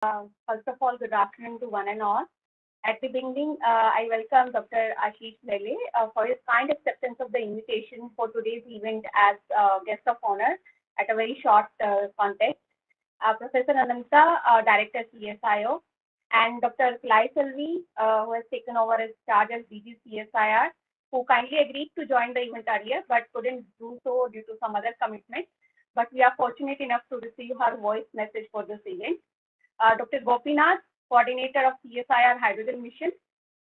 First of all, good afternoon to one and all. At the beginning, I welcome Dr. Ashish Lele for his kind acceptance of the invitation for today's event as guest of honor at a very short context. Professor Ananta, Director CSIO, and Dr. Khalasil, who has taken over his charge as DG CSIR, who kindly agreed to join the event earlier but couldn't do so due to some other commitment. But we are fortunate enough to receive her voice message for this event. Dr. Gopinath, coordinator of CSIR Hydrogen Mission,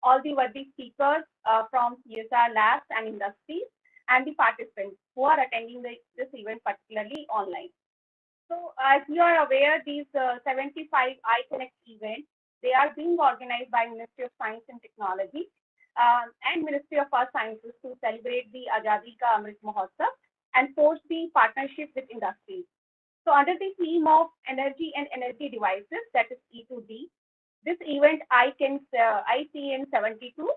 all the worthy speakers from CSIR labs and industries, and the participants who are attending this event, particularly online. So, as you are aware, these 75 iConnect events, they are being organized by Ministry of Science and Technology and Ministry of Earth Sciences to celebrate the Azadi Ka Amrit Mahotsav and forge the partnership with industries. So under the theme of energy and energy devices, that is E2D, this event iCEN-72,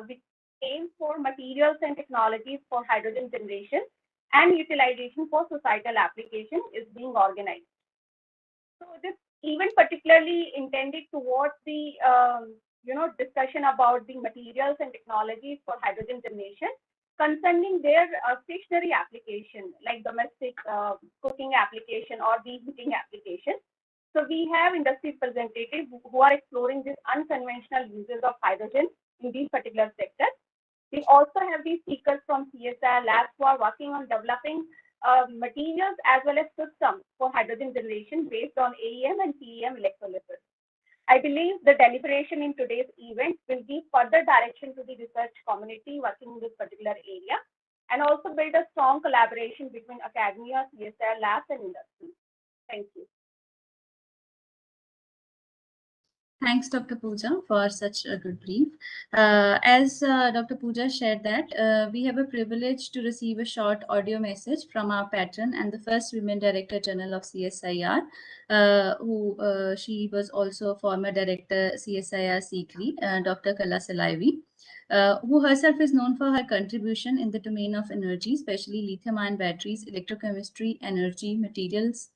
which aims for materials and technologies for hydrogen generation and utilization for societal application, is being organized. So this event particularly intended towards the discussion about the materials and technologies for hydrogen generation concerning their stationary application, like domestic cooking application or the heating application. So we have industry representatives who are exploring these unconventional uses of hydrogen in these particular sectors. We also have these speakers from CSIR labs who are working on developing materials as well as systems for hydrogen generation based on AEM and PEM electrolysis. I believe the deliberation in today's event will give further direction to the research community working in this particular area and also build a strong collaboration between academia, CSIR labs, and industry. Thank you. Thanks, Dr. Pooja, for such a good brief. As Dr. Pooja shared that, we have a privilege to receive a short audio message from our patron and the first Women Director General of CSIR, she was also a former Director CSIR Sikri, Dr. Khalasil, who herself is known for her contribution in the domain of energy, especially lithium-ion batteries, electrochemistry, energy, materials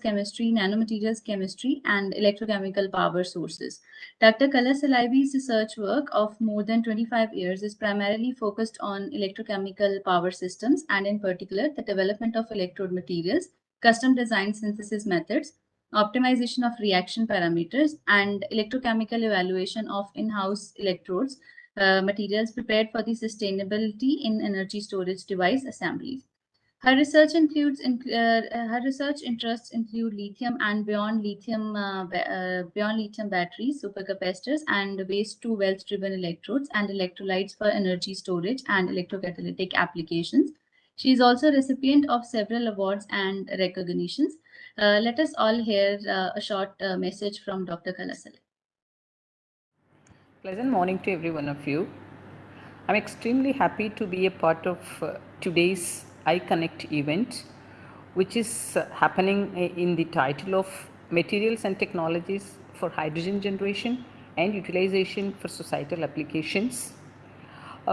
chemistry, nanomaterials chemistry, and electrochemical power sources. Dr. Khalasil's research work of more than 25 years is primarily focused on electrochemical power systems and in particular the development of electrode materials, custom design synthesis methods, optimization of reaction parameters, and electrochemical evaluation of in-house electrodes, materials prepared for the sustainability in energy storage device assemblies. Her research interests include lithium and beyond lithium batteries, supercapacitors, and waste-to-wealth-driven electrodes and electrolytes for energy storage and electrocatalytic applications. She is also a recipient of several awards and recognitions. Let us all hear a short message from Dr. Khalasil. Pleasant morning to every one of you. I'm extremely happy to be a part of today's iConnect event, which is happening in the title of Materials and Technologies for Hydrogen Generation and Utilization for Societal Applications.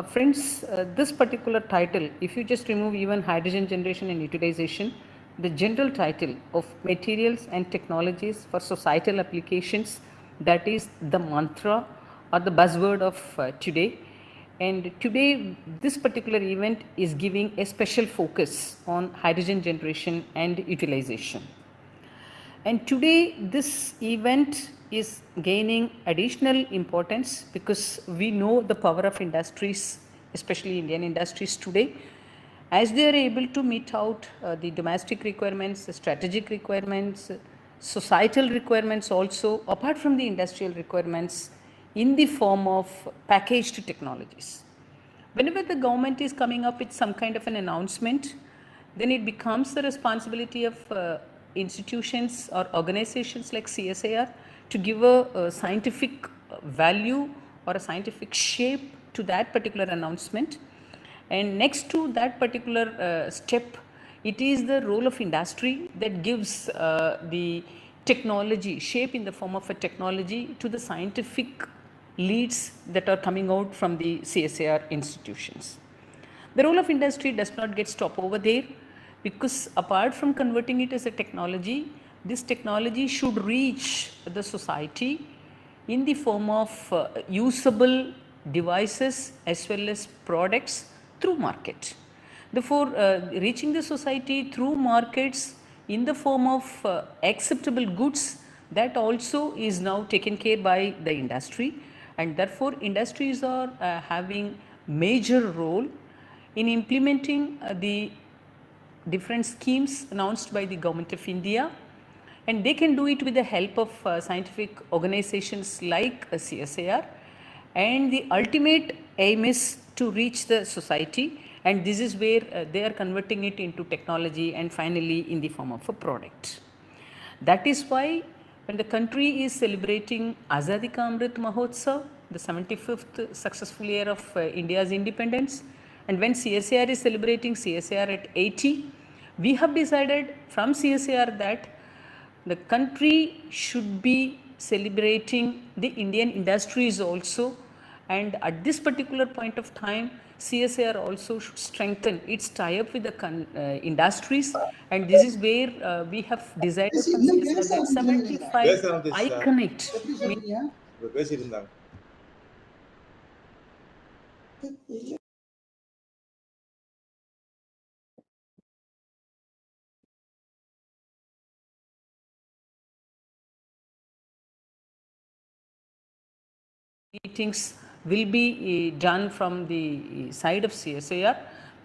Friends, this particular title, if you just remove even hydrogen generation and utilization, the general title of Materials and Technologies for Societal Applications, that is the mantra or the buzzword of today. And today this particular event is giving a special focus on hydrogen generation and utilization. And today this event is gaining additional importance because we know the power of industries, especially Indian industries today, as they are able to meet out the domestic requirements, the strategic requirements, societal requirements also, apart from the industrial requirements, in the form of packaged technologies. Whenever the government is coming up with some kind of an announcement, then it becomes the responsibility of institutions or organizations like CSIR to give a scientific value or a scientific shape to that particular announcement. And next to that particular step, it is the role of industry that gives the technology shape in the form of a technology to the scientific leads that are coming out from the CSIR institutions. The role of industry does not get stopped over there, because apart from converting it as a technology, this technology should reach the society in the form of usable devices as well as products through market. Therefore, reaching the society through markets in the form of acceptable goods, that also is now taken care by the industry, and therefore industries are having major role in implementing the different schemes announced by the government of India, and they can do it with the help of scientific organizations like CSIR, and the ultimate aim is to reach the society, and this is where they are converting it into technology and finally in the form of a product. That is why when the country is celebrating Azadi Ka Amrit Mahotsav, the 75th successful year of India's independence, and when CSIR is celebrating CSIR at 80, we have decided from CSIR that the country should be celebrating the Indian industries also, and at this particular point of time CSIR also should strengthen its tie-up with the industries, and this is where we have decided from CSIR that 75 iConnect meetings will be done from the side of CSIR,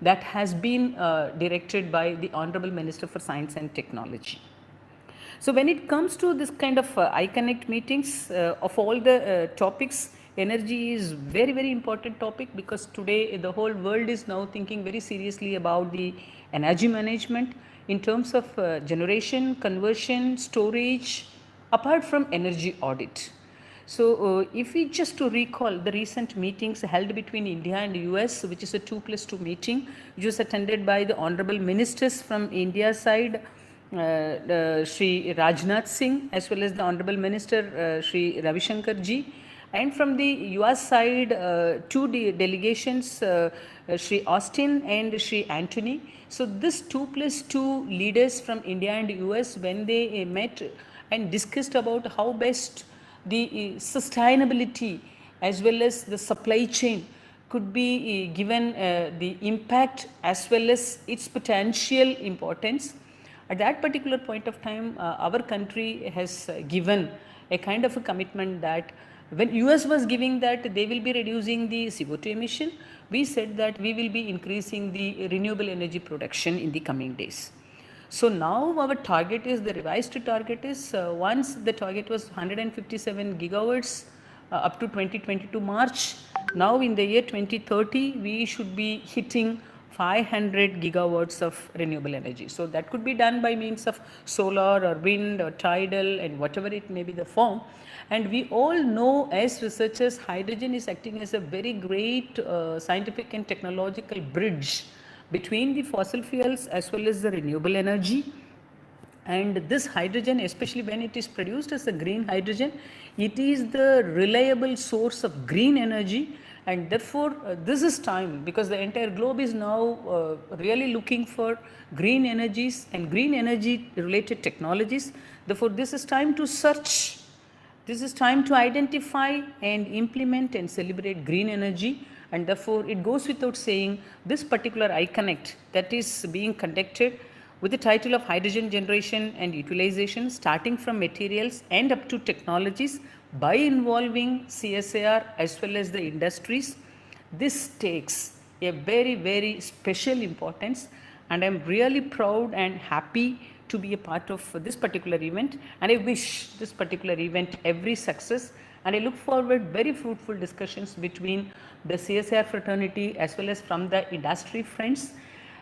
that has been directed by the Honorable Minister for Science and Technology. So when it comes to this kind of iConnect meetings, of all the topics, energy is very important topic, because today the whole world is now thinking very seriously about the energy management in terms of generation, conversion, storage, apart from energy audit. So if we just to recall the recent meetings held between India and US, which is a 2+2 meeting, which was attended by the honorable ministers from India side, Shri Rajnath Singh, as well as the honorable minister Shri Ravi Shankar ji, and from the US side two delegations, Shri Austin and Shri Anthony. So this 2+2 leaders from India and US, when they met and discussed about how best the sustainability as well as the supply chain could be given the impact as well as its potential importance. At that particular point of time, our country has given a kind of a commitment that when US was giving that they will be reducing the CO2 emission, we said that we will be increasing the renewable energy production in the coming days. So now our target is, the revised target is, once the target was 157 gigawatts up to 2022 March, now in the year 2030 we should be hitting 500 gigawatts of renewable energy. So that could be done by means of solar or wind or tidal and whatever it may be the form. And we all know as researchers, hydrogen is acting as a very great scientific and technological bridge between the fossil fuels as well as the renewable energy. And this hydrogen, especially when it is produced as a green hydrogen, it is the reliable source of green energy, and therefore this is time, because the entire globe is now really looking for green energies and green energy related technologies. Therefore this is time to search, this is time to identify and implement and celebrate green energy, and therefore it goes without saying this particular iConnect that is being conducted with the title of Hydrogen Generation and Utilization, starting from materials and up to technologies, by involving CSIR as well as the industries. This takes a very special importance, and I am really proud and happy to be a part of this particular event, and I wish this particular event every success, and I look forward very fruitful discussions between the CSIR fraternity as well as from the industry friends,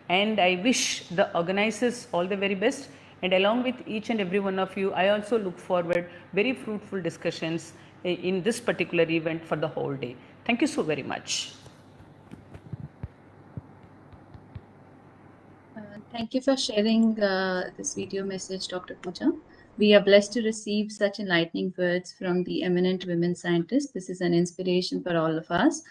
and I wish the organizers all the very best, and along with each and every one of you, I also look forward very fruitful discussions in this particular event for the whole day. Thank you so very much. Thank you for sharing this video message, Dr. Pooja. We are blessed to receive such enlightening words from the eminent women scientists. This is an inspiration for all of us.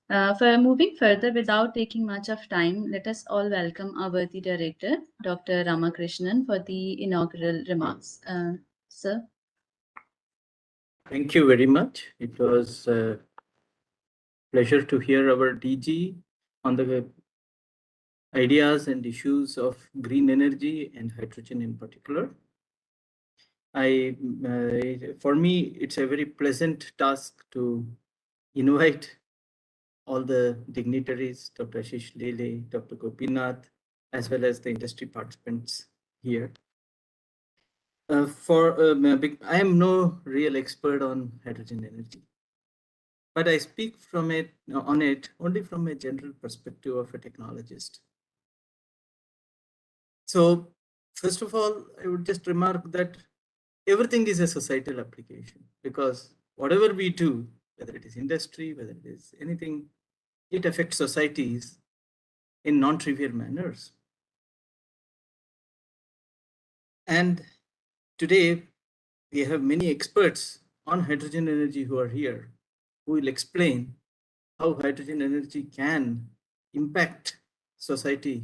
For moving further, without taking much of time, let us all welcome our worthy director, Dr. Ramakrishnan, for the inaugural remarks. Sir. Thank you very much. It was a pleasure to hear our DG on the ideas and issues of green energy and hydrogen in particular. For me, it's a very pleasant task to invite all the dignitaries, Dr. Ashish Lele, Dr. Gopinath, as well as the industry participants here. I am no real expert on hydrogen energy, but I speak on it only from a general perspective of a technologist. So first of all, I would just remark that everything is a societal application, because whatever we do, whether it is industry, whether it is anything, it affects societies in non-trivial manners. And today we have many experts on hydrogen energy who are here, who will explain how hydrogen energy can impact society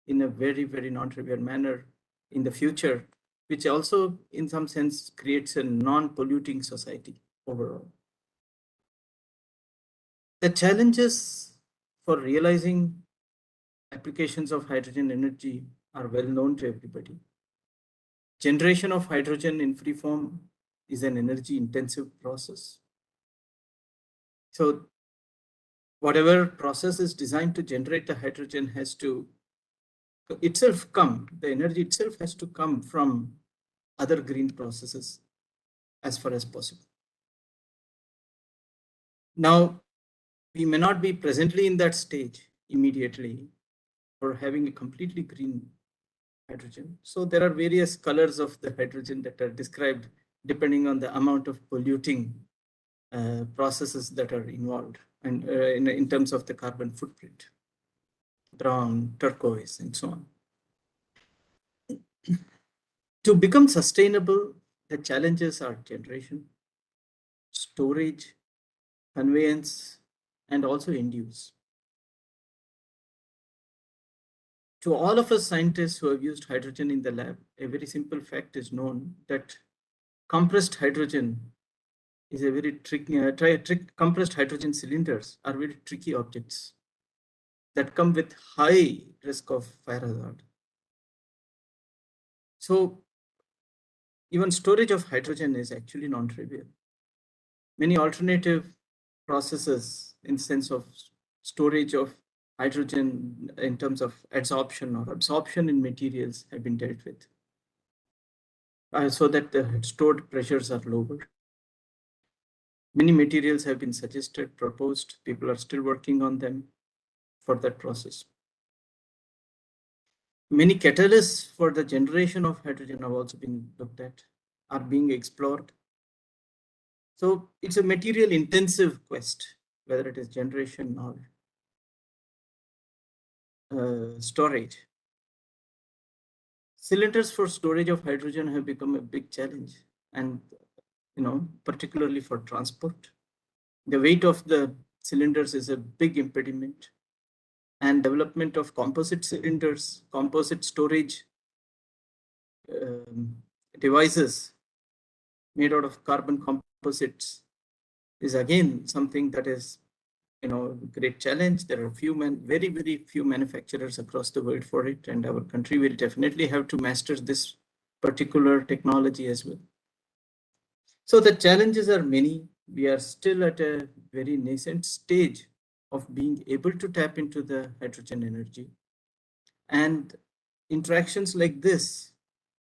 in a very, very non-trivial manner in the future, which also in some sense creates a non-polluting society overall. The challenges for realizing applications of hydrogen energy are well known to everybody. Generation of hydrogen in free form is an energy intensive process. So whatever process is designed to generate the hydrogen has to itself come, the energy itself has to come from other green processes as far as possible. Now, we may not be presently in that stage immediately for having a completely green hydrogen. So there are various colors of the hydrogen that are described depending on the amount of polluting processes that are involved, and in terms of the carbon footprint, brown, turquoise, and so on. To become sustainable, the challenges are generation, storage, conveyance, and also end use. To all of us scientists who have used hydrogen in the lab, a very simple fact is known that compressed hydrogen is a very tricky, compressed hydrogen cylinders are very tricky objects that come with high risk of fire hazard. So even storage of hydrogen is actually non-trivial. Many alternative processes in sense of storage of hydrogen in terms of adsorption or absorption in materials have been dealt with so that the stored pressures are lowered. Many materials have been suggested, proposed. People are still working on them for that process. Many catalysts for the generation of hydrogen have also been looked at, are being explored. So it's a material intensive quest, whether it is generation or storage. Cylinders for storage of hydrogen have become a big challenge, and particularly for transport. The weight of the cylinders is a big impediment, and development of composite cylinders, composite storage devices made out of carbon composites is again something that is great challenge. There are very, very few manufacturers across the world for it, and our country will definitely have to master this particular technology as well. So the challenges are many. We are still at a very nascent stage of being able to tap into the hydrogen energy, and interactions like this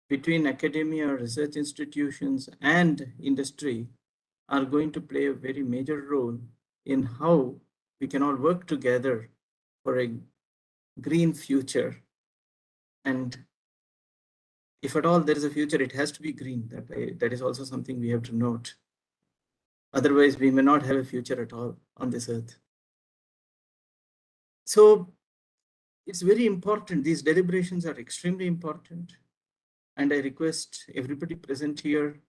between academia, research institutions, and industry are going to play a very major role in how we can all work together for a green future. And if at all there is a future, it has to be green. That is also something we have to note. Otherwise, we may not have a future at all on this earth. So it's very important. These deliberations are extremely important. And I request everybody present here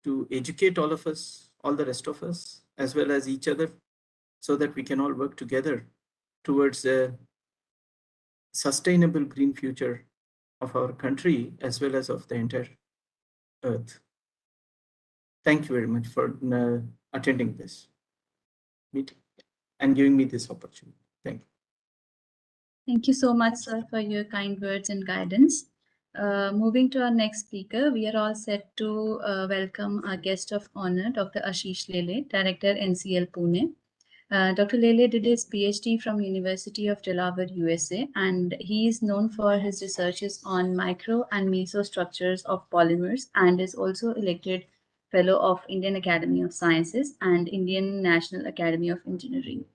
to educate all of us, all the rest of us, as well as each other, so that we can all work together towards a sustainable green future of our country as well as of the entire earth. Thank you very much for attending this meeting and giving me this opportunity. Thank you. Thank you so much, sir, for your kind words and guidance. Moving to our next speaker, we are all set to welcome our guest of honor, Dr. Ashish Lele, Director, NCL Pune. Dr. Lele did his PhD from University of Delaware, USA, and he is known for his researches on micro and mesostructures of polymers and is also elected Fellow of Indian Academy of Sciences and Indian National Academy of Engineering.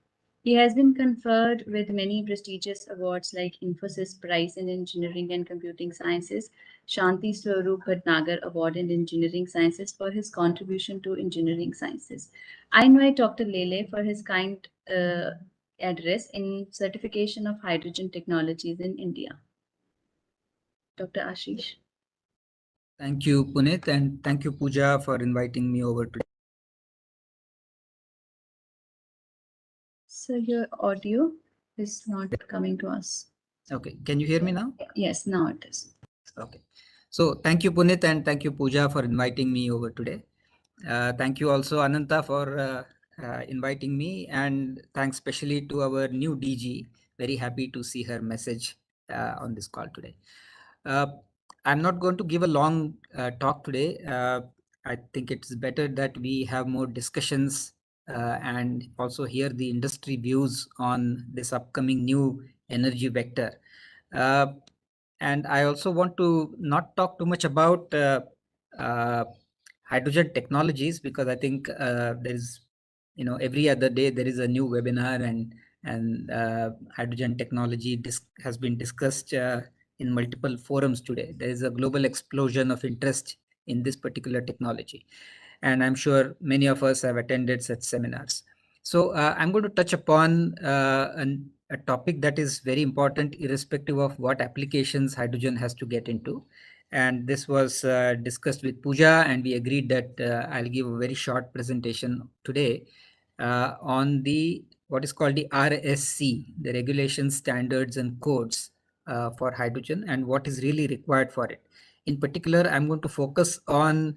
He has been conferred with many prestigious awards like Infosys Prize in Engineering and Computing Sciences, Shanti Swarup Bhatnagar Award in Engineering Sciences for his contribution to engineering sciences. I invite Dr. Lele for his kind address in certification of hydrogen technologies in India. Dr. Ashish. Thank you, Puneet, and thank you, Pooja, for inviting me over today. So your audio is not coming to us. Okay, can you hear me now? Yes, now it is. Okay. So thank you, Puneet, and thank you, Pooja, for inviting me over today. Thank you also, Ananta, for inviting me, and thanks especially to our new DG. Very happy to see her message on this call today. I'm not going to give a long talk today. I think it's better that we have more discussions and also hear the industry views on this upcoming new energy vector. And I also want to not talk too much about hydrogen technologies, because I think there's, every other day there is a new webinar, and hydrogen technology has been discussed in multiple forums today. There is a global explosion of interest in this particular technology, and I'm sure many of us have attended such seminars. So I'm going to touch upon a topic that is very important irrespective of what applications hydrogen has to get into. And this was discussed with Pooja, and we agreed that I'll give a very short presentation today on what is called the RSC, the Regulations, Standards and Codes for hydrogen, and what is really required for it. In particular, I'm going to focus on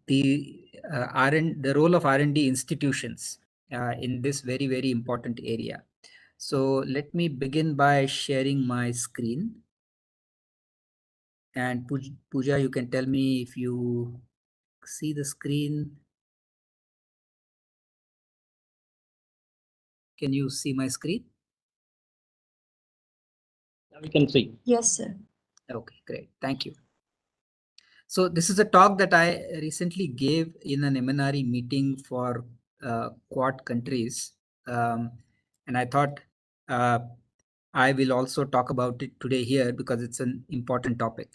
the role of R&D institutions in this very, very important area. So let me begin by sharing my screen. And Pooja, you can tell me if you see the screen. Can you see my screen? We can see. Yes, sir. Okay, great. Thank you. So this is a talk that I recently gave in an MNRE meeting for Quad countries. And I thought I will also talk about it today here because it's an important topic.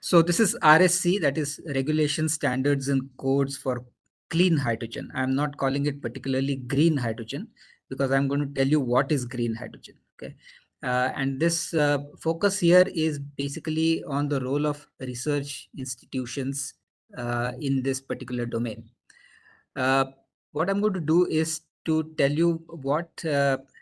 So this is RSC, that is Regulations, Standards and Codes for Clean Hydrogen. I'm not calling it particularly green hydrogen because I'm going to tell you what is green hydrogen. Okay. And this focus here is basically on the role of research institutions in this particular domain. What I'm going to do is to tell you what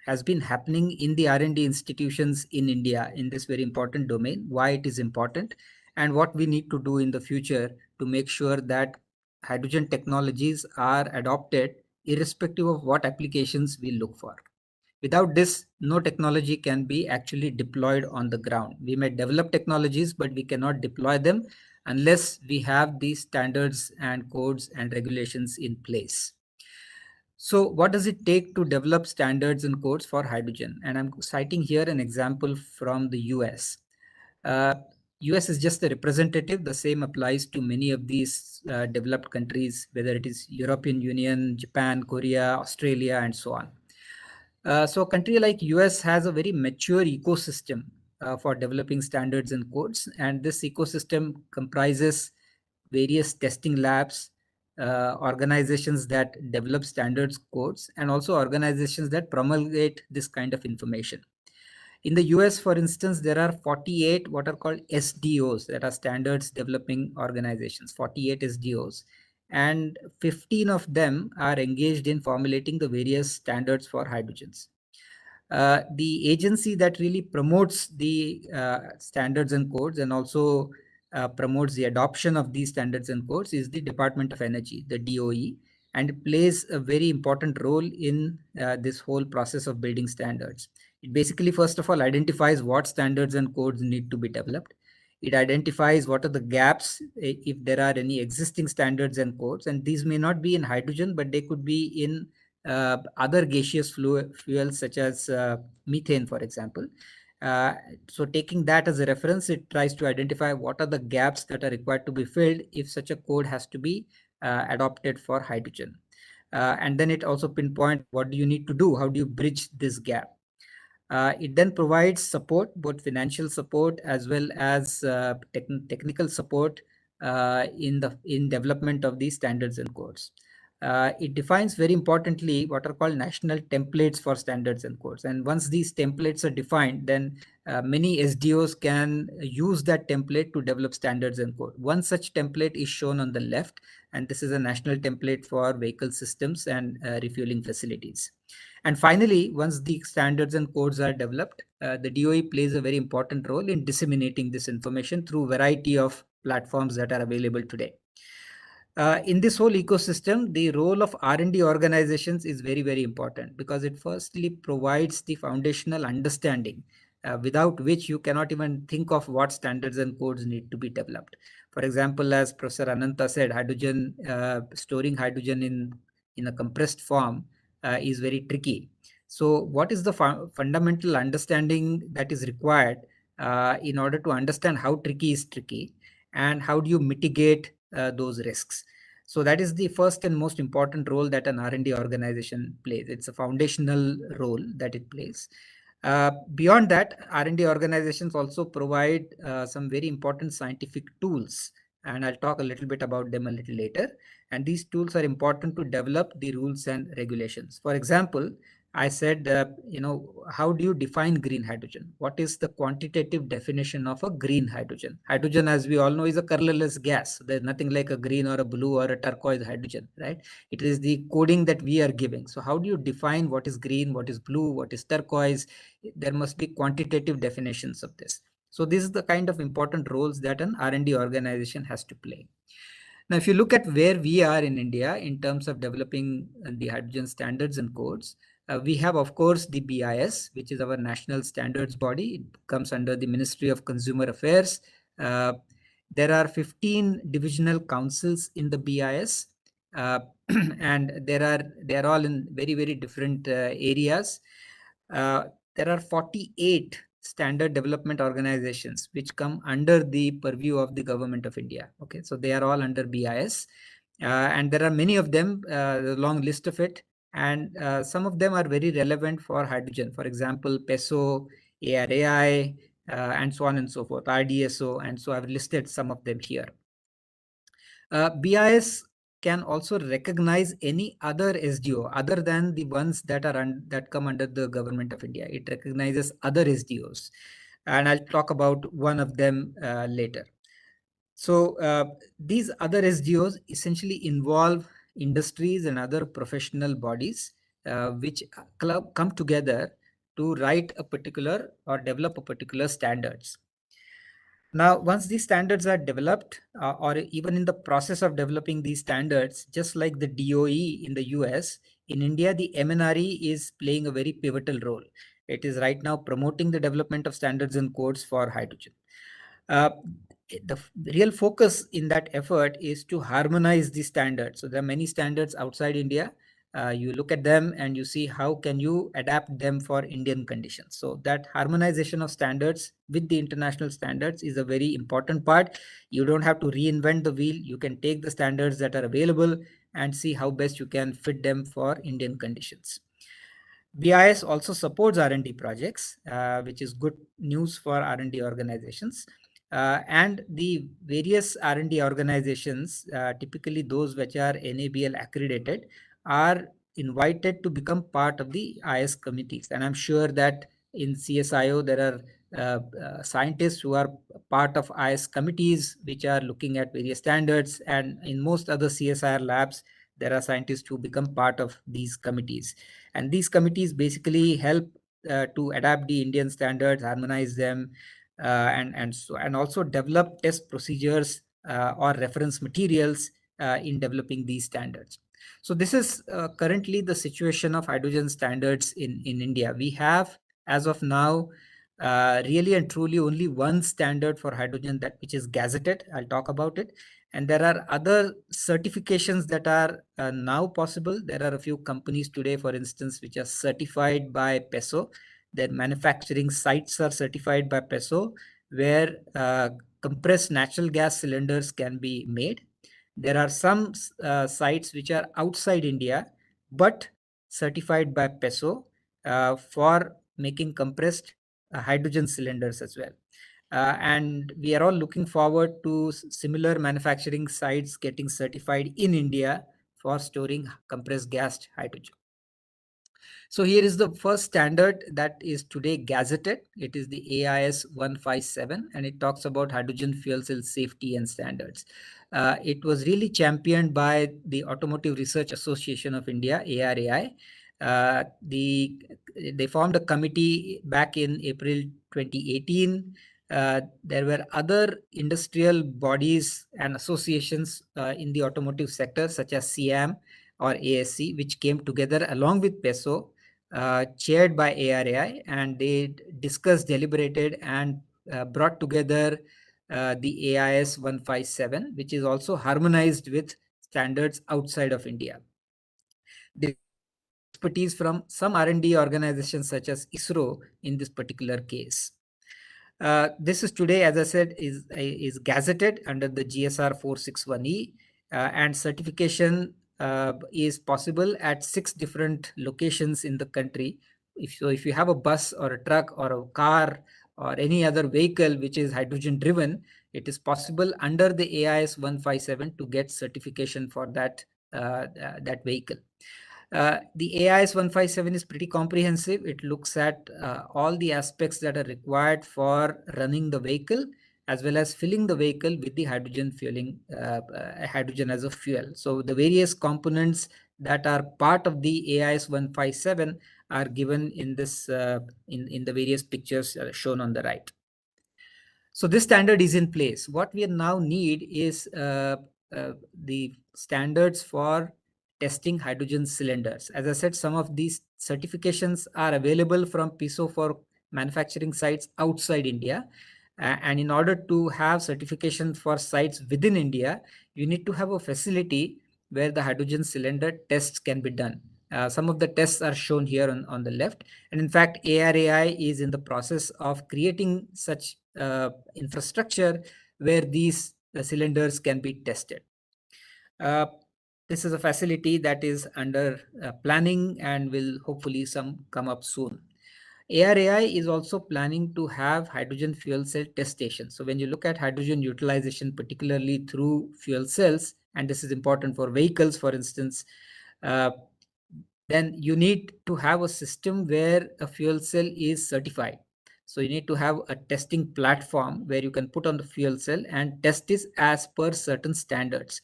has been happening in the R&D institutions in India in this very important domain, why it is important, and what we need to do in the future to make sure that hydrogen technologies are adopted irrespective of what applications we look for. Without this, no technology can be actually deployed on the ground. We may develop technologies, but we cannot deploy them unless we have these standards and codes and regulations in place. So what does it take to develop standards and codes for hydrogen? And I'm citing here an example from the US. US is just a representative. The same applies to many of these developed countries, whether it is European Union, Japan, Korea, Australia, and so on. So a country like US has a very mature ecosystem for developing standards and codes. And this ecosystem comprises various testing labs, organizations that develop standards codes, and also organizations that promulgate this kind of information. In the US, for instance, there are 48 what are called SDOs, that are standards developing organizations, 48 SDOs. and 15 of them are engaged in formulating the various standards for hydrogens. The agency that really promotes the standards and codes and also promotes the adoption of these standards and codes is the Department of Energy, the DOE, and it plays a very important role in this whole process of building standards. It basically, first of all, identifies what standards and codes need to be developed. It identifies what are the gaps, if there are any existing standards and codes, and these may not be in hydrogen, but they could be in other gaseous fuels such as methane, for example. So taking that as a reference, it tries to identify what are the gaps that are required to be filled if such a code has to be adopted for hydrogen. And then it also pinpoints what do you need to do, how do you bridge this gap. It then provides support, both financial support as well as technical support in development of these standards and codes. It defines very importantly what are called national templates for standards and codes. And once these templates are defined, then many SDOs can use that template to develop standards and code. One such template is shown on the left, and this is a national template for vehicle systems and refueling facilities. And finally, once the standards and codes are developed, the DOE plays a very important role in disseminating this information through a variety of platforms that are available today. In this whole ecosystem, the role of R&D organizations is very, very important because it firstly provides the foundational understanding without which you cannot even think of what standards and codes need to be developed. For example, as Professor Ananta said, hydrogen, storing hydrogen in a compressed form is very tricky. So what is the fundamental understanding that is required in order to understand how tricky is tricky, and how do you mitigate those risks? So that is the first and most important role that an R&D organization plays. It's a foundational role that it plays. Beyond that, R&D organizations also provide some very important scientific tools, and I'll talk a little bit about them a little later. And these tools are important to develop the rules and regulations. For example, I said, how do you define green hydrogen? What is the quantitative definition of a green hydrogen? Hydrogen, as we all know, is a colorless gas. There's nothing like a green or a blue or a turquoise hydrogen, right? It is the coding that we are giving. So how do you define what is green, what is blue, what is turquoise? There must be quantitative definitions of this. So this is the kind of important roles that an R&D organization has to play. Now, if you look at where we are in India in terms of developing the hydrogen standards and codes, we have, of course, the BIS, which is our national standards body. It comes under the Ministry of Consumer Affairs. There are 15 divisional councils in the BIS, and they are all in very, very different areas. There are 48 standard development organizations which come under the purview of the government of India. Okay, so they are all under BIS, and there are many of them, a long list of it, and some of them are very relevant for hydrogen. For example, PESO, ARAI, and so on and so forth, RDSO, and so I've listed some of them here. BIS can also recognize any other SDO other than the ones that come under the government of India. It recognizes other SDOs, and I'll talk about one of them later. So these other SDOs essentially involve industries and other professional bodies which come together to write a particular or develop a particular standards. Now, once these standards are developed, or even in the process of developing these standards, just like the DOE in the US, in India, the MNRE is playing a very pivotal role. It is right now promoting the development of standards and codes for hydrogen. The real focus in that effort is to harmonize the standards. So there are many standards outside India. You look at them and you see how can you adapt them for Indian conditions. So that harmonization of standards with the international standards is a very important part. You don't have to reinvent the wheel. You can take the standards that are available and see how best you can fit them for Indian conditions. BIS also supports R&D projects, which is good news for R&D organizations. And the various R&D organizations, typically those which are NABL accredited, are invited to become part of the IS committees. And I'm sure that in CSIO, there are scientists who are part of IS committees, which are looking at various standards. And in most other CSIR labs, there are scientists who become part of these committees. And these committees basically help to adapt the Indian standards, harmonize them, and also develop test procedures or reference materials in developing these standards. So this is currently the situation of hydrogen standards in India. We have, as of now, really and truly only one standard for hydrogen, that which is gazetted. I'll talk about it. And there are other certifications that are now possible. There are a few companies today, for instance, which are certified by PESO. Their manufacturing sites are certified by PESO, where compressed natural gas cylinders can be made. There are some sites which are outside India, but certified by PESO for making compressed hydrogen cylinders as well. And we are all looking forward to similar manufacturing sites getting certified in India for storing compressed gassed hydrogen. So here is the first standard that is today gazetted. It is the AIS 157, and it talks about hydrogen fuel cell safety and standards. It was really championed by the Automotive Research Association of India, ARAI. They formed a committee back in April 2018. There were other industrial bodies and associations in the automotive sector, such as CIAM or ASC, which came together along with PESO, chaired by ARAI, and they discussed, deliberated, and brought together the AIS 157, which is also harmonized with standards outside of India. They expertise from some R&D organizations such as ISRO in this particular case. This is today, as I said, is gazetted under the GSR 461E, and certification is possible at 6 different locations in the country. If you have a bus or a truck or a car or any other vehicle which is hydrogen driven, it is possible under the AIS 157 to get certification for that vehicle. The AIS 157 is pretty comprehensive. It looks at all the aspects that are required for running the vehicle, as well as filling the vehicle with the hydrogen fueling, hydrogen as a fuel. So the various components that are part of the AIS 157 are given in this in the various pictures shown on the right. So this standard is in place. What we now need is the standards for testing hydrogen cylinders. As I said, some of these certifications are available from PESO for manufacturing sites outside India. And in order to have certification for sites within India, you need to have a facility where the hydrogen cylinder tests can be done. Some of the tests are shown here on the left. And in fact, ARAI is in the process of creating such infrastructure where these cylinders can be tested. This is a facility that is under planning and will hopefully come up soon. ARAI is also planning to have hydrogen fuel cell test stations. So when you look at hydrogen utilization, particularly through fuel cells, and this is important for vehicles, for instance, then you need to have a system where a fuel cell is certified. So you need to have a testing platform where you can put on the fuel cell and test this as per certain standards.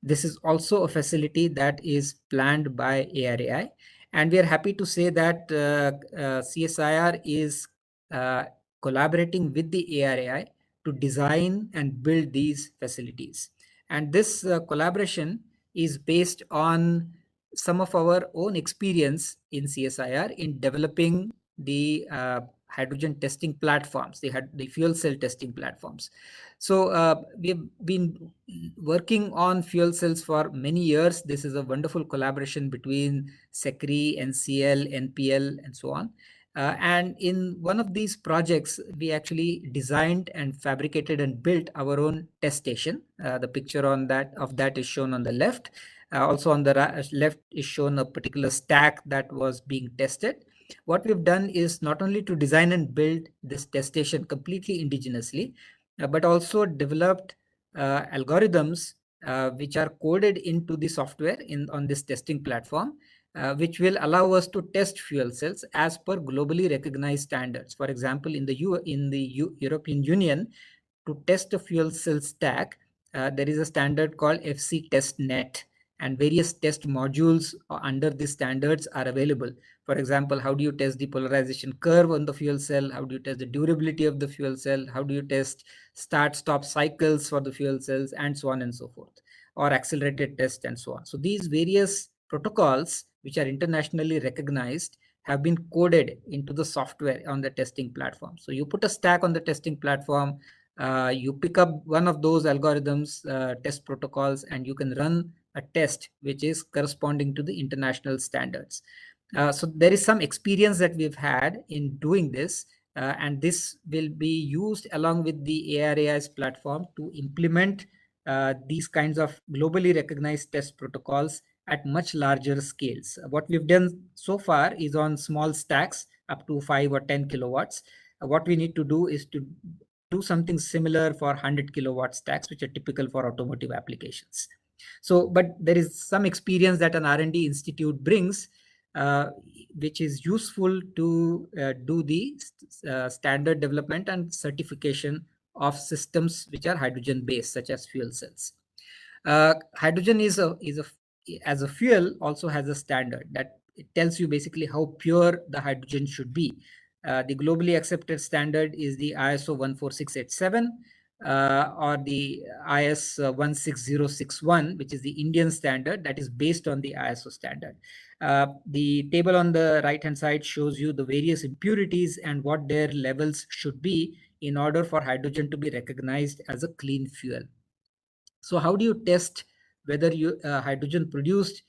This is also a facility that is planned by ARAI. And we are happy to say that CSIR is collaborating with the ARAI to design and build these facilities. And this collaboration is based on some of our own experience in CSIR in developing the hydrogen testing platforms, the fuel cell testing platforms. So we've been working on fuel cells for many years. This is a wonderful collaboration between SECRI, NCL, NPL, and so on. And in one of these projects, we actually designed and fabricated and built our own test station. The picture of that is shown on the left. Also on the left is shown a particular stack that was being tested. What we've done is not only to design and build this test station completely indigenously, but also developed algorithms which are coded into the software on this testing platform, which will allow us to test fuel cells as per globally recognized standards. For example, in the European Union, to test a fuel cell stack, there is a standard called FC TestNet, and various test modules under these standards are available. For example, how do you test the polarization curve on the fuel cell? How do you test the durability of the fuel cell? How do you test start-stop cycles for the fuel cells, and so on and so forth, or accelerated test and so on. So these various protocols, which are internationally recognized, have been coded into the software on the testing platform. So you put a stack on the testing platform, you pick up one of those algorithms, test protocols, and you can run a test which is corresponding to the international standards. So there is some experience that we've had in doing this, and this will be used along with the ARAI's platform to implement these kinds of globally recognized test protocols at much larger scales. What we've done so far is on small stacks up to 5 or 10 kilowatts. What we need to do is to do something similar for 100 kilowatt stacks, which are typical for automotive applications. So, but there is some experience that an R&D institute brings, which is useful to do the standard development and certification of systems which are hydrogen based, such as fuel cells. Hydrogen as a fuel also has a standard that it tells you basically how pure the hydrogen should be. The globally accepted standard is the ISO 14687 or the IS 16061, which is the Indian standard that is based on the ISO standard. The table on the right hand side shows you the various impurities and what their levels should be in order for hydrogen to be recognized as a clean fuel. So how do you test whether hydrogen produced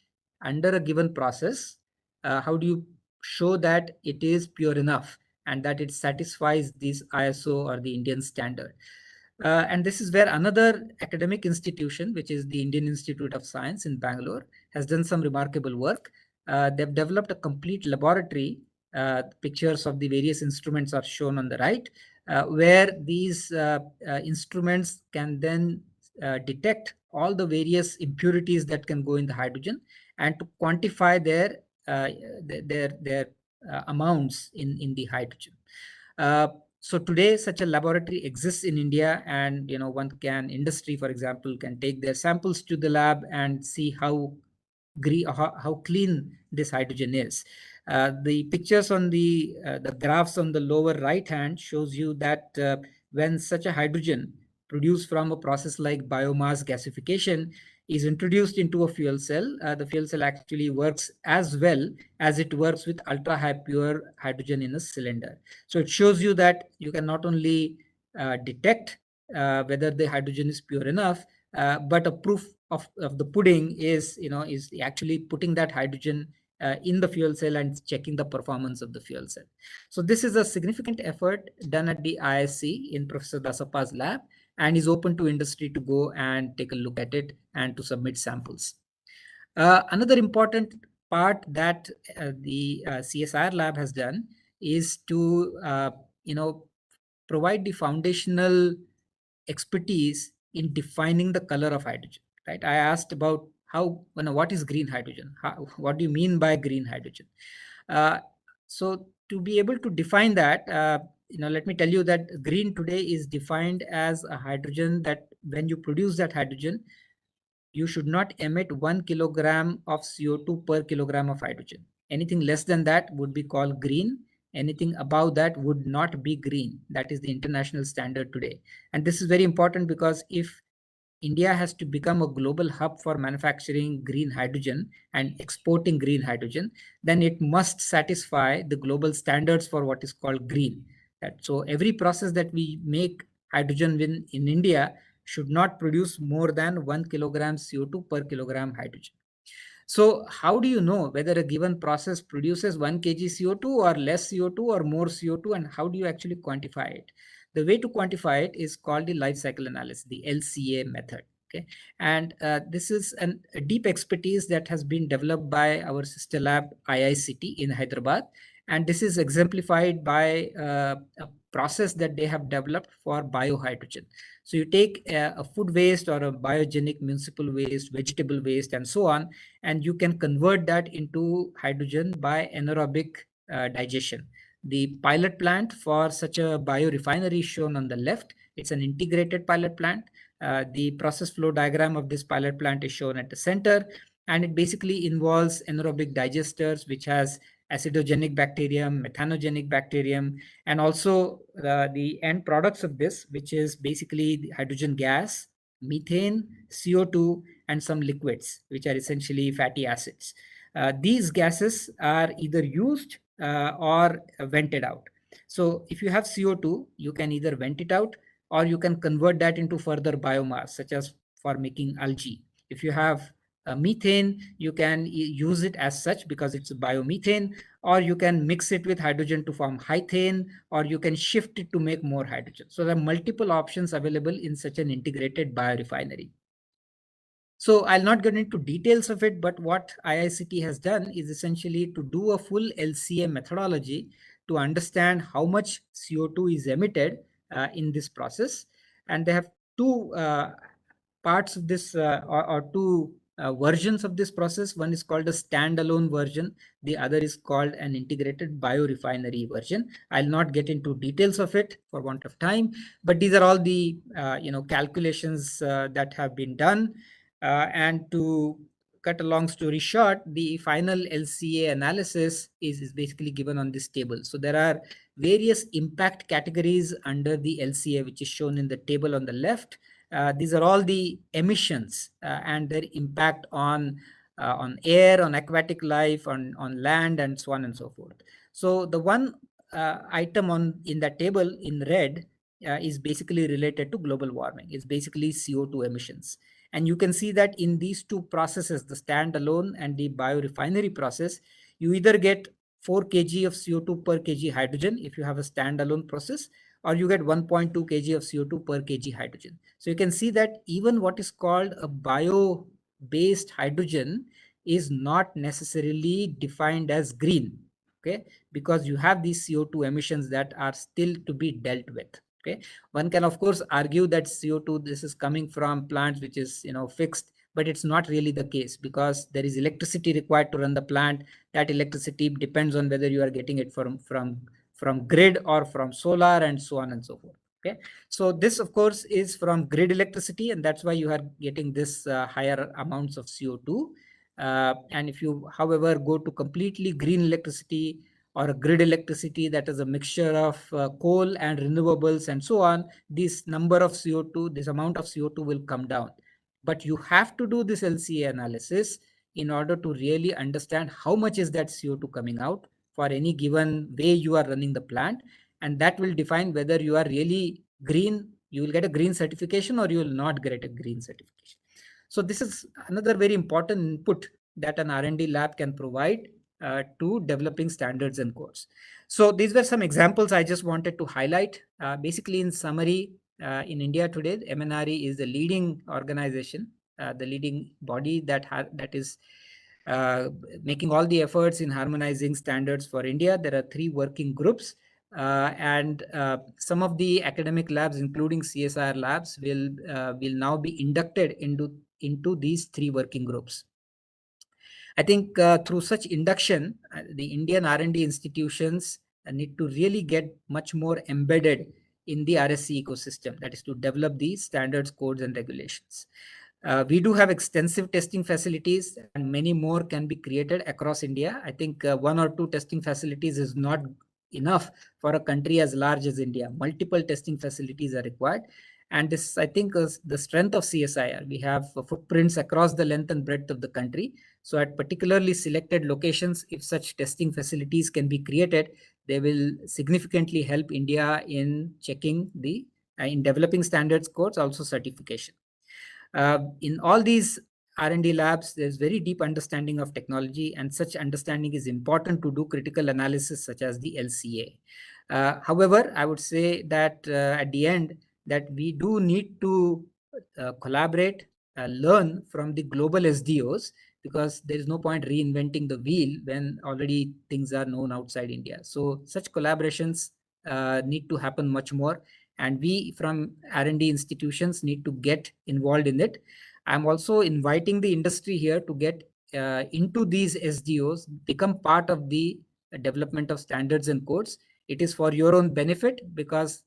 under a given process, how do you show that it is pure enough and that it satisfies this ISO or the Indian standard? And this is where another academic institution, which is the Indian Institute of Science in Bangalore, has done some remarkable work. They've developed a complete laboratory. Pictures of the various instruments are shown on the right, where these instruments can then detect all the various impurities that can go in the hydrogen and to quantify their amounts in the hydrogen. So today, such a laboratory exists in India, and industry, for example, can take their samples to the lab and see how clean this hydrogen is. The pictures on the graphs on the lower right hand shows you that when such a hydrogen produced from a process like biomass gasification is introduced into a fuel cell, the fuel cell actually works as well as it works with ultra high pure hydrogen in a cylinder. So it shows you that you can not only detect whether the hydrogen is pure enough, but a proof of the pudding is actually putting that hydrogen in the fuel cell and checking the performance of the fuel cell. So this is a significant effort done at the ISC in Professor Dasappa's lab, and is open to industry to go and take a look at it and to submit samples. Another important part that the CSIR lab has done is to provide the foundational expertise in defining the color of hydrogen. Right? I asked about what is green hydrogen? What do you mean by green hydrogen? So to be able to define that, let me tell you that green today is defined as a hydrogen that when you produce that hydrogen, you should not emit 1 kilogram of CO2 per kilogram of hydrogen. Anything less than that would be called green. Anything above that would not be green. That is the international standard today. And this is very important because if India has to become a global hub for manufacturing green hydrogen and exporting green hydrogen, then it must satisfy the global standards for what is called green. So every process that we make hydrogen in India should not produce more than 1 kilogram CO2 per kilogram hydrogen. So how do you know whether a given process produces 1 kg CO2 or less CO2 or more CO2, and how do you actually quantify it? The way to quantify it is called the life cycle analysis, the LCA method. Okay, and this is a deep expertise that has been developed by our sister lab IICT in Hyderabad, and this is exemplified by a process that they have developed for biohydrogen. So you take a food waste or a biogenic municipal waste, vegetable waste, and so on, and you can convert that into hydrogen by anaerobic digestion. The pilot plant for such a biorefinery is shown on the left. It's an integrated pilot plant. The process flow diagram of this pilot plant is shown at the center, and it basically involves anaerobic digesters, which has acidogenic bacterium, methanogenic bacterium, and also the end products of this, which is basically the hydrogen gas, methane, CO2, and some liquids, which are essentially fatty acids. These gases are either used or vented out. So if you have CO2, you can either vent it out or you can convert that into further biomass, such as for making algae. If you have methane, you can use it as such because it's biomethane, or you can mix it with hydrogen to form hythane, or you can shift it to make more hydrogen. So there are multiple options available in such an integrated biorefinery. So I'll not get into details of it, but what IICT has done is essentially to do a full LCA methodology to understand how much CO2 is emitted in this process. And they have two parts of this or two versions of this process. One is called a standalone version. The other is called an integrated biorefinery version. I'll not get into details of it for want of time, but these are all the calculations that have been done. And to cut a long story short, the final LCA analysis is basically given on this table. So there are various impact categories under the LCA, which is shown in the table on the left. These are all the emissions and their impact on air, on aquatic life, on land, and so on and so forth. So the one item in that table in red is basically related to global warming. It's basically CO2 emissions. And you can see that in these two processes, the standalone and the biorefinery process, you either get 4 kg of CO2 per kg hydrogen if you have a standalone process, or you get 1.2 kg of CO2 per kg hydrogen. So you can see that even what is called a bio-based hydrogen is not necessarily defined as green, okay? Because you have these CO2 emissions that are still to be dealt with. Okay, one can of course argue that CO2, this is coming from plants which is fixed, but it's not really the case because there is electricity required to run the plant. That electricity depends on whether you are getting it from grid or from solar, and so on and so forth. Okay, so this of course is from grid electricity, and that's why you are getting this higher amounts of CO2. And if you, however, go to completely green electricity or a grid electricity that is a mixture of coal and renewables and so on, this number of CO2, this amount of CO2 will come down. But you have to do this LCA analysis in order to really understand how much is that CO2 coming out for any given way you are running the plant. And that will define whether you are really green, you will get a green certification, or you will not get a green certification. So this is another very important input that an R&D lab can provide to developing standards and codes. So these were some examples I just wanted to highlight. Basically, in summary, in India today, MNRE is the leading organization, the leading body that is making all the efforts in harmonizing standards for India. There are 3 working groups. And some of the academic labs, including CSIR labs, will now be inducted into these 3 working groups. I think through such induction, the Indian R&D institutions need to really get much more embedded in the RSC ecosystem, that is to develop these standards, codes, and regulations. We do have extensive testing facilities, and many more can be created across India. I think 1 or 2 testing facilities is not enough for a country as large as India. Multiple testing facilities are required. And this, I think, is the strength of CSIR. We have footprints across the length and breadth of the country. So at particularly selected locations, if such testing facilities can be created, they will significantly help India in checking in developing standards, codes, also certification. In all these R&D labs, there's very deep understanding of technology, and such understanding is important to do critical analysis such as the LCA. However, I would say that at the end, that we do need to collaborate, learn from the global SDOs, because there is no point reinventing the wheel when already things are known outside India. So such collaborations need to happen much more, and we from R&D institutions need to get involved in it. I'm also inviting the industry here to get into these SDOs, become part of the development of standards and codes. It is for your own benefit, because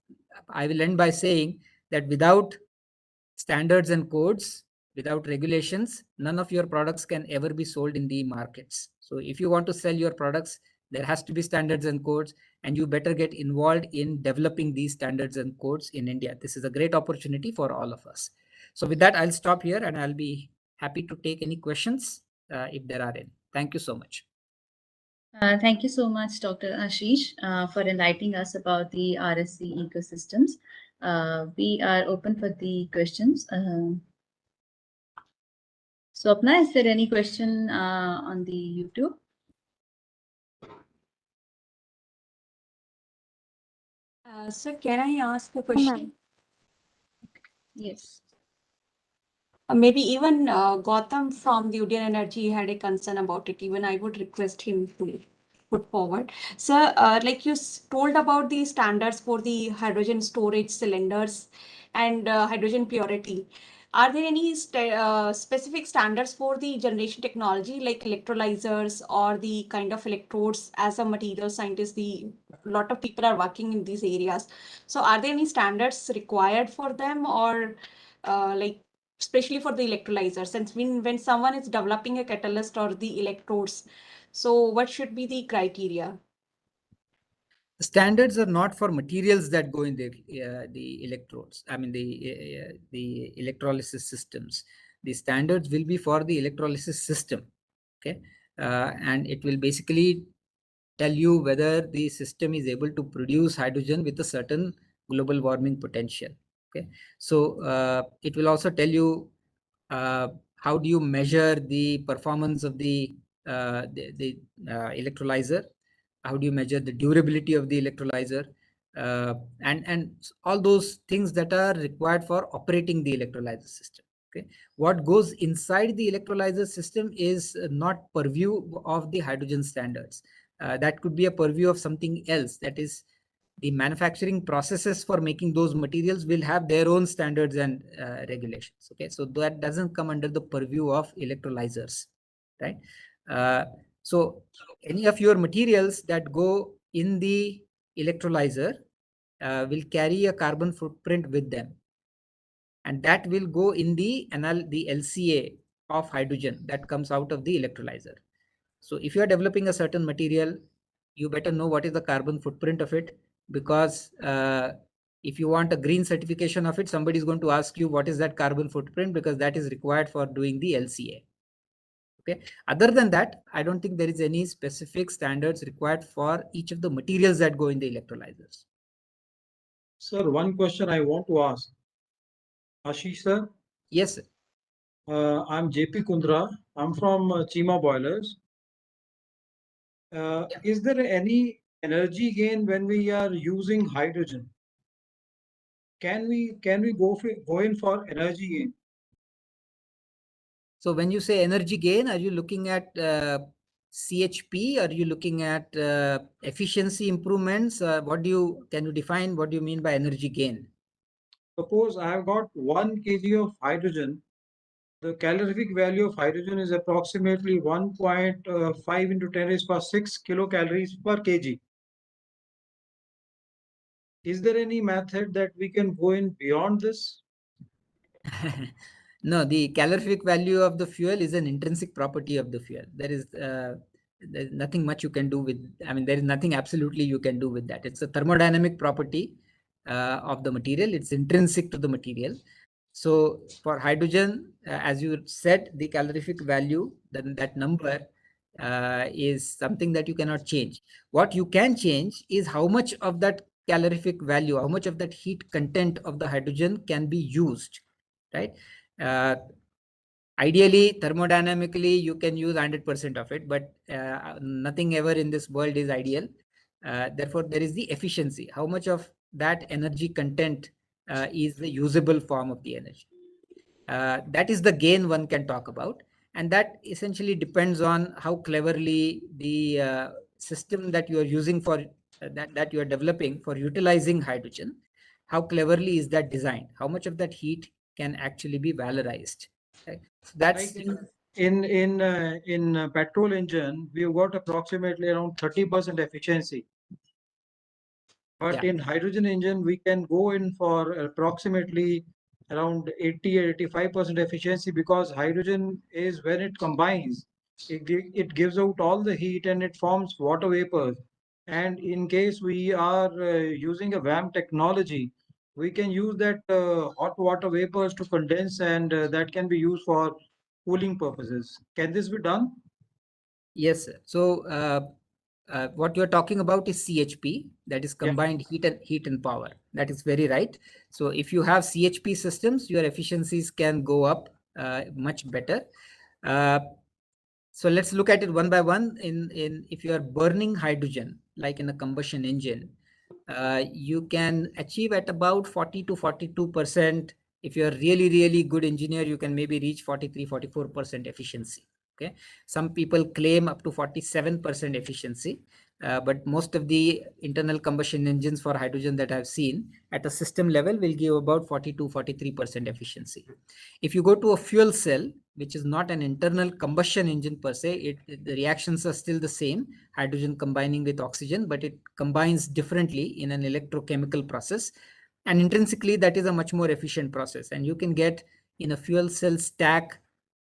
I will end by saying that without standards and codes, without regulations, none of your products can ever be sold in the markets. So if you want to sell your products, there has to be standards and codes, and you better get involved in developing these standards and codes in India. This is a great opportunity for all of us. So with that, I'll stop here, and I'll be happy to take any questions if there are any. Thank you so much. Thank you so much, Dr. Ashish, for enlightening us about the RSC ecosystems. We are open for the questions. Swapna, is there any question on the YouTube? Sir, can I ask a question? Yes. Maybe even Gautam from the Udian Energy had a concern about it. Even I would request him to put forward. Sir, like you told about the standards for the hydrogen storage cylinders and hydrogen purity. Are there any specific standards for the generation technology like electrolyzers or the kind of electrodes? As a material scientist, the lot of people are working in these areas. So are there any standards required for them, or like especially for the electrolyzer, since when someone is developing a catalyst or the electrodes, so what should be the criteria? Standards are not for materials that go in the electrodes. I mean the electrolysis systems. The standards will be for the electrolysis system. Okay, and it will basically tell you whether the system is able to produce hydrogen with a certain global warming potential. Okay, so it will also tell you how do you measure the performance of the electrolyzer, how do you measure the durability of the electrolyzer, and all those things that are required for operating the electrolyzer system. Okay, what goes inside the electrolyzer system is not purview of the hydrogen standards. That could be a purview of something else. That is, the manufacturing processes for making those materials will have their own standards and regulations. Okay, so that doesn't come under the purview of electrolyzers, right? So any of your materials that go in the electrolyzer will carry a carbon footprint with them, and that will go in the LCA of hydrogen that comes out of the electrolyzer. So if you are developing a certain material, you better know what is the carbon footprint of it, because if you want a green certification of it, somebody is going to ask you what is that carbon footprint, because that is required for doing the LCA. Okay. Other than that, I don't think there is any specific standards required for each of the materials that go in the electrolyzers. Sir, one question I want to ask. Ashish sir? Yes, sir. I'm JP Kundra. I'm from Chima Boilers. Is there any energy gain when we are using hydrogen? Can we go in for energy gain? So when you say energy gain, are you looking at CHP? Are you looking at efficiency improvements? Can you define what do you mean by energy gain? Suppose I have got 1 kg of hydrogen. The calorific value of hydrogen is approximately 1.5 into 10 raised power 6 kilocalories per kg. Is there any method that we can go in beyond this? No, the calorific value of the fuel is an intrinsic property of the fuel. There's nothing much you can do with, I mean, there is nothing absolutely you can do with that. It's a thermodynamic property of the material. It's intrinsic to the material. So for hydrogen, as you said, the calorific value, then that number is something that you cannot change. What you can change is how much of that calorific value, how much of that heat content of the hydrogen can be used, right? Ideally, thermodynamically, you can use 100% of it, but nothing ever in this world is ideal. Therefore, there is the efficiency. How much of that energy content is the usable form of the energy? That is the gain one can talk about. And that essentially depends on how cleverly the system that you are using for that you are developing for utilizing hydrogen, how cleverly is that designed? How much of that heat can actually be valorized? Right? So that's Like in petrol engine, we've got approximately around 30% efficiency. But in hydrogen engine, we can go in for approximately around 80 or 85% efficiency, because hydrogen is, when it combines, it gives out all the heat and it forms water vapors. And in case we are using a VAM technology, we can use that hot water vapors to condense, and that can be used for cooling purposes. Can this be done? Yes, sir. So what you're talking about is CHP, that is combined heat and power. That is very right. So if you have CHP systems, your efficiencies can go up much better. So let's look at it one by one. In if you are burning hydrogen, like in a combustion engine, you can achieve at about 40 to 42%. If you're really good engineer, you can maybe reach 43-44% efficiency. Okay, some people claim up to 47% efficiency, but most of the internal combustion engines for hydrogen that I've seen at a system level will give about 42-43% efficiency. If you go to a fuel cell, which is not an internal combustion engine per se, the reactions are still the same, hydrogen combining with oxygen, but it combines differently in an electrochemical process. And intrinsically, that is a much more efficient process. And you can get in a fuel cell stack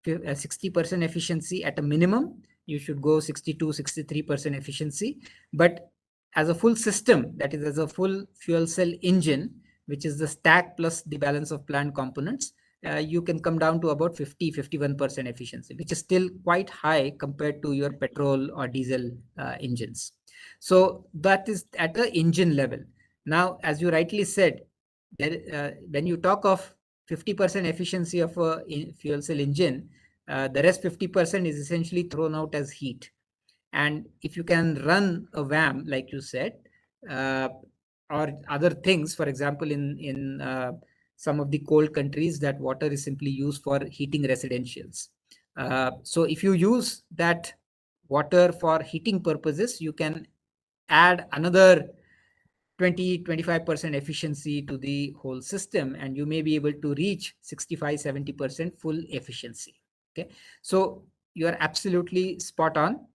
60% efficiency at a minimum. You should go 62-63% efficiency. But as a full system, that is as a full fuel cell engine, which is the stack plus the balance of plant components, you can come down to about 50-51% efficiency, which is still quite high compared to your petrol or diesel engines. So that is at the engine level. Now, as you rightly said, when you talk of 50% efficiency of a fuel cell engine, the rest 50% is essentially thrown out as heat. And if you can run a VAM, like you said, or other things, for example, in some of the cold countries, that water is simply used for heating residentials. So if you use that water for heating purposes, you can add another 20-25% efficiency to the whole system, and you may be able to reach 65-70% full efficiency. Okay, so you are absolutely spot on.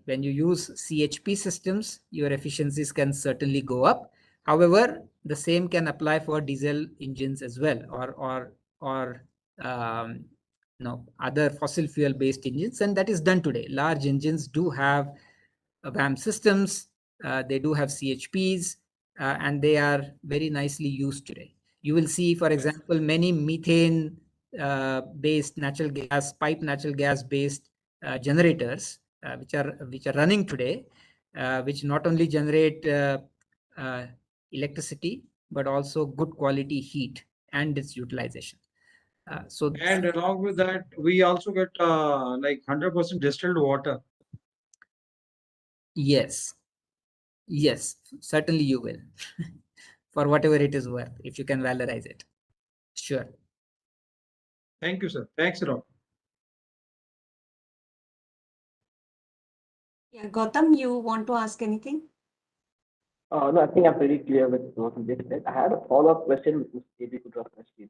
When you use CHP systems, your efficiencies can certainly go up. However, the same can apply for diesel engines as well, or other fossil fuel based engines, and that is done today. Large engines do have VAM systems. They do have CHPs, and they are very nicely used today. You will see, for example, many methane based natural gas based generators which are running today, which not only generate electricity but also good quality heat and its utilization. And along with that, we also get like 100% distilled water. Yes, certainly you will. For whatever it is worth, if you can valorize it. Sure. Thank you, sir. Thanks a lot. Yeah, Gautam, you want to ask anything? No, I think I'm pretty clear with what you just said. I had a follow-up question with Mr. KB Kudra's question.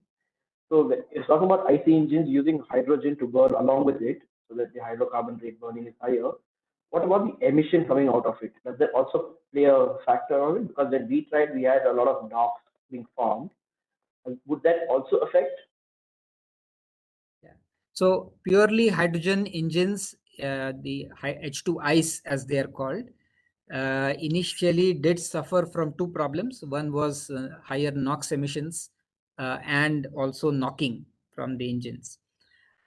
So it's talking about IC engines using hydrogen to burn along with it, so that the hydrocarbon rate burning is higher. What about the emission coming out of it? Does that also play a factor on it? Because when we tried, we had a lot of NOx being formed. Would that also affect? Yeah. So purely hydrogen engines, the H2 ICE as they are called, initially did suffer from two problems. One was higher NOx emissions and also knocking from the engines.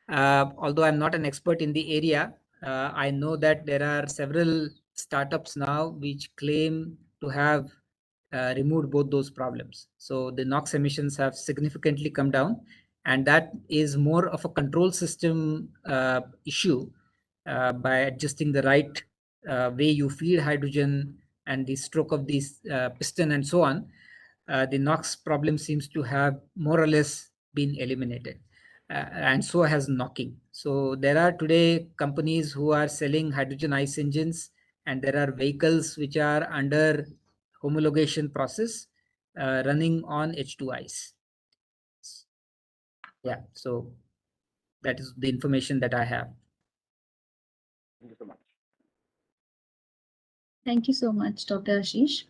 Although I'm not an expert in the area, I know that there are several startups now which claim to have removed both those problems. So the NOx emissions have significantly come down, and that is more of a control system issue. By adjusting the right way you feed hydrogen and the stroke of this piston and so on, the NOx problem seems to have more or less been eliminated. And so has knocking. So there are today companies who are selling hydrogen ICE engines, and there are vehicles which are under homologation process running on H2 ICE. Yeah, so that is the information that I have. Thank you so much. Thank you so much, Dr. Ashish.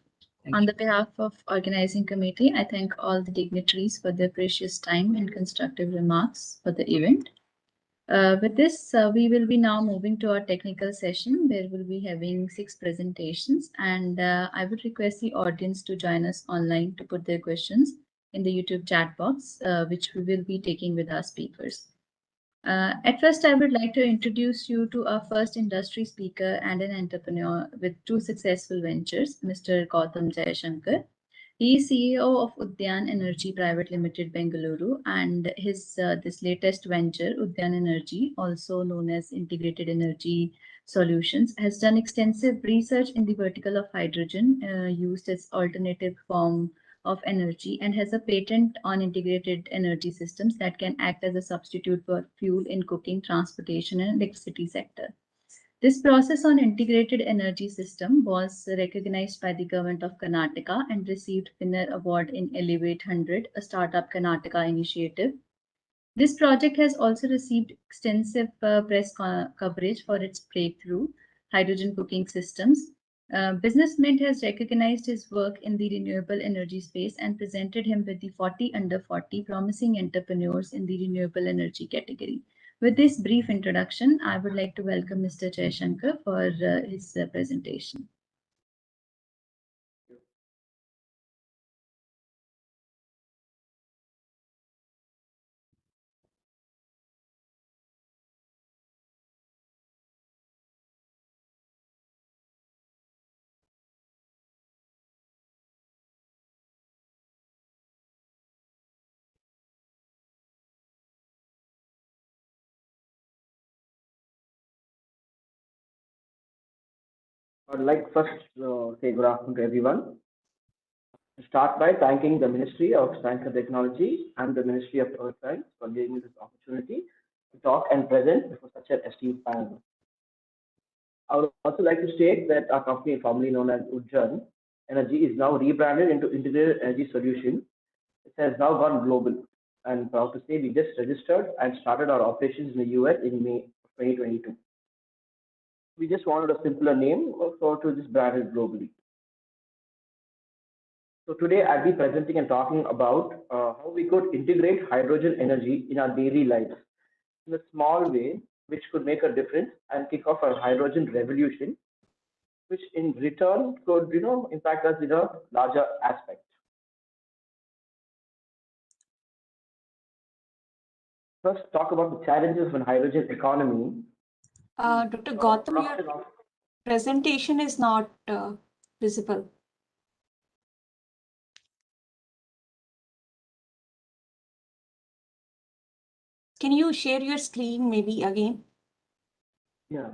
On the behalf of organizing committee, I thank all the dignitaries for their precious time and constructive remarks for the event. With this, we will be now moving to our technical session where we'll be having 6 presentations, and I would request the audience to join us online to put their questions in the YouTube chat box, which we will be taking with our speakers. At first, I would like to introduce you to our first industry speaker and an entrepreneur with 2 successful ventures, Mr. Gautam Jayashankar. He is CEO of Udyan Energy Private Limited, Bengaluru, and his this latest venture, Udyan Energy, also known as Integrated Energy Solutions, has done extensive research in the vertical of hydrogen used as alternative form of energy and has a patent on integrated energy systems that can act as a substitute for fuel in cooking, transportation, and electricity sector. This process on integrated energy system was recognized by the government of Karnataka and received winner award in Elevate 100, a startup Karnataka initiative. This project has also received extensive press coverage for its breakthrough hydrogen cooking systems. Business Mint has recognized his work in the renewable energy space and presented him with the 40 under 40 promising entrepreneurs in the renewable energy category. With this brief introduction, I would like to welcome Mr. Jayashankar for his presentation. I'd like first say good afternoon to everyone. To start by thanking the Ministry of Science and Technology and the Ministry of Earth Science for giving me this opportunity to talk and present before such an esteemed panel. I would also like to state that our company, formerly known as Udyan Energy, is now rebranded into Integrated Energy Solution. It has now gone global. I'm proud to say we just registered and started our operations in the US in May of 2022. We just wanted a simpler name to just brand it globally. So today I'll be presenting and talking about how we could integrate hydrogen energy in our daily lives in a small way, which could make a difference and kick off a hydrogen revolution, which in return could, impact us in a larger aspect. First, talk about the challenges of a hydrogen economy. Dr. Gautam, your presentation is not visible. Can you share your screen maybe again? Yeah.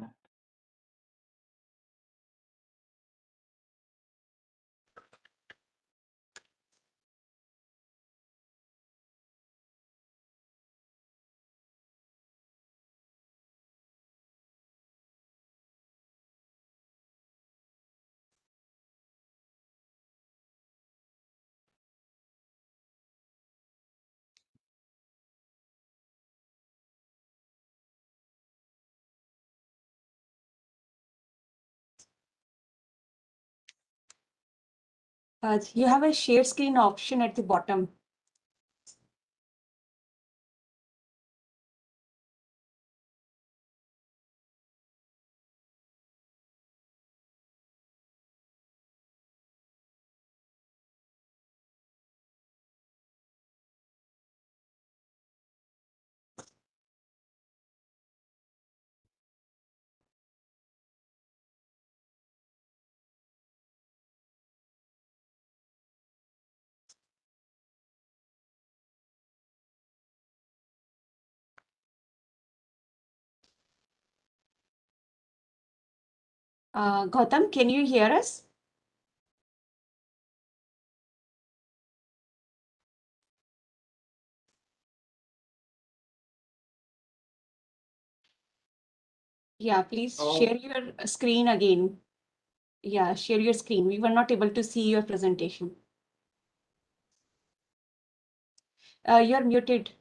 You have a share screen option at the bottom. Gautam, can you hear us? Yeah, please share your screen again. yeah, share your screen. We were not able to see your presentation. You're muted.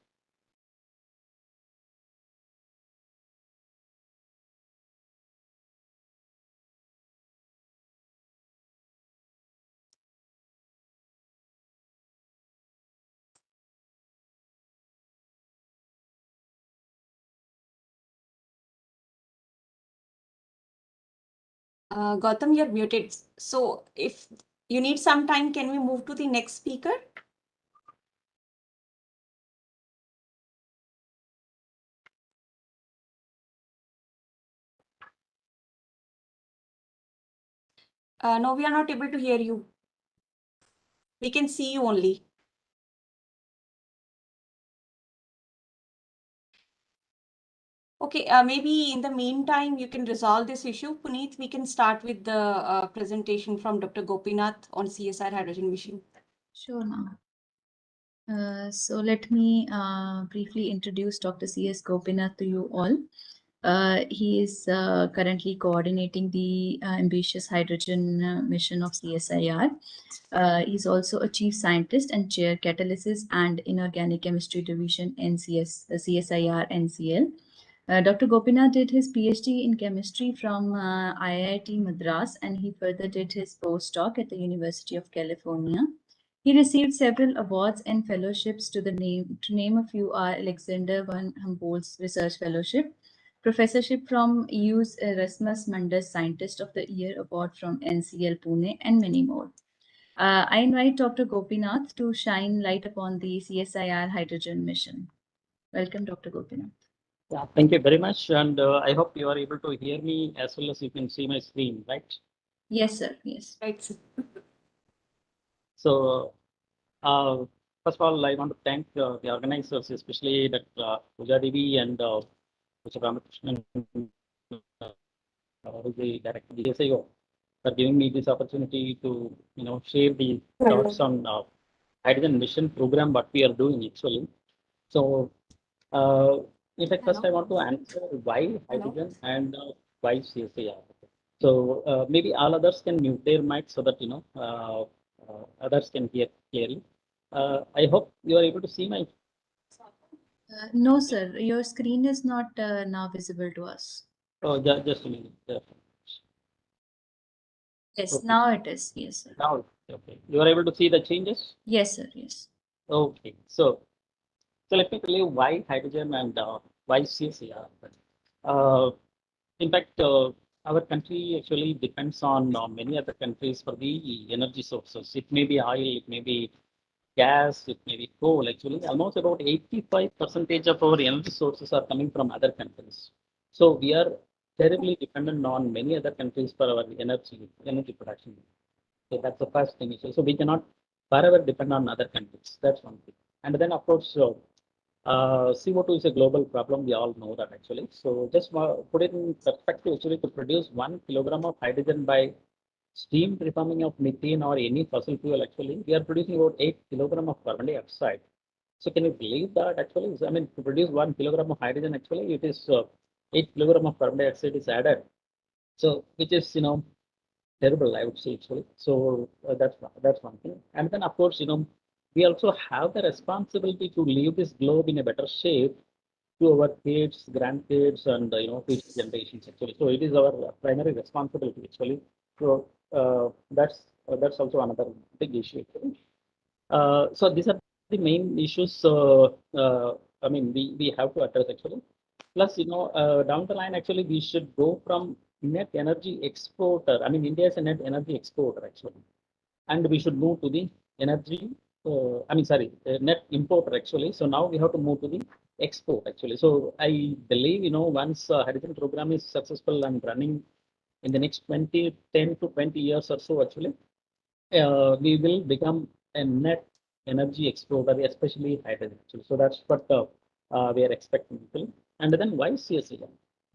Gautam, you're muted. So if you need some time, can we move to the next speaker? No, we are not able to hear you. We can see you only. Okay, maybe in the meantime, you can resolve this issue. Puneet, we can start with the presentation from Dr. Gopinath on CSR hydrogen mission. Sure, now. So let me briefly introduce Dr. C.S. Gopinath to you all. He is currently coordinating the ambitious hydrogen mission of CSIR. He's also a chief scientist and chair catalysis and inorganic chemistry division NCS, CSIR NCL. Dr. Gopinath did his PhD in chemistry from IIT Madras, and he further did his postdoc at the University of California. He received several awards and fellowships. To name a few are Alexander von Humboldt's Research Fellowship, professorship from EU's Erasmus Mundus Scientist of the Year Award from NCL Pune, and many more. I invite Dr. Gopinath to shine light upon the CSIR hydrogen mission. Welcome, Dr. Gopinath. Yeah, thank you very much. And I hope you are able to hear me as well as you can see my screen, right? Yes, sir. Yes. Right, sir. So, first of all, I want to thank the organizers, especially that Pooja Devi and Mr. Ramakrishnan, who's the director of the SIO, for giving me this opportunity to, share the thoughts on hydrogen mission program, what we are doing actually. So, in fact, first I want to answer why hydrogen and why CSIR. So maybe all others can mute their mic so that others can hear clearly. I hope you are able to see my. No, sir. Your screen is not now visible to us. Oh, just a minute. Yes, Okay. now it is. Yes, sir. Now, okay. You are able to see the changes? Yes, sir. Yes. Okay. So let me tell you why hydrogen and why CSIR. In fact, our country actually depends on many other countries for the energy sources. It may be oil, it may be gas, it may be coal. Actually, almost about 85% of our energy sources are coming from other countries. So we are terribly dependent on many other countries for our energy production. So that's the first thing. So we cannot forever depend on other countries. That's one thing. And then of course, CO2 is a global problem. We all know that actually. So just put it in perspective. Actually, to produce 1 kilogram of hydrogen by steam reforming of methane or any fossil fuel, actually, we are producing about 8 kilogram of carbon dioxide. So can you believe that actually? I mean, to produce 1 kilogram of hydrogen, actually, it is 8 kilogram of carbon dioxide is added. So which is terrible, I would say actually. So that's one thing. And then of course, we also have the responsibility to leave this globe in a better shape to our kids, grandkids, and future generations actually. So it is our primary responsibility actually. So that's also another big issue actually. So these are the main issues. I mean, we have to address actually. Plus, down the line, actually, we should go from net energy exporter. I mean, India is a net energy exporter actually, and we should move to the energy. Net importer actually. So now we have to move to the export actually. So I believe once hydrogen program is successful and running in the next 10 to 20 years or so actually, we will become a net energy exporter, especially hydrogen actually. So that's what we are expecting actually. And then why CSIR?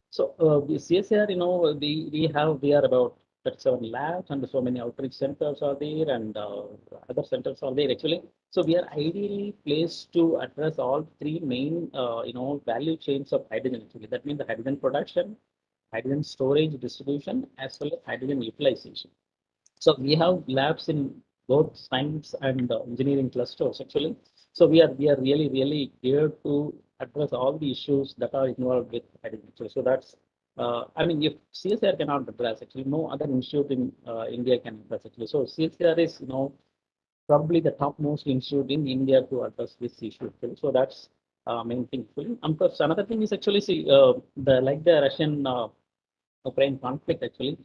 So CSIR, we are about 37 labs and so many outreach centers are there and other centers are there actually. So we are ideally placed to address all three main, value chains of hydrogen actually. That means the hydrogen production, hydrogen storage distribution as well as hydrogen utilization. So we have labs in both science and engineering clusters actually. So we are really geared to address all the issues that are involved with hydrogen. So that's I mean, if CSIR cannot address actually, no other institute in India can address actually. So CSIR is probably the topmost institute in India to address this issue. So that's main thing. And plus another thing is actually see the Russian Ukraine conflict actually.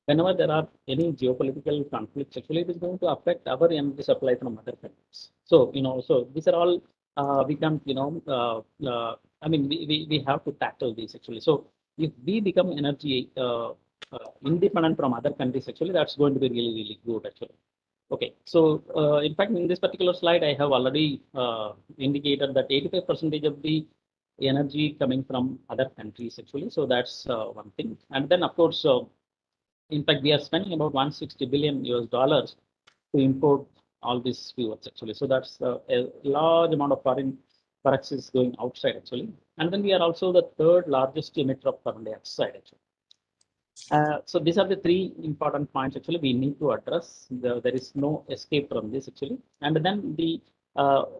Whenever there are any geopolitical conflicts, actually it is going to affect our energy supply from other countries. So so these are all we can I mean we have to tackle these actually. So if we become energy independent from other countries, actually that's going to be really good actually. Okay, so in fact, in this particular slide, I have already indicated that 85% of the energy coming from other countries actually. So that's one thing. And then of course, in fact, we are spending about 160 billion US dollars to import all these fuels actually. So that's a large amount of foreign products is going outside actually. And then we are also the third largest emitter of carbon dioxide actually. So these are the three important points actually we need to address. There is no escape from this actually. And then the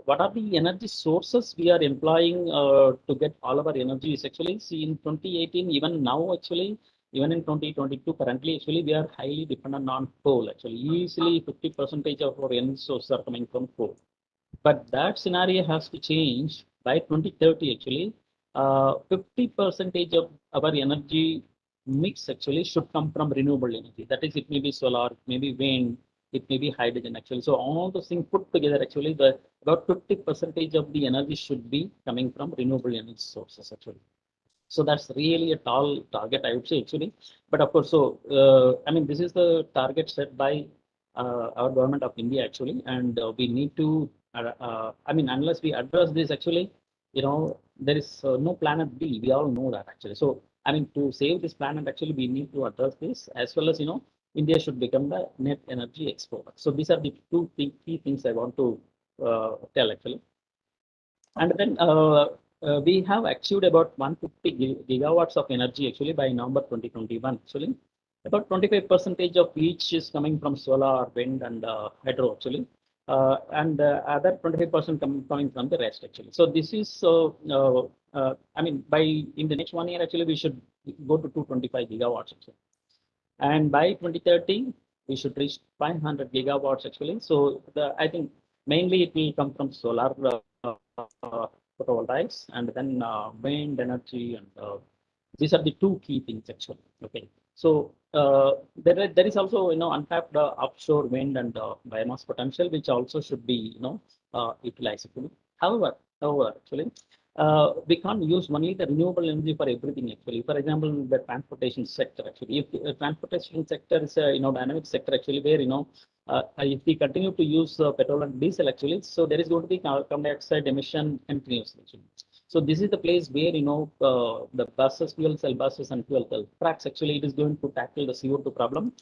what are the energy sources we are employing to get all of our energy is actually see in 2018, even now actually, even in 2022 currently actually we are highly dependent on coal actually. Easily 50% of our energy sources are coming from coal. But that scenario has to change by 2030 actually. 50% of our energy mix actually should come from renewable energy. That is, it may be solar, it may be wind, it may be hydrogen actually. So all those things put together actually, about 50% of the energy should be coming from renewable energy sources actually. So that's really a tall target, I would say actually. But of course, so I mean, this is the target set by our government of India actually, and we need to. I mean, unless we address this actually, there is no planet B. We all know that actually. So I mean, to save this planet, actually, we need to address this as well as India should become the net energy exporter. So these are the two key things I want to tell actually. And then we have achieved about 150 gigawatts of energy actually by November 2021 actually. About 25% of each is coming from solar, wind, and hydro actually. And other 25% coming from the rest actually. So this is I mean, in the next 1 year actually we should go to 225 gigawatts actually. And by 2030 we should reach 500 gigawatts actually. So I think mainly it will come from solar photovoltaics and then wind energy, and these are the two key things actually. Okay, so there is also untapped offshore wind and biomass potential, which also should be utilized. However, actually, we can't use only the renewable energy for everything actually. For example, the transportation sector actually. If the transportation sector is a dynamic sector actually, where if we continue to use petrol and diesel actually, so there is going to be carbon dioxide emission continuously actually. So this is the place where the buses, fuel cell buses and fuel cell trucks actually, it is going to tackle the CO2 problem,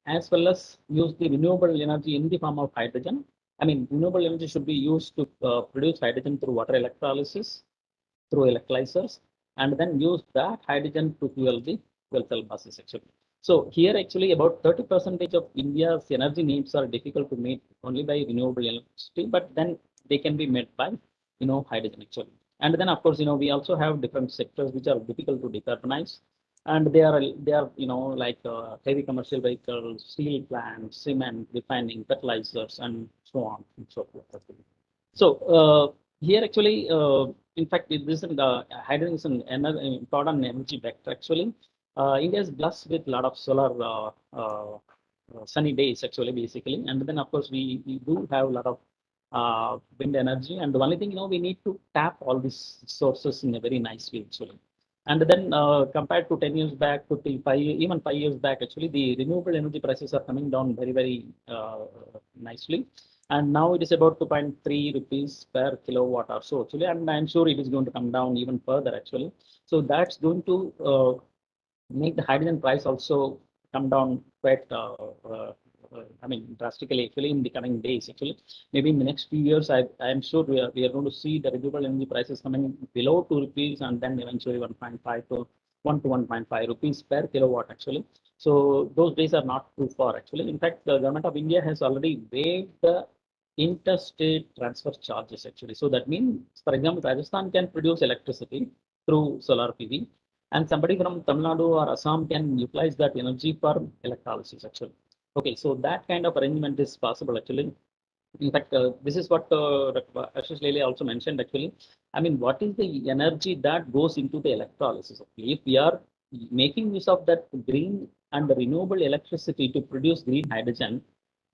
as well as use the renewable energy in the form of hydrogen. I mean, renewable energy should be used to produce hydrogen through water electrolysis, through electrolyzers, and then use that hydrogen to fuel the fuel cell buses actually. So here actually about 30% of India's energy needs are difficult to meet only by renewable electricity, but then they can be met by hydrogen actually. And then of course we also have different sectors which are difficult to decarbonize, and they are like heavy commercial vehicles, steel plants, cement, refining, fertilizers, and so on and so forth. So here actually, in fact, this is hydrogen is another important energy vector actually. India is blessed with a lot of solar sunny days actually, basically, and then of course we do have a lot of wind energy, and the only thing we need to tap all these sources in a very nice way actually. And then compared to 10 years back, to even 5 years back, actually, the renewable energy prices are coming down very nicely. And now it is about 2.3 rupees per kilowatt or so actually, and I'm sure it is going to come down even further actually. So that's going to make the hydrogen price also come down quite I mean drastically actually in the coming days actually. Maybe in the next few years I am sure we are going to see the renewable energy prices coming below 2 rupees, and then eventually 1.5 to 1 to 1.5 rupees per kilowatt actually. So those days are not too far actually. In fact, the government of India has already waived the interstate transfer charges actually. So that means, for example, Rajasthan can produce electricity through solar PV, and somebody from Tamil Nadu or Assam can utilize that energy for electrolysis actually. Okay, so that kind of arrangement is possible actually. In fact, this is what Ashish Lele also mentioned actually. I mean, what is the energy that goes into the electrolysis? If we are making use of that green and renewable electricity to produce green hydrogen,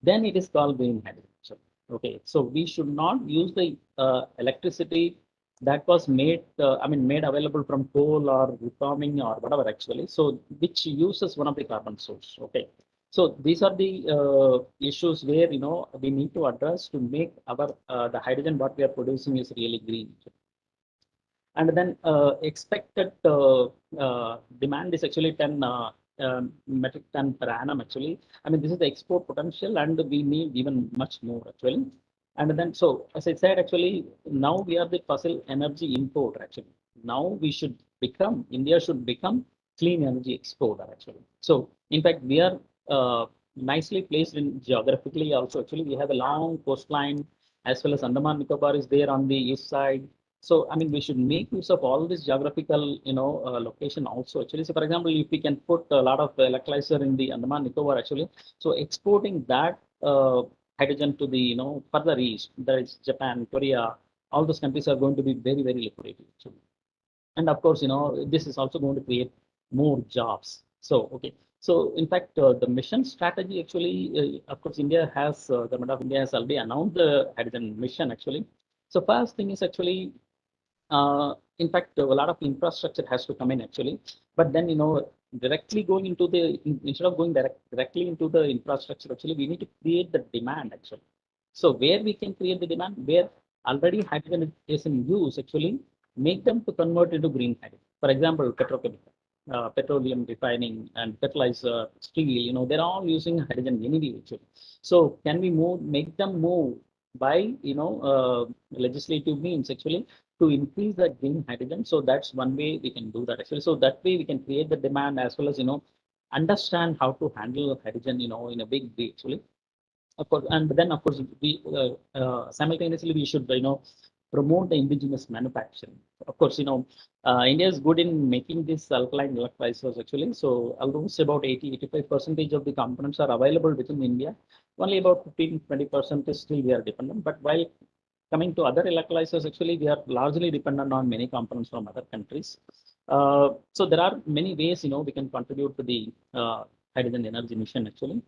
then it is called green hydrogen. Okay, so we should not use the electricity that was made, made available from coal or farming or whatever actually. So which uses one of the carbon source. Okay, so these are the issues where we need to address to make our the hydrogen what we are producing is really green. And then expected demand is actually 10 metric ton per annum actually. I mean, this is the export potential, and we need even much more actually. And then, so as I said, actually, now we are the fossil energy importer actually. Now we should become, India should become clean energy exporter actually. So in fact, we are nicely placed in geographically also actually. We have a long coastline, as well as Andaman Nicobar is there on the east side. So, I mean, we should make use of all this geographical, location also actually. So, for example, if we can put a lot of electrolyzer in the Andaman Nicobar actually, so exporting that hydrogen to the, further east, that is Japan, Korea, all those countries are going to be very, very lucrative actually. And of course, this is also going to create more jobs. So, okay. So, in fact, the mission strategy actually, of course, India has, the government of India has already announced the hydrogen mission actually. So, first thing is actually, in fact, a lot of infrastructure has to come in actually, but then directly going into the instead of going directly into the infrastructure actually, we need to create the demand actually. So where we can create the demand, where already hydrogen is in use actually, make them to convert into green hydrogen. For example, petrochemical, petroleum refining and fertilizer, steel, they're all using hydrogen anyway actually. So can we make them move by legislative means actually to increase the green hydrogen? So that's one way we can do that actually. So that way we can create the demand, as well as understand how to handle hydrogen in a big way actually. Of course, and then of course we simultaneously we should promote the indigenous manufacturing. Of course, India is good in making these alkaline electrolyzers actually. So almost about 80-85% of the components are available within India. Only about 15-20% is still we are dependent. But while coming to other electrolyzers, actually, we are largely dependent on many components from other countries. So there are many ways, we can contribute to the hydrogen energy mission, actually.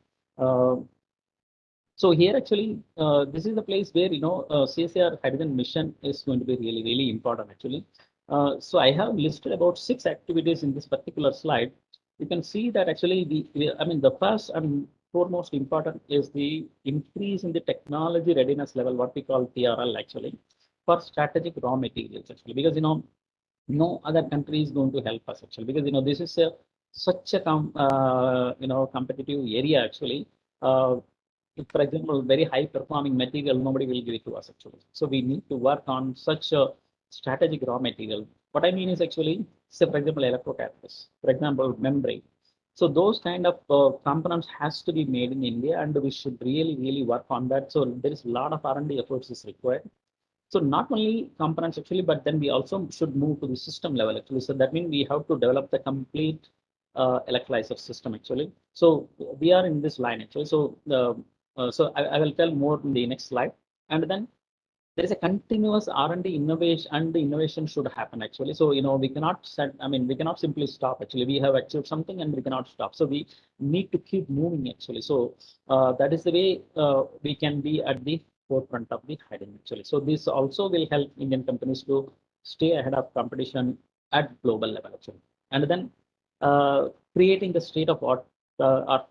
So here, actually, this is the place where, CSIR hydrogen mission is going to be really, really important, actually. So I have listed about 6 activities in this particular slide. You can see that actually, the first and foremost important is the increase in the technology readiness level, what we call TRL actually, for strategic raw materials actually, because no other country is going to help us actually, because this is such a competitive area actually. If, for example, very high performing material, nobody will give it to us actually. So we need to work on such a strategic raw material. What I mean is actually, say for example, electrocatalysis, for example, membrane. So those kind of components has to be made in India, and we should really work on that. So there is a lot of R&D efforts is required. So not only components actually, but then we also should move to the system level actually. So that means we have to develop the complete electrolyzer system actually. So we are in this line actually. So I will tell more in the next slide. And then there is a continuous R&D innovation, and the innovation should happen actually. So we cannot we cannot simply stop actually. We have achieved something and we cannot stop. So we need to keep moving actually. So that is the way we can be at the forefront of the hydrogen actually. So this also will help Indian companies to stay ahead of competition at global level actually. And then creating the state of art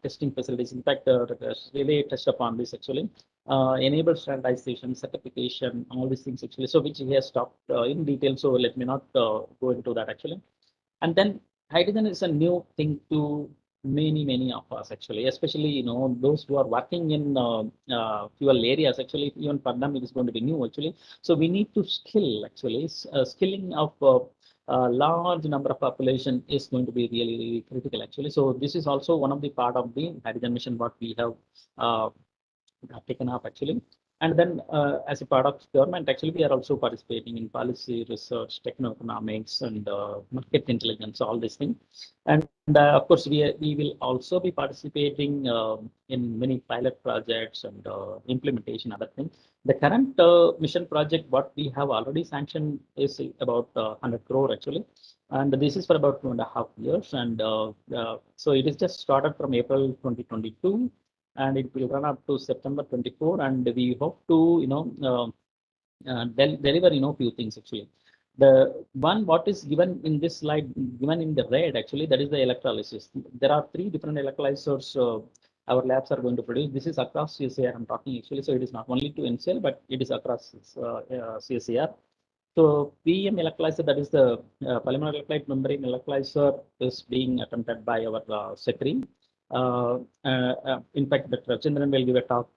testing facilities. In fact, really touched upon this actually. Enable standardization, certification, all these things actually. So which he has talked in detail. So let me not go into that actually. And then hydrogen is a new thing to many of us actually, especially those who are working in fuel areas actually. Even for them it is going to be new actually. So we need to skill actually, skilling of large number of population is going to be really, really critical actually. So this is also one of the part of the hydrogen mission what we have taken up actually. And then as a part of government, actually, we are also participating in policy, research, techno-economics, and market intelligence, all these things. And of course, we will also be participating in many pilot projects and implementation, other things. The current mission project, what we have already sanctioned is about 100 crore actually. And this is for about 2.5 years. And so it is just started from April 2022. And it will run up to September 24, and we hope to, deliver, few things actually. The one what is given in this slide, given in the red actually, that is the electrolysis. There are 3 different electrolyzers our labs are going to produce. This is across CSIR I'm talking actually, so it is not only to NCL, but it is across CSIR. So PM electrolyzer, that is the polymer electrolyte membrane electrolyzer, is being attempted by our secretary. In fact, Dr. Chandran will give a talk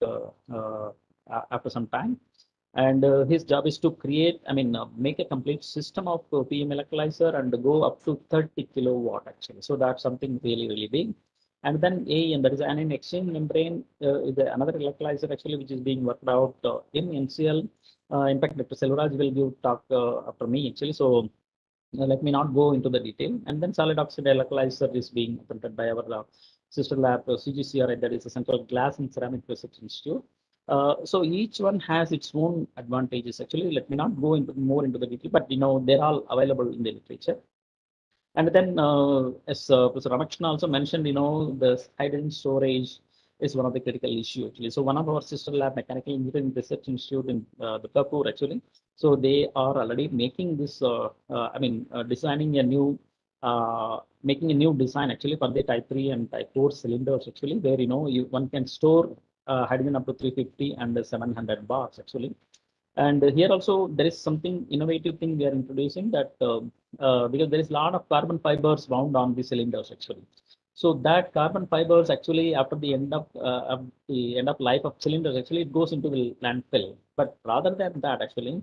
after some time. And his job is to create, make a complete system of PM electrolyzer and go up to 30 kilowatt actually. So that's something really, really big. And then AEM, that is anion exchange membrane, is another electrolyzer actually, which is being worked out in NCL. In fact, Dr. Salvaraj will give talk after me actually. So let me not go into the detail. And then solid oxide electrolyzer is being attempted by our sister lab, CGCRI, that is the Central Glass and Ceramic Research Institute. So each one has its own advantages. Actually, let me not go into more into the detail, but they're all available in the literature. And then, as Professor Ramakrishna also mentioned, the hydrogen storage is one of the critical issue actually. So one of our sister lab, Mechanical Engineering Research Institute in the Kapur actually. So they are already making this, designing a new, making a new design actually for the type 3 and type 4 cylinders actually, where one can store hydrogen up to 350 and 700 bars actually. And here also there is something innovative thing we are introducing, that because there is a lot of carbon fibers bound on the cylinders actually. So that carbon fibers actually, after the end of life of cylinders, actually it goes into the landfill. But rather than that, actually,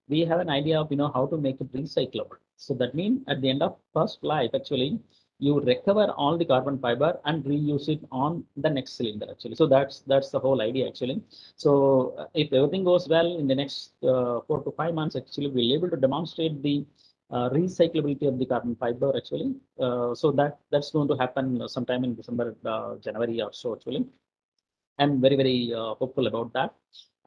we have an idea of how to make it recyclable. So that means at the end of first life, actually, you recover all the carbon fiber and reuse it on the next cylinder actually. So that's the whole idea actually. So if everything goes well in the next 4 to 5 months, actually we'll be able to demonstrate the recyclability of the carbon fiber actually. So that's going to happen sometime in December, January or so actually. I'm very, very hopeful about that.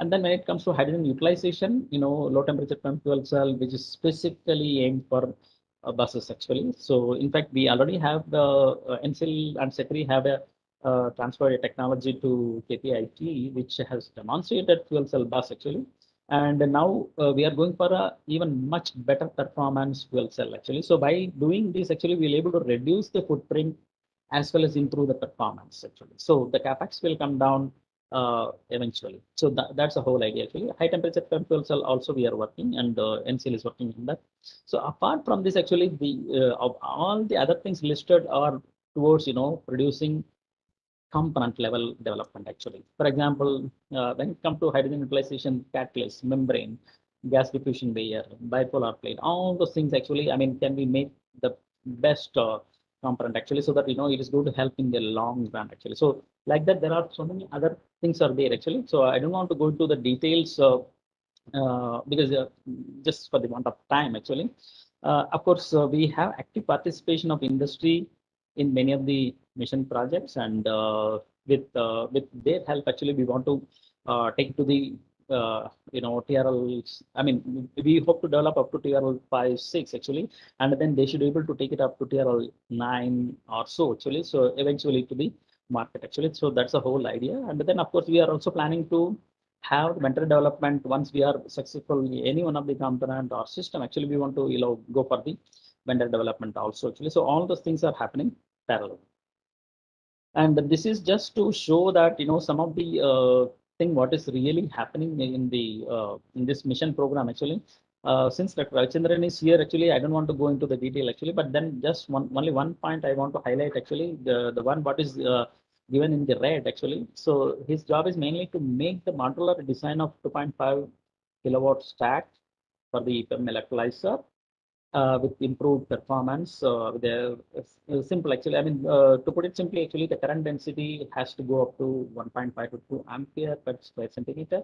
And then when it comes to hydrogen utilization, low temperature pump fuel cell, which is specifically aimed for buses actually. So in fact, we already have the NCL and SECRI have a transfer technology to KPIT, which has demonstrated fuel cell bus actually. And now we are going for a even much better performance fuel cell actually. So by doing this, actually, we'll able to reduce the footprint as well as improve the performance actually. So the capex will come down eventually. So that's the whole idea actually. High temperature pump fuel cell also we are working, and NCL is working on that. So apart from this, actually, the of all the other things listed are towards producing component level development actually. For example, when it comes to hydrogen utilization, catalyst, membrane, gas diffusion layer, bipolar plate, all those things actually, can we make the best component actually, so that it is going to help in the long run actually. So like that, there are so many other things are there actually. So I don't want to go into the details because just for the want of time actually. Of course, we have active participation of industry in many of the mission projects, and with their help actually we want to take to the TRL. We hope to develop up to TRL 5, 6 actually, and then they should be able to take it up to TRL 9 or so actually. So eventually to the market actually. So that's the whole idea. And then of course we are also planning to have vendor development once we are successful in any one of the component or system. Actually, we want to go for the vendor development also actually. So all those things are happening parallel. And this is just to show that some of the thing what is really happening in the in this mission program actually. Since Dr. Chandran is here, actually, I don't want to go into the detail actually, but then just only one point I want to highlight actually, the one what is given in the red actually. So his job is mainly to make the modular design of 2.5 kilowatt stack for the PEM electrolyzer, with improved performance. With a simple, actually, I mean, to put it simply, actually, the current density has to go up to 1.5 to 2 ampere per square centimeter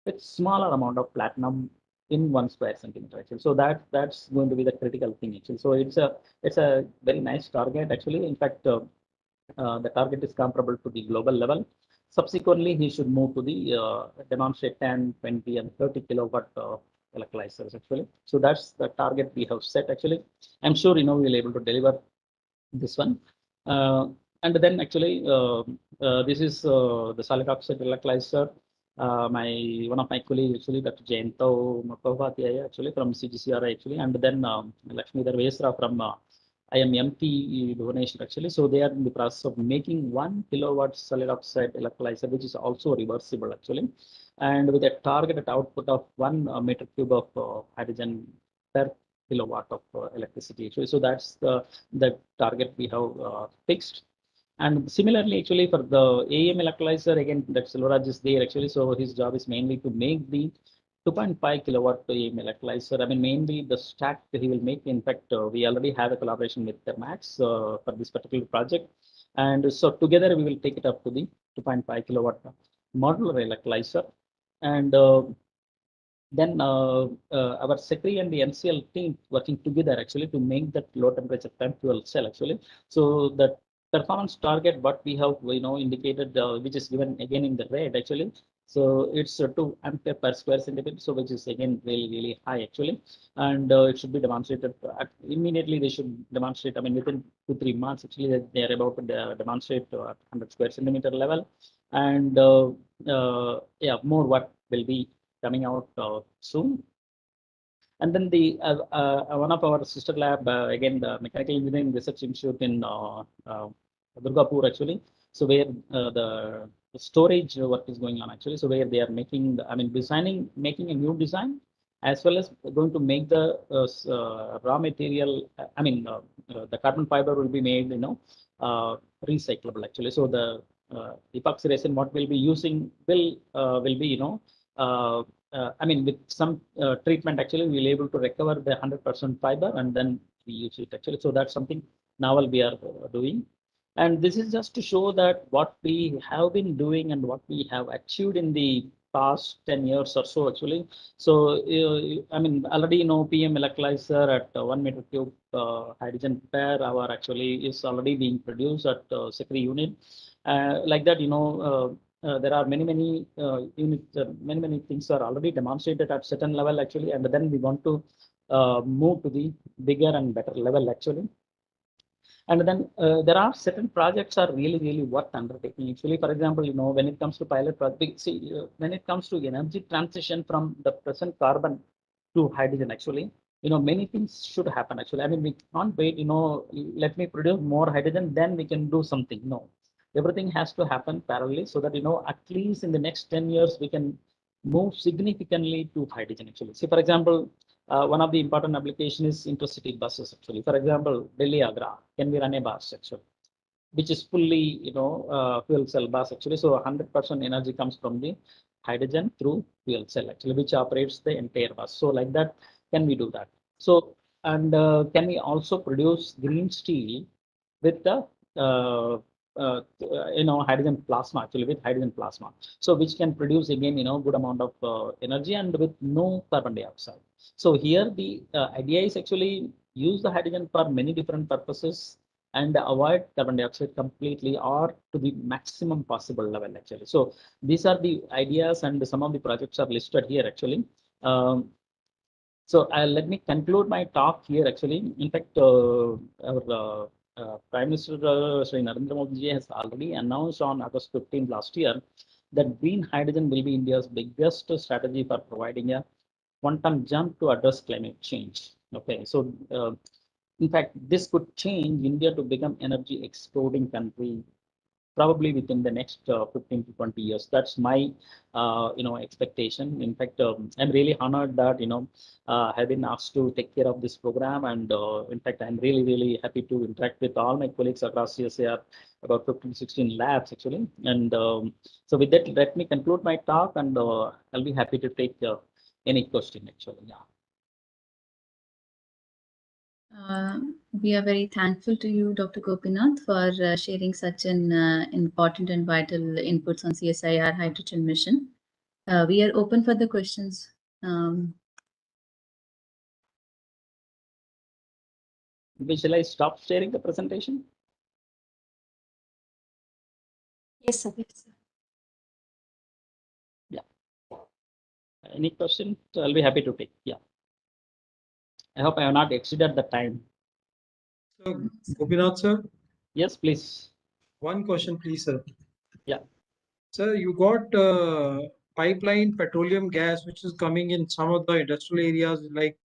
with smaller amount of platinum in 1 square centimeter. Actually, so that's going to be the critical thing. Actually, so it's a very nice target. Actually, in fact, the target is comparable to the global level. Subsequently, he should move to the demonstrate 10, 20, and 30 kilowatt electrolyzers actually. So that's the target we have set actually. I'm sure we will able to deliver this one. And then actually, this is the solid oxide electrolyzer. One of my colleagues actually, Dr. Jayanto Mukhopadhyaya actually from CGCRI actually, and then Lakshmi Darvesra from IMMT donation actually. So they are in the process of making 1 kilowatt solid oxide electrolyzer, which is also reversible actually, and with a targeted output of 1 meter cube of hydrogen per kilowatt of electricity. Actually. So that's the target we have fixed. And similarly, actually, for the AM electrolyzer, again, that Salvaraj is there actually. So his job is mainly to make the 2.5 kilowatt AM electrolyzer. I mean, mainly the stack that he will make. In fact, we already have a collaboration with Thermax for this particular project. And so together we will take it up to the 2.5 kilowatt modular electrolyzer. And then our SECRI and the NCL team working together actually to make that low temperature PEM fuel cell actually. So the performance target what we have indicated, which is given again in the red actually. So it's 2 ampere per square centimeter, so which is again really high actually, and it should be demonstrated immediately. They should demonstrate. I mean, within 2-3 months actually they are about to demonstrate 100 square centimeter level, and yeah, more work will be coming out soon. And then the one of our sister lab, again, the Mechanical Engineering Research Institute in Durgapur actually. So where the storage work is going on actually. So where they are making, making a new design, as well as going to make the raw material. The carbon fiber will be made, recyclable actually. So the epoxy resin what we'll be using will be, with some treatment actually we'll able to recover the 100% fiber and then we use it actually. So that's something novel we are doing. And this is just to show that what we have been doing and what we have achieved in the past 10 years or so actually. So, already, PM electrolyzer at 1 meter cube hydrogen per hour actually is already being produced at SECRI unit. Like that, there are many units, many things are already demonstrated at certain level actually, and then we want to move to the bigger and better level actually. And then there are certain projects are really worth undertaking. Actually, for example, when it comes to pilot project, when it comes to energy transition from the present carbon to hydrogen, actually, many things should happen. Actually, I mean, we can't wait. Let me produce more hydrogen, then we can do something. No, everything has to happen parallelly, so that at least in the next 10 years we can move significantly to hydrogen. Actually, see, for example. One of the important application is intercity buses actually. For example, Delhi Agra can be run a bus actually, which is fully fuel cell bus actually. So 100% energy comes from the hydrogen through fuel cell actually, which operates the entire bus. So like that, can we do that? So and can we also produce green steel with the hydrogen plasma actually, with hydrogen plasma, so which can produce again good amount of energy and with no carbon dioxide. So here the idea is actually use the hydrogen for many different purposes and avoid carbon dioxide completely or to the maximum possible level actually. So these are the ideas and some of the projects are listed here actually. So let me conclude my talk here actually. In fact, our Prime Minister Shri Narendra Modi has already announced on August 15 last year that green hydrogen will be India's biggest strategy for providing a quantum jump to address climate change. Okay, so in fact, this could change India to become energy exporting country probably within the next 15 to 20 years. That's my expectation. In fact, I'm really honored that I've been asked to take care of this program, and in fact, I'm really happy to interact with all my colleagues across CSIR, about 15 16 labs actually. And so with that, let me conclude my talk, and I'll be happy to take any question actually. Yeah. We are very thankful to you, Dr. Gopinath, for sharing such an important and vital inputs on CSIR hydrogen mission. We are open for the questions. Shall I stop sharing the presentation? Yes, sir. Yeah. Any question? So I'll be happy to take. Yeah. I hope I have not exceeded the time. So, Gopinath sir? Yes, please. One question, please, sir. Yeah. Sir, you got pipeline petroleum gas, which is coming in some of the industrial areas like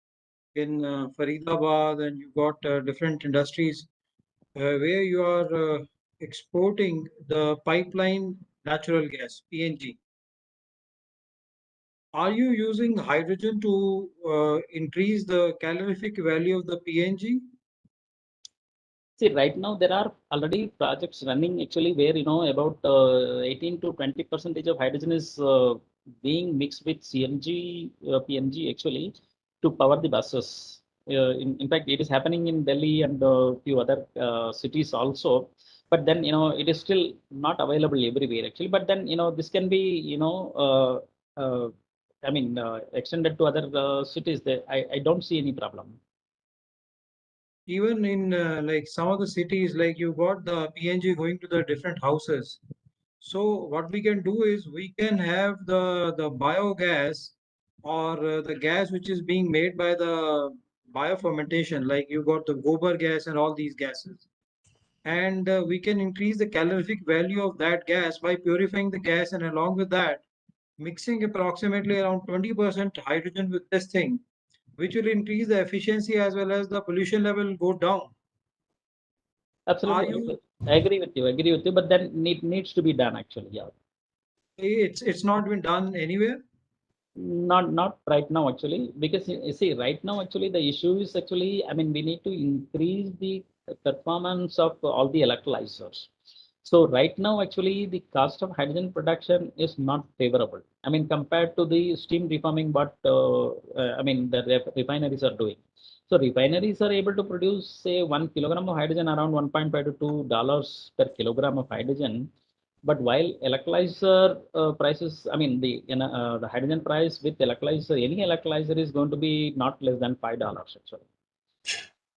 in Faridabad, and you got different industries where you are exporting the pipeline natural gas, PNG. Are you using hydrogen to increase the calorific value of the PNG? See, right now there are already projects running actually where about 18 to 20% of hydrogen is being mixed with CNG, PNG actually to power the buses. In fact, it is happening in Delhi and a few other cities also. But then it is still not available everywhere actually. But then this can be I mean extended to other cities. I don't see any problem. Even in like some of the cities, like you got the PNG going to the different houses. So what we can do is we can have the biogas or the gas which is being made by the biofermentation, like you got the gobar gas and all these gases. And we can increase the calorific value of that gas by purifying the gas, and along with that, mixing approximately around 20% hydrogen with this thing, which will increase the efficiency as well as the pollution level will go down. Absolutely. I agree with you. But then needs to be done actually. Yeah. It's not been done anywhere. Not right now actually, because you see right now actually the issue is actually, I mean, we need to increase the performance of all the electrolyzers. So right now actually the cost of hydrogen production is not favorable. I mean, compared to the steam reforming, but I mean the refineries are doing. So refineries are able to produce say 1 kilogram of hydrogen around 1.5 to $2 per kilogram of hydrogen. But while electrolyzer prices, I mean the hydrogen price with electrolyzer, any electrolyzer is going to be not less than $5 actually.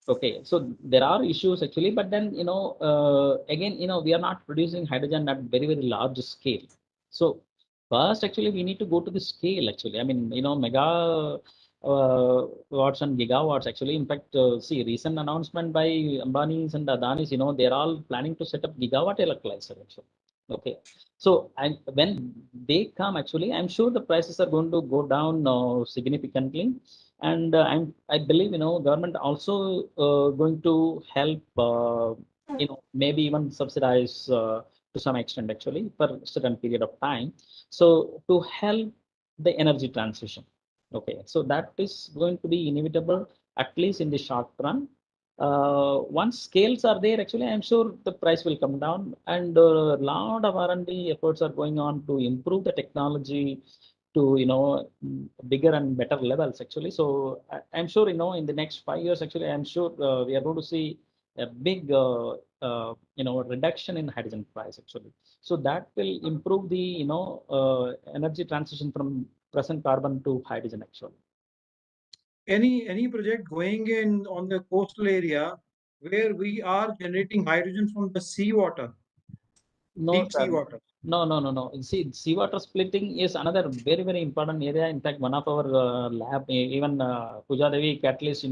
Okay, so there are issues actually, but then again we are not producing hydrogen at very large scale. So first actually we need to go to the scale actually. I mean mega watts and gigawatts actually. In fact, see recent announcement by Ambani's and Adani's, they're all planning to set up gigawatt electrolyzer actually. Okay, so when they come actually, I'm sure the prices are going to go down significantly, and I believe government also going to help maybe even subsidize to some extent actually for a certain period of time, so to help the energy transition. Okay, so that is going to be inevitable at least in the short run. Once scales are there, actually, I'm sure the price will come down, and a lot of R&D efforts are going on to improve the technology to bigger and better levels actually. So I'm sure in the next 5 years actually, I'm sure we are going to see a big reduction in hydrogen price actually. So that will improve the energy transition from present carbon to hydrogen actually. Any project going in on the coastal area where we are generating hydrogen from the seawater? No, deep sir. seawater. No. See, seawater splitting is another very important area. In fact, one of our lab, even Pooja Devi catalyst,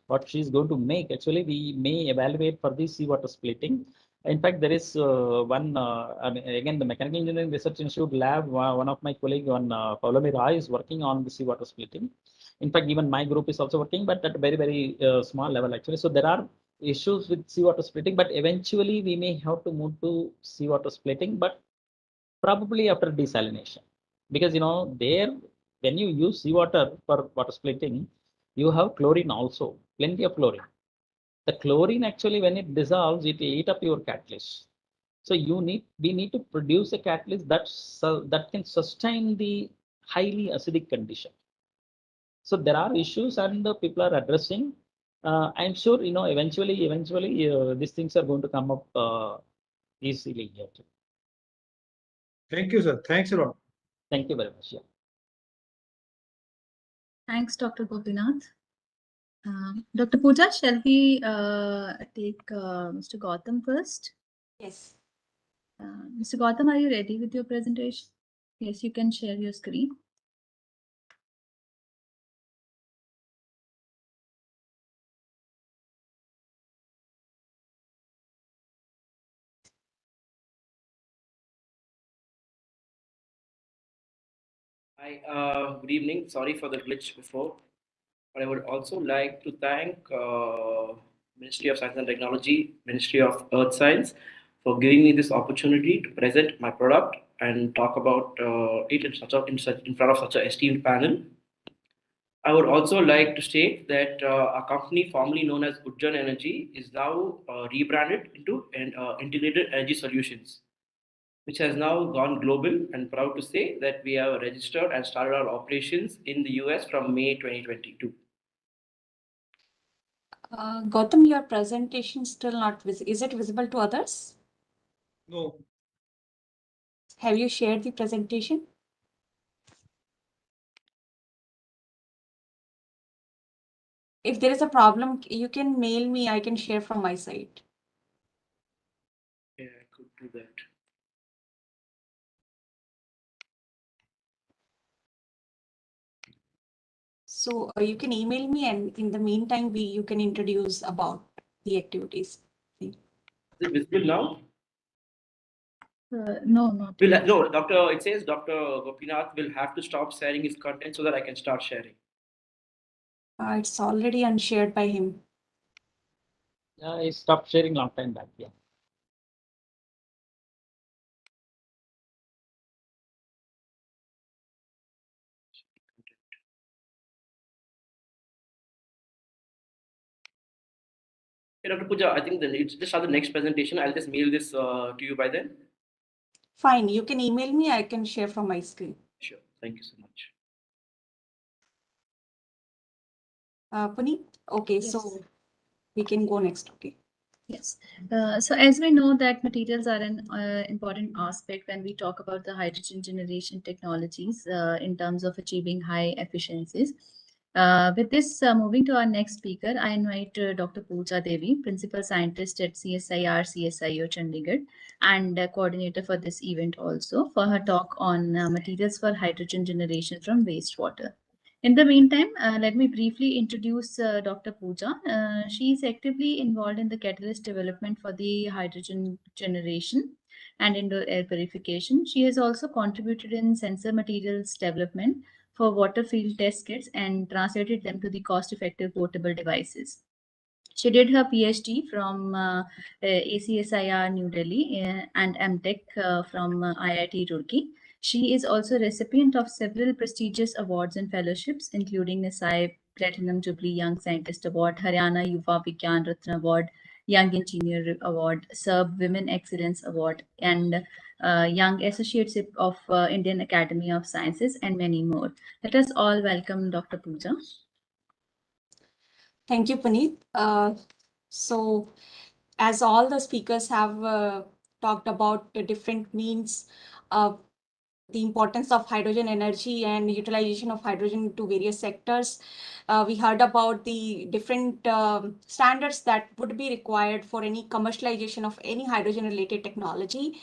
what she's going to make. Actually, we may evaluate for the seawater splitting. In fact, there is one. I mean, again, the Mechanical Engineering Research Institute lab. One of my colleague, one Paulami Rai, is working on the seawater splitting. In fact, even my group is also working, but at a very small level actually. So there are issues with seawater splitting, but eventually we may have to move to seawater splitting, but probably after desalination, because there when you use seawater for water splitting, you have chlorine also, plenty of chlorine. The chlorine actually when it dissolves, it will eat up your catalyst. So we need to produce a catalyst that can sustain the highly acidic condition. So there are issues and the people are addressing. I'm sure, eventually, these things are going to come up easily here. Thank you, sir. Thanks a lot. Thank you very much. Yeah. Thanks, Dr. Gopinath. Dr. Pooja, shall we take Mr. Gautam first? Yes. Mr. Gautam, are you ready with your presentation? Yes, you can share your screen. Hi, good evening. Sorry for the glitch before, but I would also like to thank Ministry of Science and Technology, Ministry of Earth Science, for giving me this opportunity to present my product and talk about it in front of such an esteemed panel. I would also like to state that our company, formerly known as Ujjan Energy, is now rebranded into Integrated Energy Solutions, which has now gone global, and proud to say that we have registered and started our operations in the US from May 2022. Gautam, your presentation still not visible. Is it visible to others? No. Have you shared the presentation? If there is a problem, you can mail me. I can share from my side. Yeah, I could do that. So you can email me, and in the meantime, you can introduce about the activities. Is it visible now? No, not yet. No, Doctor. It says Dr. Gopinath will have to stop sharing his content so that I can start sharing. It's already unshared by him. I stopped sharing long time back. Yeah. Hey, Dr. Pooja, I think it's just the next presentation. I'll just mail this to you by then. Fine, you can email me. I can share from my screen. Sure. Thank you so much. Puneet? Okay, Yes. so we can go next. Okay. Yes. So as we know that materials are an important aspect when we talk about the hydrogen generation technologies in terms of achieving high efficiencies. With this, moving to our next speaker, I invite Dr. Pooja Devi, Principal Scientist at CSIR CSIO Chandigarh and coordinator for this event also, for her talk on materials for hydrogen generation from wastewater. In the meantime, let me briefly introduce Dr. Pooja. She is actively involved in the catalyst development for the hydrogen generation and indoor air purification. She has also contributed in sensor materials development for water field test kits and translated them to the cost-effective portable devices. She did her PhD from ACSIR New Delhi and MTech from IIT Roorkee. She is also recipient of several prestigious awards and fellowships, including NISAI Platinum Jubilee Young Scientist Award, Haryana Yuva Vigyan Ratna Award, Young Engineer Award, SERB Women Excellence Award, and Young Associateship of Indian Academy of Sciences, and many more. Let us all welcome Dr. Pooja. Thank you, Puneet. So, as all the speakers have talked about the different means of the importance of hydrogen energy and utilization of hydrogen to various sectors, we heard about the different standards that would be required for any commercialization of any hydrogen related technology.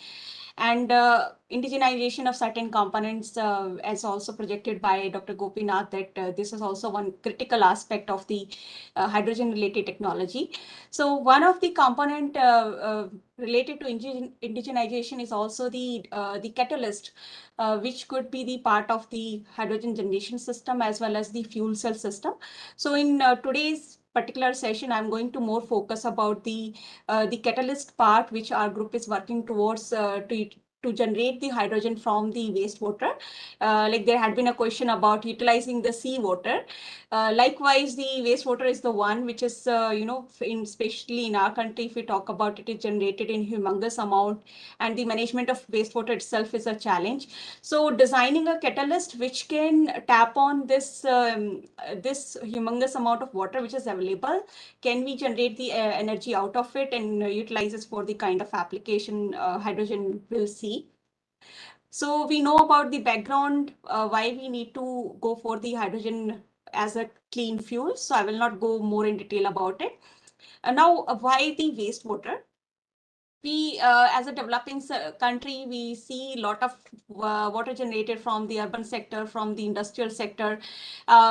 And indigenization of certain components, as also projected by Dr. Gopinath, that this is also one critical aspect of the hydrogen related technology. So one of the component related to indigenization is also the catalyst, which could be the part of the hydrogen generation system as well as the fuel cell system. So in today's particular session, I'm going to more focus about the catalyst part, which our group is working towards to to generate the hydrogen from the wastewater. Like there had been a question about utilizing the seawater. Likewise, the wastewater is the one which is, especially in our country, if we talk about it, is generated in humongous amount, and the management of wastewater itself is a challenge. So designing a catalyst which can tap on this humongous amount of water which is available, can we generate the energy out of it and utilizes for the kind of application hydrogen will see. So we know about the background, why we need to go for the hydrogen as a clean fuel. So I will not go more in detail about it. Now, why the wastewater? We, as a developing country, we see a lot of water generated from the urban sector, from the industrial sector,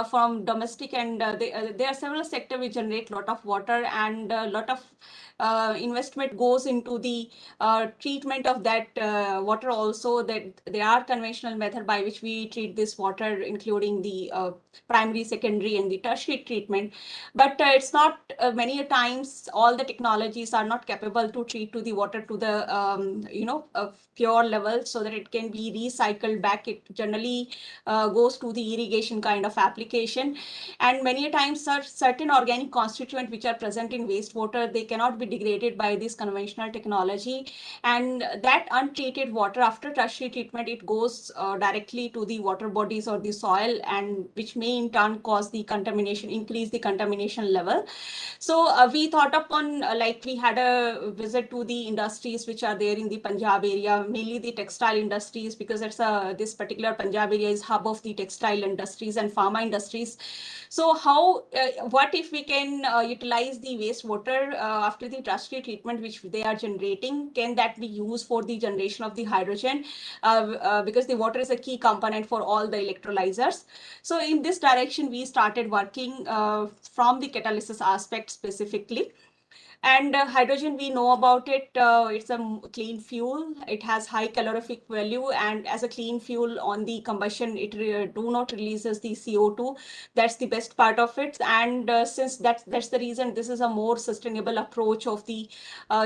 from domestic, and there are several sectors which generate a lot of water, and a lot of investment goes into the treatment of that water also. That there are conventional method by which we treat this water, including the primary, secondary, and the tertiary treatment. But it's not many times all the technologies are not capable to treat to the water to the pure level so that it can be recycled back. It generally goes to the irrigation kind of application, and many times certain organic constituents which are present in wastewater, they cannot be degraded by this conventional technology, and that untreated water after tertiary treatment, it goes directly to the water bodies or the soil, and which may in turn cause the contamination, increase the contamination level. So we thought upon, like we had a visit to the industries which are there in the Punjab area, mainly the textile industries, because it's this particular Punjab area is hub of the textile industries and pharma industries. So what if we can utilize the wastewater after the tertiary treatment which they are generating? Can that be used for the generation of the hydrogen? Because the water is a key component for all the electrolyzers. So in this direction, we started working from the catalysis aspect specifically. And hydrogen, we know about it. It's a clean fuel. It has high calorific value, and as a clean fuel on the combustion, it do not releases the CO2. That's the best part of it. And since that's the reason, this is a more sustainable approach of the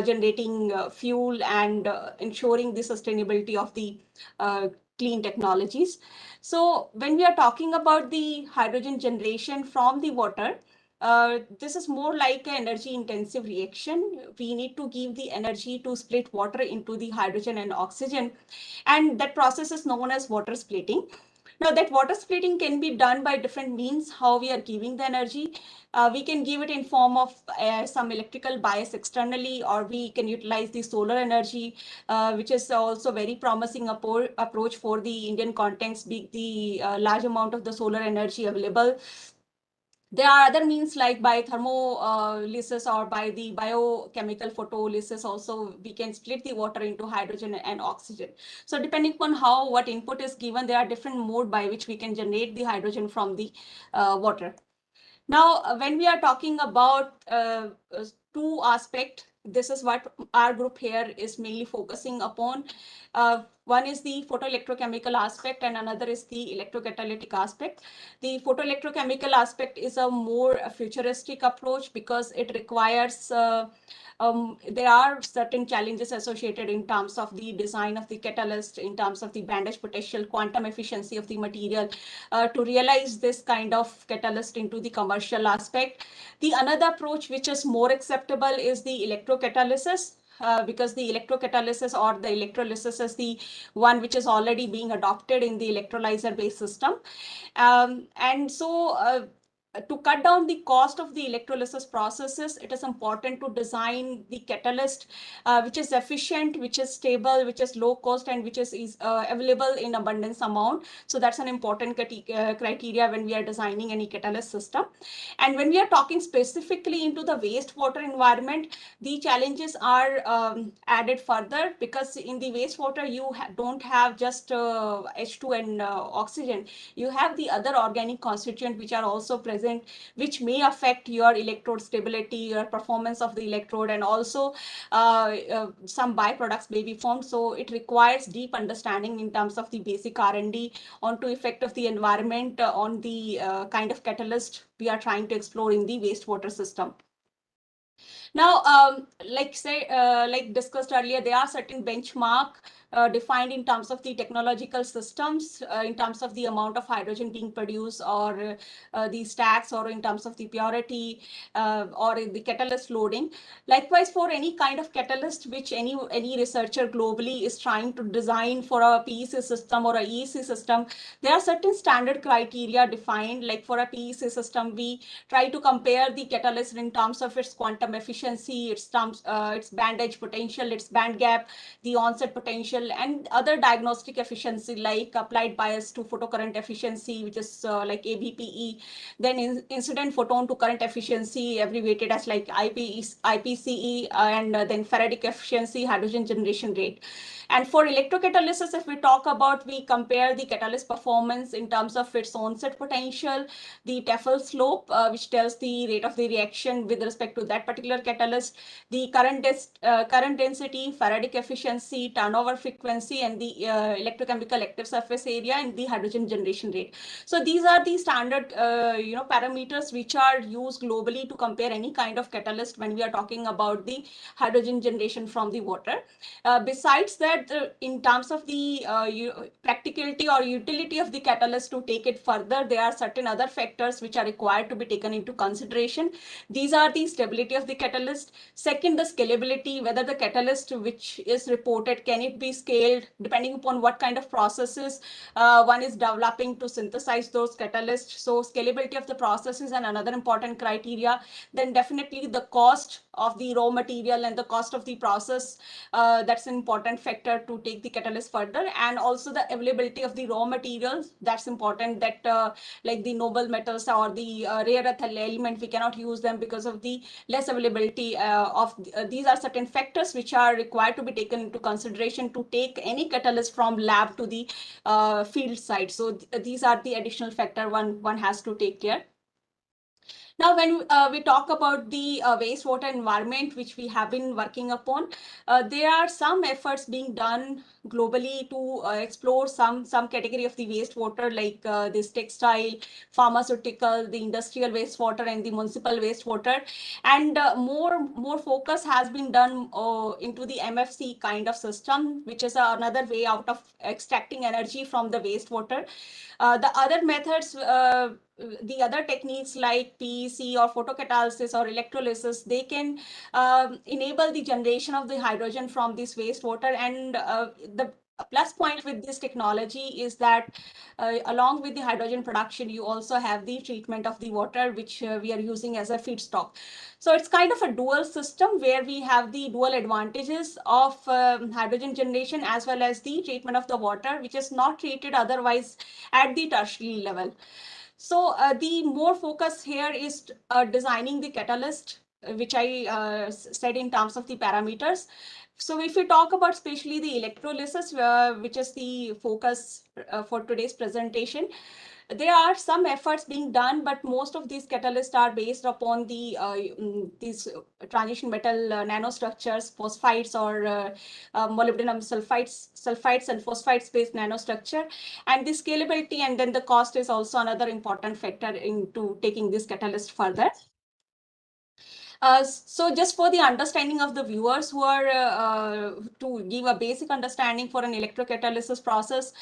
generating fuel and ensuring the sustainability of the clean technologies. So when we are talking about the hydrogen generation from the water, this is more like an energy intensive reaction. We need to give the energy to split water into the hydrogen and oxygen, and that process is known as water splitting. Now that water splitting can be done by different means. How we are giving the energy, we can give it in form of some electrical bias externally, or we can utilize the solar energy, which is also very promising approach for the Indian context, be the large amount of the solar energy available. There are other means like by thermolysis or by the biochemical photolysis also, we can split the water into hydrogen and oxygen. So depending upon what input is given, there are different mode by which we can generate the hydrogen from the water. Now, when we are talking about two aspects, this is what our group here is mainly focusing upon. One is the photoelectrochemical aspect and another is the electrocatalytic aspect. The photoelectrochemical aspect is a more futuristic approach because it requires there are certain challenges associated in terms of the design of the catalyst, in terms of the bandage potential, quantum efficiency of the material to realize this kind of catalyst into the commercial aspect. The another approach which is more acceptable is the electrocatalysis. Because the electrocatalysis or the electrolysis is the one which is already being adopted in the electrolyzer based system. And so to cut down the cost of the electrolysis processes, it is important to design the catalyst which is efficient, which is stable, which is low cost, and which is available in abundance amount. So that's an important criteria when we are designing any catalyst system. And when we are talking specifically into the wastewater environment, the challenges are added further, because in the wastewater you don't have just H2 and oxygen. You have the other organic constituents which are also present, which may affect your electrode stability, your performance of the electrode, and also some byproducts may be formed. So it requires deep understanding in terms of the basic R&D onto effect of the environment on the kind of catalyst we are trying to explore in the wastewater system. Now, like discussed earlier, there are certain benchmark defined in terms of the technological systems, in terms of the amount of hydrogen being produced, or the stacks, or in terms of the purity, or the catalyst loading. Likewise, for any kind of catalyst which any researcher globally is trying to design for a PEC system or a EEC system, there are certain standard criteria defined. Like for a PEC system, we try to compare the catalyst in terms of its quantum efficiency, its band edge potential, its band gap, the onset potential, and other diagnostic efficiency like applied bias to photocurrent efficiency, which is like ABPE, then incident photon to current efficiency, abbreviated as like IPCE, and then Faradic efficiency, hydrogen generation rate. And for electrocatalysis, if we talk about, we compare the catalyst performance in terms of its onset potential, the TEFL slope, which tells the rate of the reaction with respect to that particular catalyst, the current density, Faradic efficiency, turnover frequency, and the electrochemical active surface area, and the hydrogen generation rate. So these are the standard parameters which are used globally to compare any kind of catalyst when we are talking about the hydrogen generation from the water. Besides that, in terms of the practicality or utility of the catalyst to take it further, there are certain other factors which are required to be taken into consideration. These are the stability of the catalyst. Second, the scalability, whether the catalyst which is reported, can it be scaled depending upon what kind of processes one is developing to synthesize those catalysts. So scalability of the process is another important criteria. Then definitely the cost of the raw material and the cost of the process, that's an important factor to take the catalyst further. And also the availability of the raw materials, that's important, that like the noble metals or the rare earth element, we cannot use them because of the less availability of these are certain factors which are required to be taken into consideration to take any catalyst from lab to the field site. So these are the additional factor one has to take care. Now, when we talk about the wastewater environment, which we have been working upon, there are some efforts being done globally to explore some category of the wastewater, like this textile, pharmaceutical, the industrial wastewater, and the municipal wastewater. And more focus has been done into the MFC kind of system, which is another way out of extracting energy from the wastewater. The other methods, the other techniques like PEC or photocatalysis or electrolysis, they can enable the generation of the hydrogen from this wastewater. And the plus point with this technology is that along with the hydrogen production, you also have the treatment of the water, which we are using as a feedstock. So it's kind of a dual system where we have the dual advantages of hydrogen generation as well as the treatment of the water, which is not treated otherwise at the tertiary level. So the more focus here is designing the catalyst, which I said in terms of the parameters. So if we talk about especially the electrolysis, which is the focus for today's presentation, there are some efforts being done, but most of these catalysts are based upon the these transition metal nanostructures, phosphites or molybdenum sulfides and phosphites based nanostructure. And the scalability and then the cost is also another important factor into taking this catalyst further. So just for the understanding of the viewers who are to give a basic understanding for an electrocatalysis process,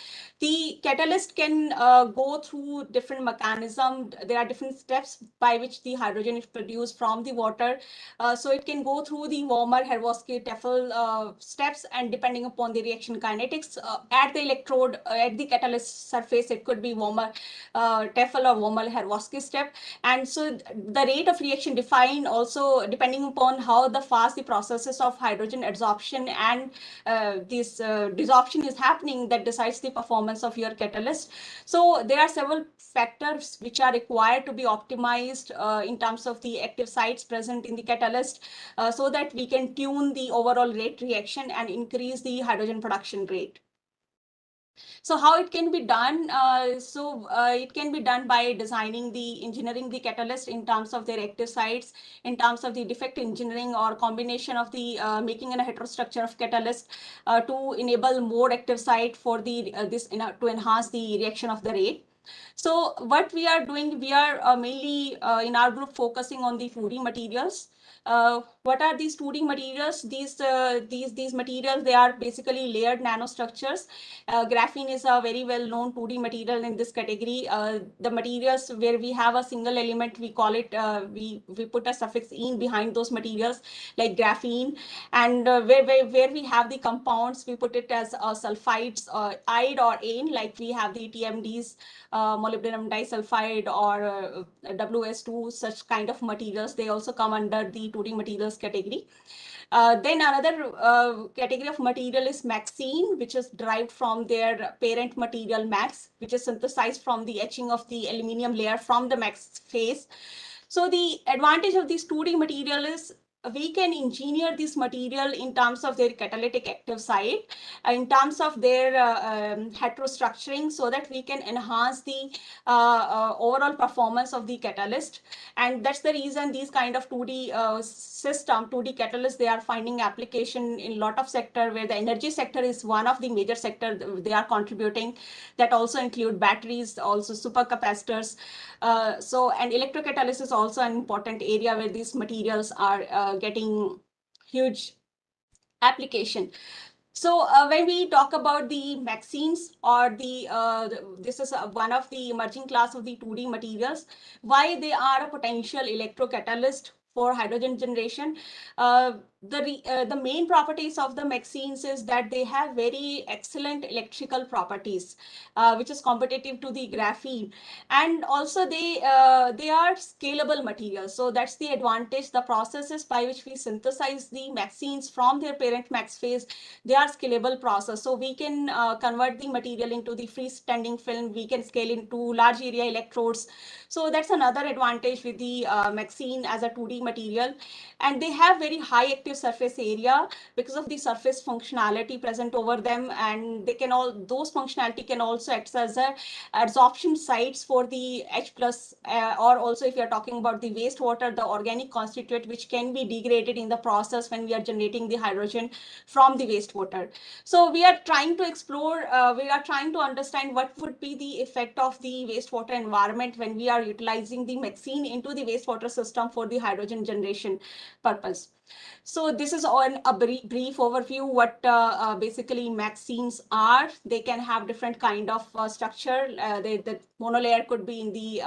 the catalyst can go through different mechanisms. There are different steps by which the hydrogen is produced from the water. So it can go through the Warmer, Herwosky, TEFL steps, and depending upon the reaction kinetics at the electrode, at the catalyst surface, it could be Warmer, TEFL or Warmer, Herwosky step. And so the rate of reaction defined also depending upon how fast the processes of hydrogen adsorption and this desorption is happening, that decides the performance of your catalyst. So there are several factors which are required to be optimized in terms of the active sites present in the catalyst so that we can tune the overall rate reaction and increase the hydrogen production rate. So how it can be done? It can be done by engineering the catalyst in terms of their active sites, in terms of the defect engineering or combination of the making a heterostructure of catalyst to enable more active site for the to enhance the reaction of the rate. So what we are doing, we are mainly in our group focusing on the 2D materials. What are these 2D materials? These materials, they are basically layered nanostructures. Graphene is a very well-known 2D material in this category. The materials where we have a single element, we call it, we put a suffix "-ene" behind those materials, like graphene. And where we have the compounds, we put it as sulfides, ide or ane, like we have the TMDs, molybdenum disulfide, or WS2, such kind of materials. They also come under the 2D materials category. Then another category of material is MXene, which is derived from their parent material MAX, which is synthesized from the etching of the aluminium layer from the MAX phase. So the advantage of this 2D material is we can engineer this material in terms of their catalytic active site, in terms of their heterostructuring, so that we can enhance the overall performance of the catalyst. And that's the reason these kind of 2D 2D catalysts, they are finding application in a lot of sector, where the energy sector is one of the major sector they are contributing. That also include batteries, also supercapacitors. And electrocatalysis is also an important area where these materials are getting huge application. So when we talk about the MXenes, or this is one of the emerging class of the 2D materials, why they are a potential electrocatalyst for hydrogen generation. The main properties of the MXenes is that they have very excellent electrical properties, which is competitive to the graphene, and also they are scalable materials. So that's the advantage. The processes by which we synthesize the MXenes from their parent max phase, they are scalable process. So we can convert the material into the freestanding film. We can scale into large area electrodes. So that's another advantage with the MXene as a 2D material. And they have very high active surface area because of the surface functionality present over them. And they can those functionality can also act as a absorption sites for the H+, or also if you're talking about the wastewater, the organic constituent, which can be degraded in the process when we are generating the hydrogen from the wastewater. So we are trying to explore, we are trying to understand what would be the effect of the wastewater environment when we are utilizing the MXene into the wastewater system for the hydrogen generation purpose. So this is on a brief overview what basically MXenes are. They can have different kind of structure. The monolayer could be in the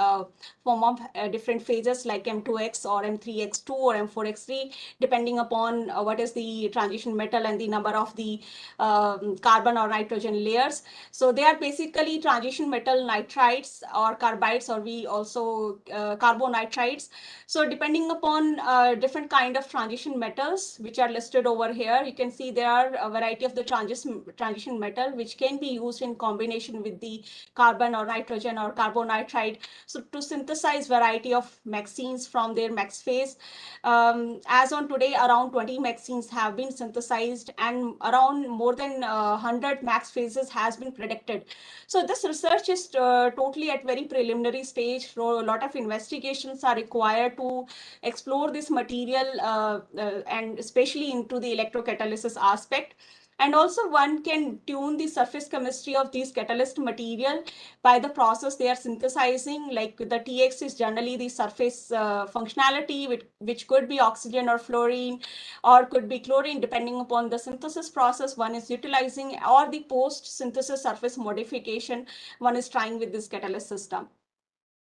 form of different phases like M2X or M3X2 or M4X3, depending upon what is the transition metal and the number of the carbon or nitrogen layers. So they are basically transition metal nitrides or carbides, or we also carbonitrides. So depending upon different kind of transition metals which are listed over here, you can see there are a variety of the transition metal which can be used in combination with the carbon or nitrogen or carbonitride. So to synthesize variety of MXenes from their max phase. As on today, around 20 MXenes have been synthesized, and around more than 100 max phases has been predicted. So this research is totally at very preliminary stage. So a lot of investigations are required to explore this material and especially into the electrocatalysis aspect. And also one can tune the surface chemistry of these catalyst material by the process they are synthesizing. Like the TX is generally the surface functionality, which could be oxygen or fluorine, or could be chlorine, depending upon the synthesis process one is utilizing, or the post-synthesis surface modification one is trying with this catalyst system.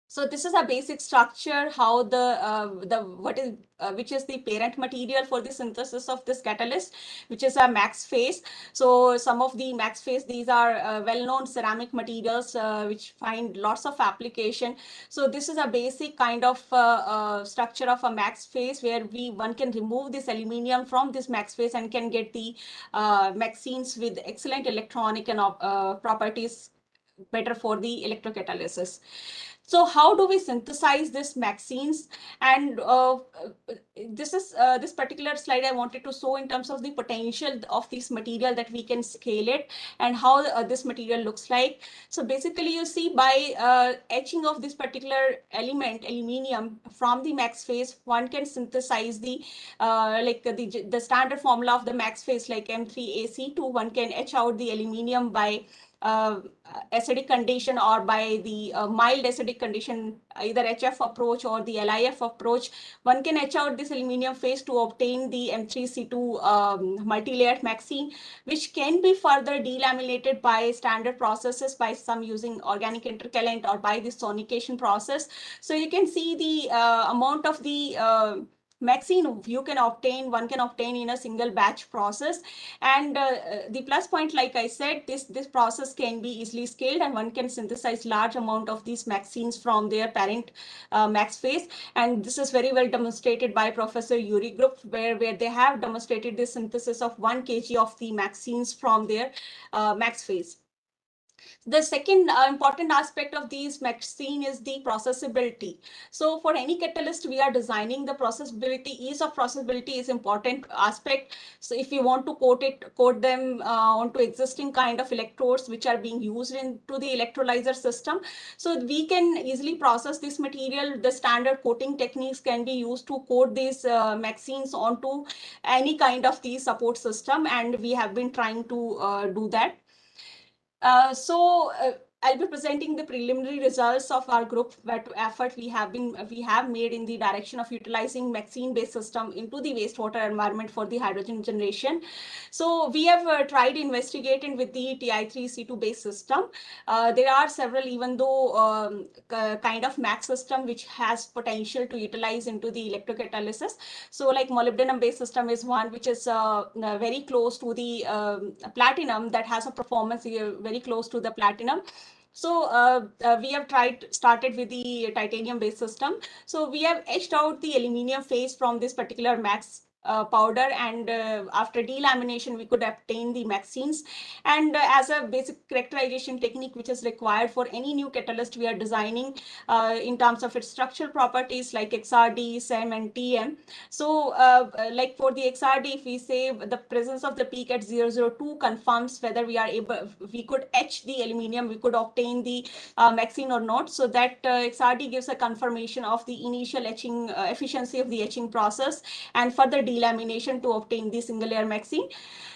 So this is a basic structure, how which is the parent material for the synthesis of this catalyst, which is a max phase. So some of the max phase, these are well-known ceramic materials which find lots of application. So this is a basic kind of structure of a max phase, where one can remove this aluminium from this max phase and can get the MXenes with excellent electronic and properties better for the electrocatalysis. So how do we synthesize this MXenes? And this particular slide I wanted to show in terms of the potential of this material, that we can scale it and how this material looks like. So basically you see by etching of this particular element, aluminium, from the max phase, one can synthesize the the standard formula of the max phase, like M3AC2. One can etch out the aluminium by acidic condition or by the mild acidic condition, either HF approach or the LIF approach, one can etch out this aluminum phase to obtain the M3C2 multi-layered MXene, which can be further delaminated by standard processes, by some using organic intercalent or by the sonication process. So you can see the amount of the MXene one can obtain in a single batch process. And the plus point, like I said, this process can be easily scaled, and one can synthesize large amount of these MXenes from their parent max phase. And this is very well demonstrated by Professor Yuri group, where they have demonstrated the synthesis of 1 kg of the MXenes from their max phase. The second important aspect of these MXene is the processability. So for any catalyst we are designing, the processability, ease of processability is important aspect. So if you want to coat them onto existing kind of electrodes which are being used into the electrolyzer system, so we can easily process this material. The standard coating techniques can be used to coat these MXenes onto any kind of the support system, and we have been trying to do that. I'll be presenting the preliminary results of our group effort we have made in the direction of utilizing MXene-based system into the wastewater environment for the hydrogen generation. So we have tried investigating with the Ti3C2 based system. There are several, even though kind of max system which has potential to utilize into the electrocatalysis. So like molybdenum based system is one which is very close to the platinum, that has a performance very close to the platinum. So we have started with the titanium based system. So we have etched out the aluminium phase from this particular max powder, and after delamination we could obtain the MXenes. And as a basic characterization technique which is required for any new catalyst we are designing in terms of its structural properties like XRD, SEM and TM. So like for the XRD, if we say the presence of the peak at 002 confirms whether we could etch the aluminium, we could obtain the MXene or not. So that XRD gives a confirmation of the initial etching efficiency of the etching process, and further delamination to obtain the single layer MXene.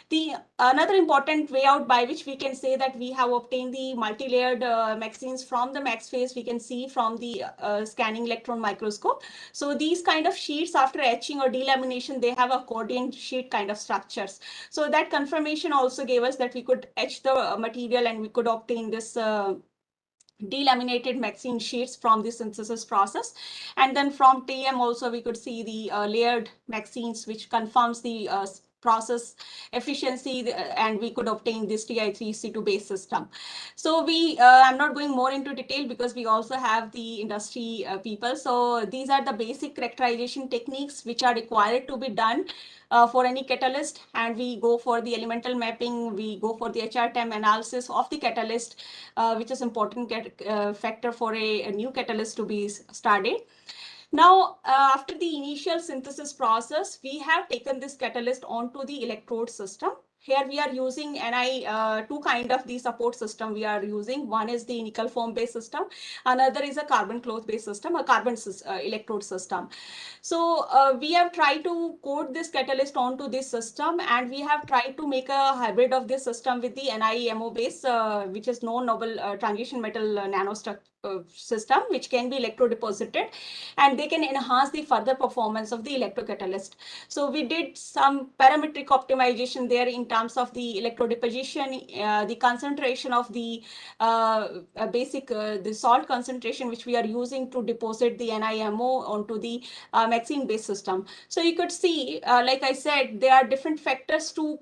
The another important way out by which we can say that we have obtained the multi-layered MXenes from the max phase, we can see from the scanning electron microscope. So these kind of sheets after etching or delamination, they have accordion sheet kind of structures. So that confirmation also gave us that we could etch the material and we could obtain this delaminated MXene sheets from the synthesis process. And then from TM also we could see the layered MXenes, which confirms the process efficiency, and we could obtain this Ti3C2 based system. So I'm not going more into detail because we also have the industry people. So these are the basic characterization techniques which are required to be done for any catalyst, and we go for the elemental mapping, we go for the HRTM analysis of the catalyst, which is important factor for a new catalyst to be started. Now, after the initial synthesis process, we have taken this catalyst onto the electrode system. Here we are using two kind of the support system we are using. One is the nickel foam based system. Another is a carbon cloth based system, a carbon electrode system. So we have tried to coat this catalyst onto this system, and we have tried to make a hybrid of this system with the NIEMO base, which is non-noble transition metal nanostructure system, which can be electrodeposited, and they can enhance the further performance of the electrocatalyst. So we did some parametric optimization there in terms of the electrodeposition, the concentration of the the salt concentration which we are using to deposit the NIMO onto the MXene based system. So you could see, like I said, there are different factors to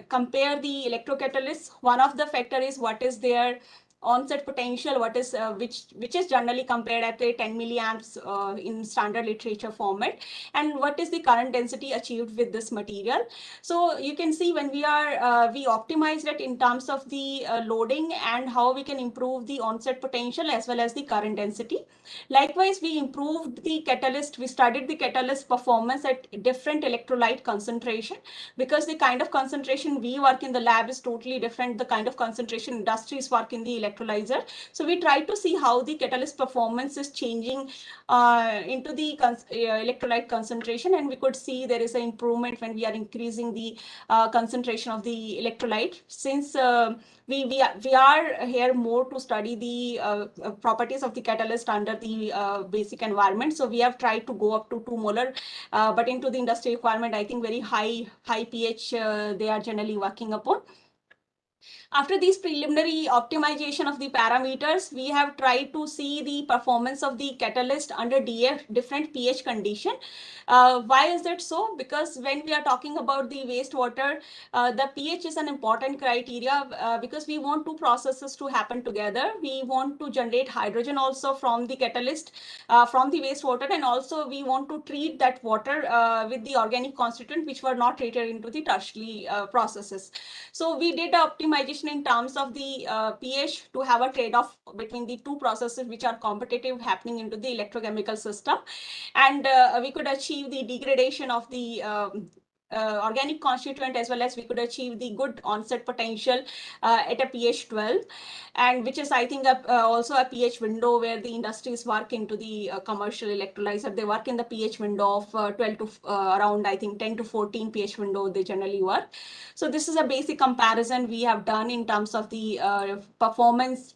compare the electrocatalysts. One of the factor is what is their onset potential, what is which is generally compared at a 10 milliamps in standard literature format, and what is the current density achieved with this material. So you can see when we are we optimized it in terms of the loading and how we can improve the onset potential as well as the current density. Likewise, we improved the catalyst, we studied the catalyst performance at different electrolyte concentration, because the kind of concentration we work in the lab is totally different. The kind of concentration industries work in the electrolyzer. So we try to see how the catalyst performance is changing into the electrolyte concentration, and we could see there is an improvement when we are increasing the concentration of the electrolyte. Since we are here more to study the properties of the catalyst under the basic environment. So we have tried to go up to 2 molar, but into the industry requirement, I think very high pH they are generally working upon. After these preliminary optimization of the parameters, we have tried to see the performance of the catalyst under different pH condition. Why is that so? Because when we are talking about the wastewater, the pH is an important criteria because we want two processes to happen together. We want to generate hydrogen also from the catalyst, from the wastewater, and also we want to treat that water with the organic constituent which were not treated into the tertiary processes. So we did optimization in terms of the pH to have a trade-off between the two processes which are competitive happening into the electrochemical system, and we could achieve the degradation of the organic constituent, as well as we could achieve the good onset potential at a pH 12, and which is, I think, also a pH window where the industries work into the commercial electrolyzer. They work in the pH window of 12 to around, I think, 10 to 14 pH window they generally work. So this is a basic comparison we have done in terms of the performance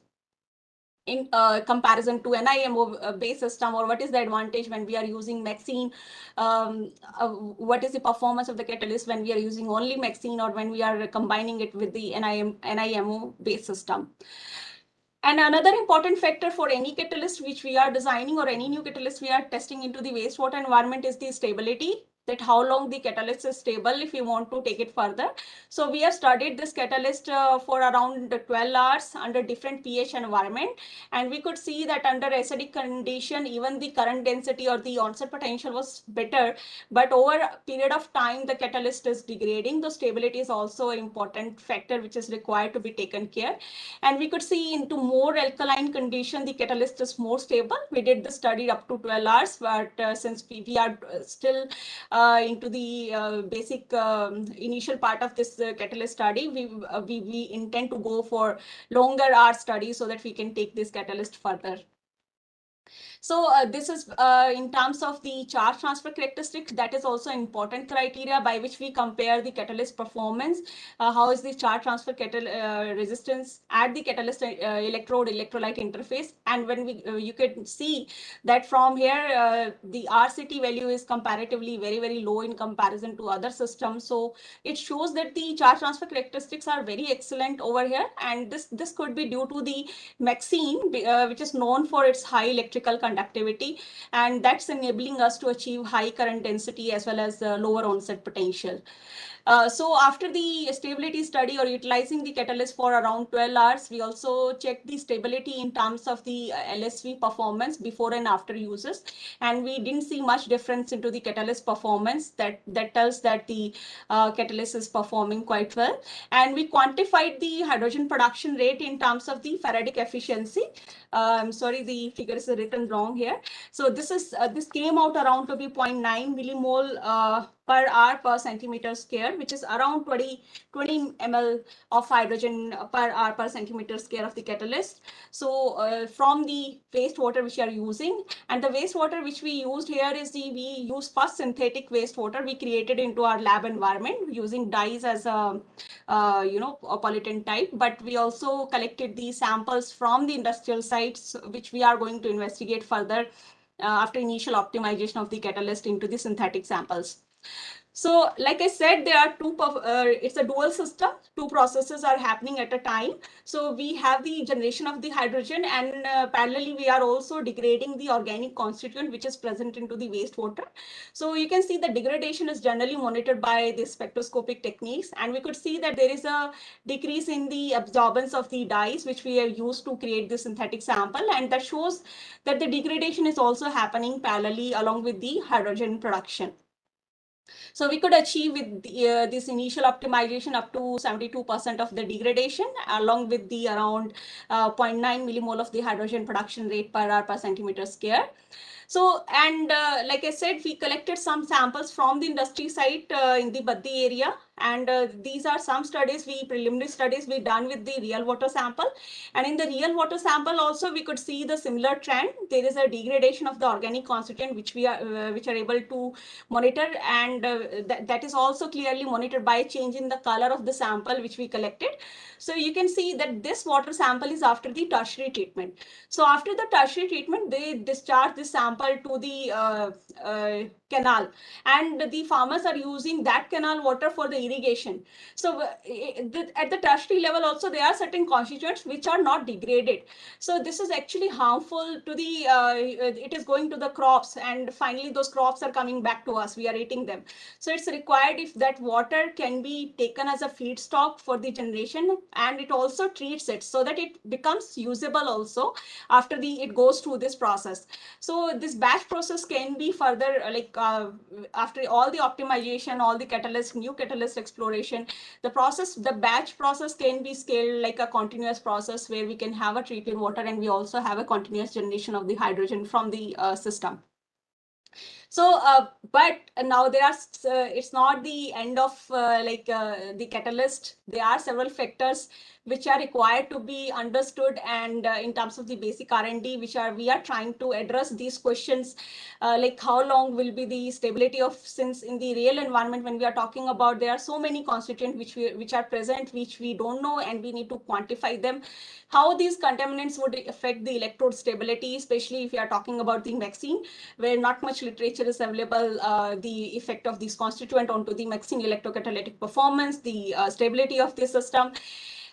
in comparison to NIMO based system, or what is the advantage when we are using Maxine, what is the performance of the catalyst when we are using only Maxine, or when we are combining it with the NIMO based system. And another important factor for any catalyst which we are designing, or any new catalyst we are testing into the wastewater environment, is the stability, that how long the catalyst is stable if you want to take it further. So we have studied this catalyst for around 12 hours under different pH environment, and we could see that under acidic condition, even the current density or the onset potential was better, but over a period of time the catalyst is degrading. The stability is also an important factor which is required to be taken care. And we could see into more alkaline condition the catalyst is more stable. We did the study up to 12 hours, but since we are still into the basic initial part of this catalyst study, we intend to go for longer hour study so that we can take this catalyst further. So this is in terms of the charge transfer characteristics. That is also an important criteria by which we compare the catalyst performance. How is the charge transfer resistance at the catalyst electrode electrolyte interface? And when you can see that from here the RCT value is comparatively very low in comparison to other systems. So it shows that the charge transfer characteristics are very excellent over here, and this could be due to the Maxine, which is known for its high electrical conductivity, and that's enabling us to achieve high current density as well as lower onset potential. So after the stability study, or utilizing the catalyst for around 12 hours, we also checked the stability in terms of the LSV performance before and after uses, and we didn't see much difference into the catalyst performance. That tells that the catalyst is performing quite well. And we quantified the hydrogen production rate in terms of the Faradic efficiency. I'm sorry, the figure is written wrong here. So this came out around to be 0.9 millimole per hour per centimeter square, which is around 20 ml of hydrogen per hour per centimeter square of the catalyst. So from the wastewater which we are using, and the wastewater which we used here is we use first synthetic wastewater we created into our lab environment using dyes as a a pollutant type, but we also collected these samples from the industrial sites which we are going to investigate further after initial optimization of the catalyst into the synthetic samples. So like I said, there are it's a dual system. Two processes are happening at a time. So we have the generation of the hydrogen, and parallelly we are also degrading the organic constituent which is present into the wastewater. So you can see the degradation is generally monitored by the spectroscopic techniques, and we could see that there is a decrease in the absorbance of the dyes which we have used to create the synthetic sample, and that shows that the degradation is also happening parallelly along with the hydrogen production. So we could achieve with this initial optimization up to 72% of the degradation, along with the around 0.9 millimole of the hydrogen production rate per hour per centimeter square. So, and like I said, we collected some samples from the industry site in the Baddi area. And these are some studies, preliminary studies we done with the real water sample. And in the real water sample also, we could see the similar trend. There is a degradation of the organic constituent, which we are able to monitor. And that is also clearly monitored by change in the color of the sample, which we collected. So you can see that this water sample is after the tertiary treatment. So after the tertiary treatment, they discharge this sample to the canal, and the farmers are using that canal water for the irrigation. So at the tertiary level also, there are certain constituents which are not degraded. So this is actually harmful to the, it is going to the crops, and finally those crops are coming back to us, we are eating them. So it's required if that water can be taken as a feedstock for the generation, and it also treats it so that it becomes usable also after it goes through this process. So this batch process can be further after all the optimization, all the new catalyst exploration, the batch process can be scaled like a continuous process where we can have a treated water, and we also have a continuous generation of the hydrogen from the system. So, but now there are, it's not the end of the catalyst. There are several factors which are required to be understood, and in terms of the basic R&D, we are trying to address these questions, like how long will be the stability of, since in the real environment when we are talking about, there are so many constituents which are present, which we don't know, and we need to quantify them. How these contaminants would affect the electrode stability, especially if we are talking about the MXene, where not much literature is available, the effect of these constituent onto the MXene electrocatalytic performance, the stability of the system.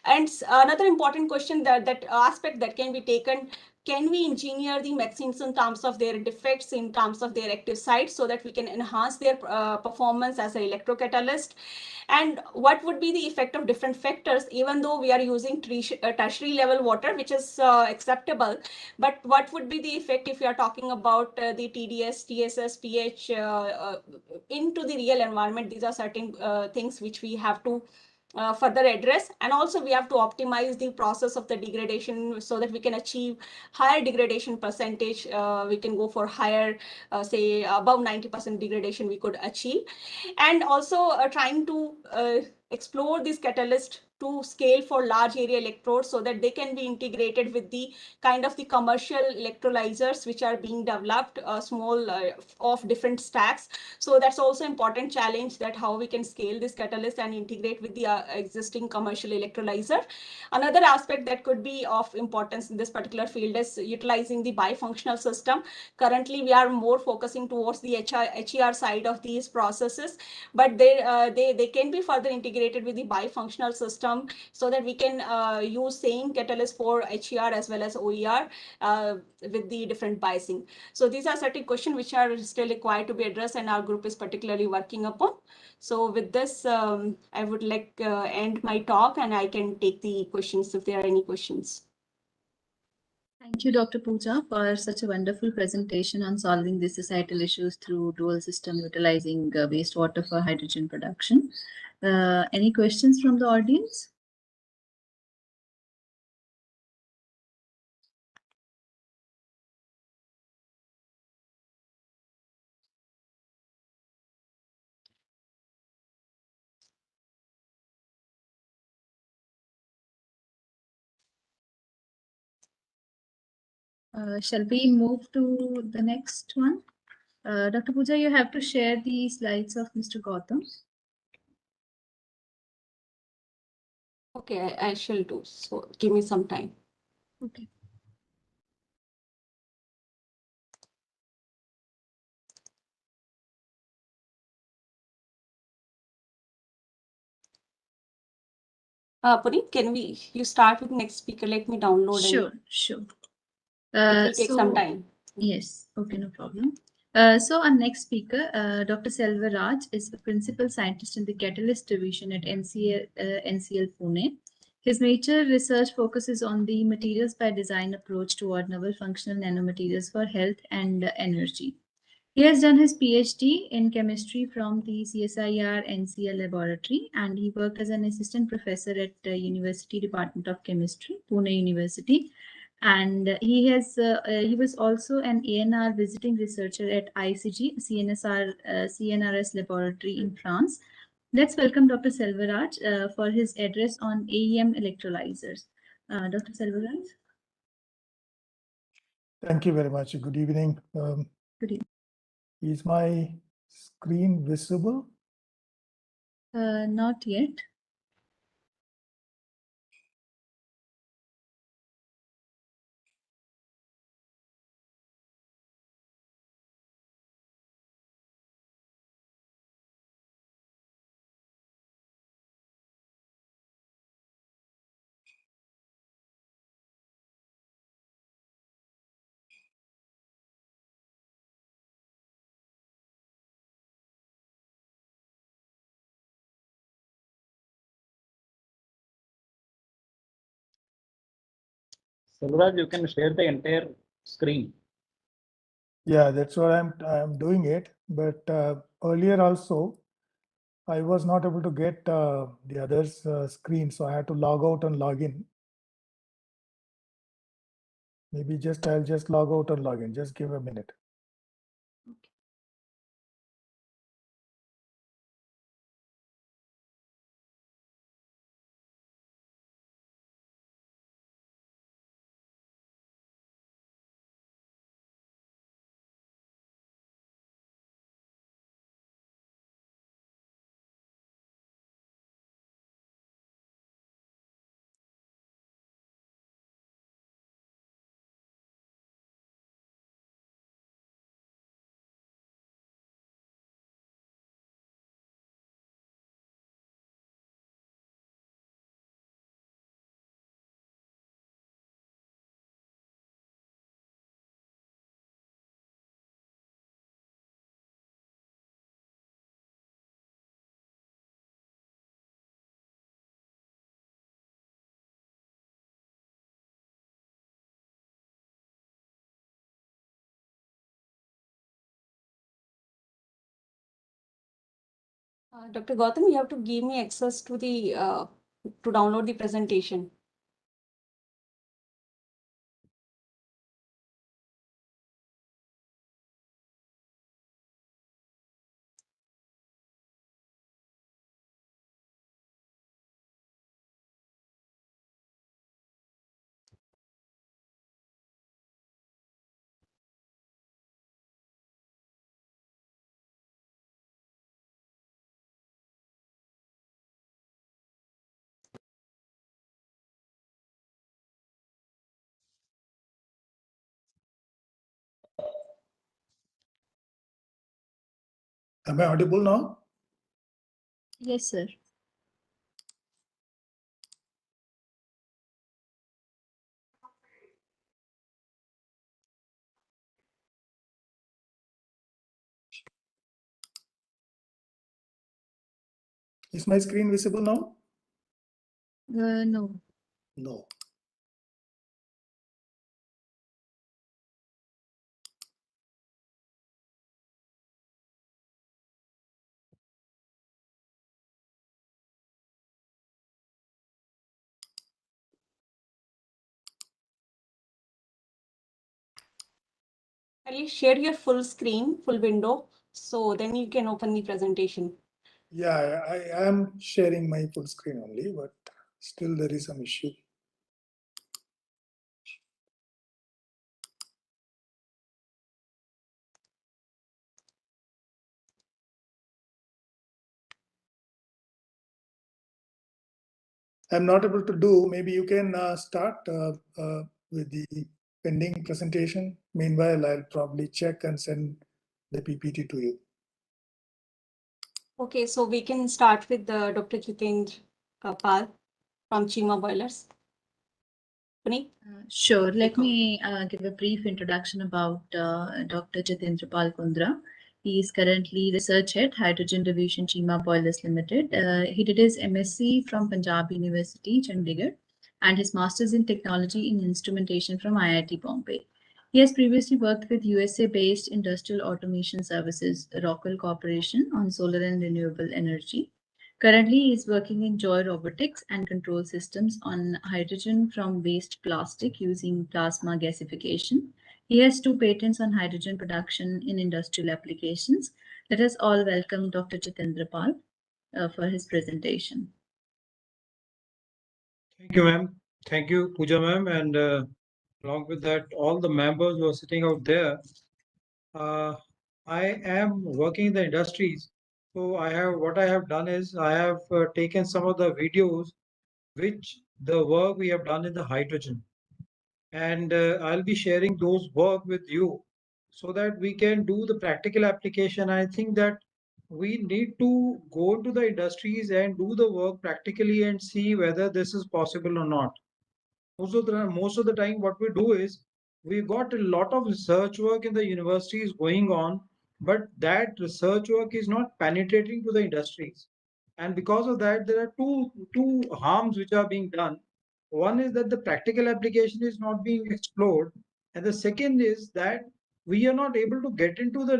And another important question, that aspect that can be taken, can we engineer the MXenes in terms of their defects, in terms of their active sites, so that we can enhance their performance as an electrocatalyst? And what would be the effect of different factors, even though we are using tertiary level water, which is acceptable, but what would be the effect if we are talking about the TDS, TSS, pH into the real environment? These are certain things which we have to further address. And also we have to optimize the process of the degradation so that we can achieve higher degradation percentage. We can go for higher, say above 90% degradation we could achieve. And also trying to explore this catalyst to scale for large area electrodes, so that they can be integrated with the kind of the commercial electrolyzers which are being developed, small of different stacks. So that's also important challenge, that how we can scale this catalyst and integrate with the existing commercial electrolyzer. Another aspect that could be of importance in this particular field is utilizing the bifunctional system. Currently we are more focusing towards the HER side of these processes, but they can be further integrated with the bifunctional system, so that we can use same catalyst for HER as well as OER with the different biasing. So these are certain questions which are still required to be addressed, and our group is particularly working upon. So with this, I would like end my talk, and I can take the questions if there are any questions. Thank you, Dr. Pooja, for such a wonderful presentation on solving the societal issues through dual system utilizing wastewater for hydrogen production. Any questions from the audience? Shall we move to the next one? Dr. Pooja, you have to share the slides of Mr. Gautam. Okay, I shall do. So give me some time. Okay. Puneet, can you start with next speaker? Let me download. Sure, sure. It will take some time. Yes, okay, no problem. So our next speaker, Dr. Salvaraj, is a principal scientist in the Catalyst Division at NCL Pune. His major research focuses on the materials by design approach toward novel functional nanomaterials for health and energy. He has done his PhD in chemistry from the CSIR NCL laboratory, and he worked as an assistant professor at the University Department of Chemistry, Pune University, And he was also an ANR visiting researcher at ICG CNRS laboratory in France. Let's welcome Dr. Salvaraj for his address on AEM electrolyzers. Dr. Salvaraj. Thank you very much. Good evening. Good evening. Is my screen visible? Not yet. Salvaraj, you can share the entire screen. Yeah, that's what I'm doing it. But earlier also, I was not able to get the other's screen, so I had to log out and log in. Maybe I'll just log out and log in. Just give a minute. Okay. Dr. Gautam, you have to give me access to the to download the presentation. Am I audible now? Yes, sir. Is my screen visible now? No. No. At least share your full screen, full window, so then you can open the presentation. Yeah, I am sharing my full screen only, but still there is some issue. I'm not able to do. Maybe you can start with the pending presentation. Meanwhile, I'll probably check and send the PPT to you. Okay, so we can start with Dr. Jatindrapal from Chima Boilers. Puneet? Sure. Let me give a brief introduction about Dr. Jatindrapalkundra. He is currently research head, Hydrogen Division, Chima Boilers Limited. He did his MSc from Punjab University, Chandigarh, and his master's in technology in instrumentation from IIT Bombay. He has previously worked with USA-based industrial automation services, Rockwell Corporation, on solar and renewable energy. Currently, he is working in Joy Robotics and control systems on hydrogen from waste plastic using plasma gasification. He has 2 patents on hydrogen production in industrial applications. Let us all welcome Dr. Jatindrapal for his presentation. Thank you, ma'am. Thank you, Pooja ma'am, and along with that, all the members who are sitting out there. I am working in the industries, so what I have done is I have taken some of the videos which the work we have done in the hydrogen, and I'll be sharing those work with you so that we can do the practical application. I think that we need to go to the industries and do the work practically and see whether this is possible or not. Most of the time, what we do is we got a lot of research work in the universities going on, but that research work is not penetrating to the industries. And because of that, there are two harms which are being done. One is that the practical application is not being explored, and the second is that we are not able to get into the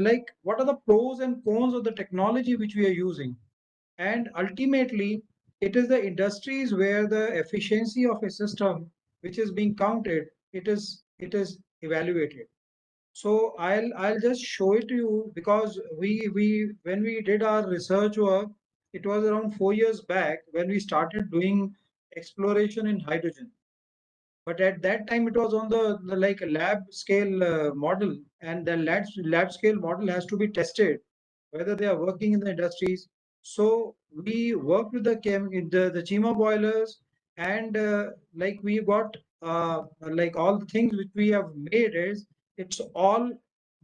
like what are the pros and cons of the technology which we are using. And ultimately, it is the industries where the efficiency of a system which is being counted, it is evaluated. So I'll just show it to you because we when we did our research work, it was around 4 years back when we started doing exploration in hydrogen. But at that time, it was on the like lab scale model, and the lab scale model has to be tested whether they are working in the industries. So we worked with the Chima boilers, and like we got like all the things which we have made is it's all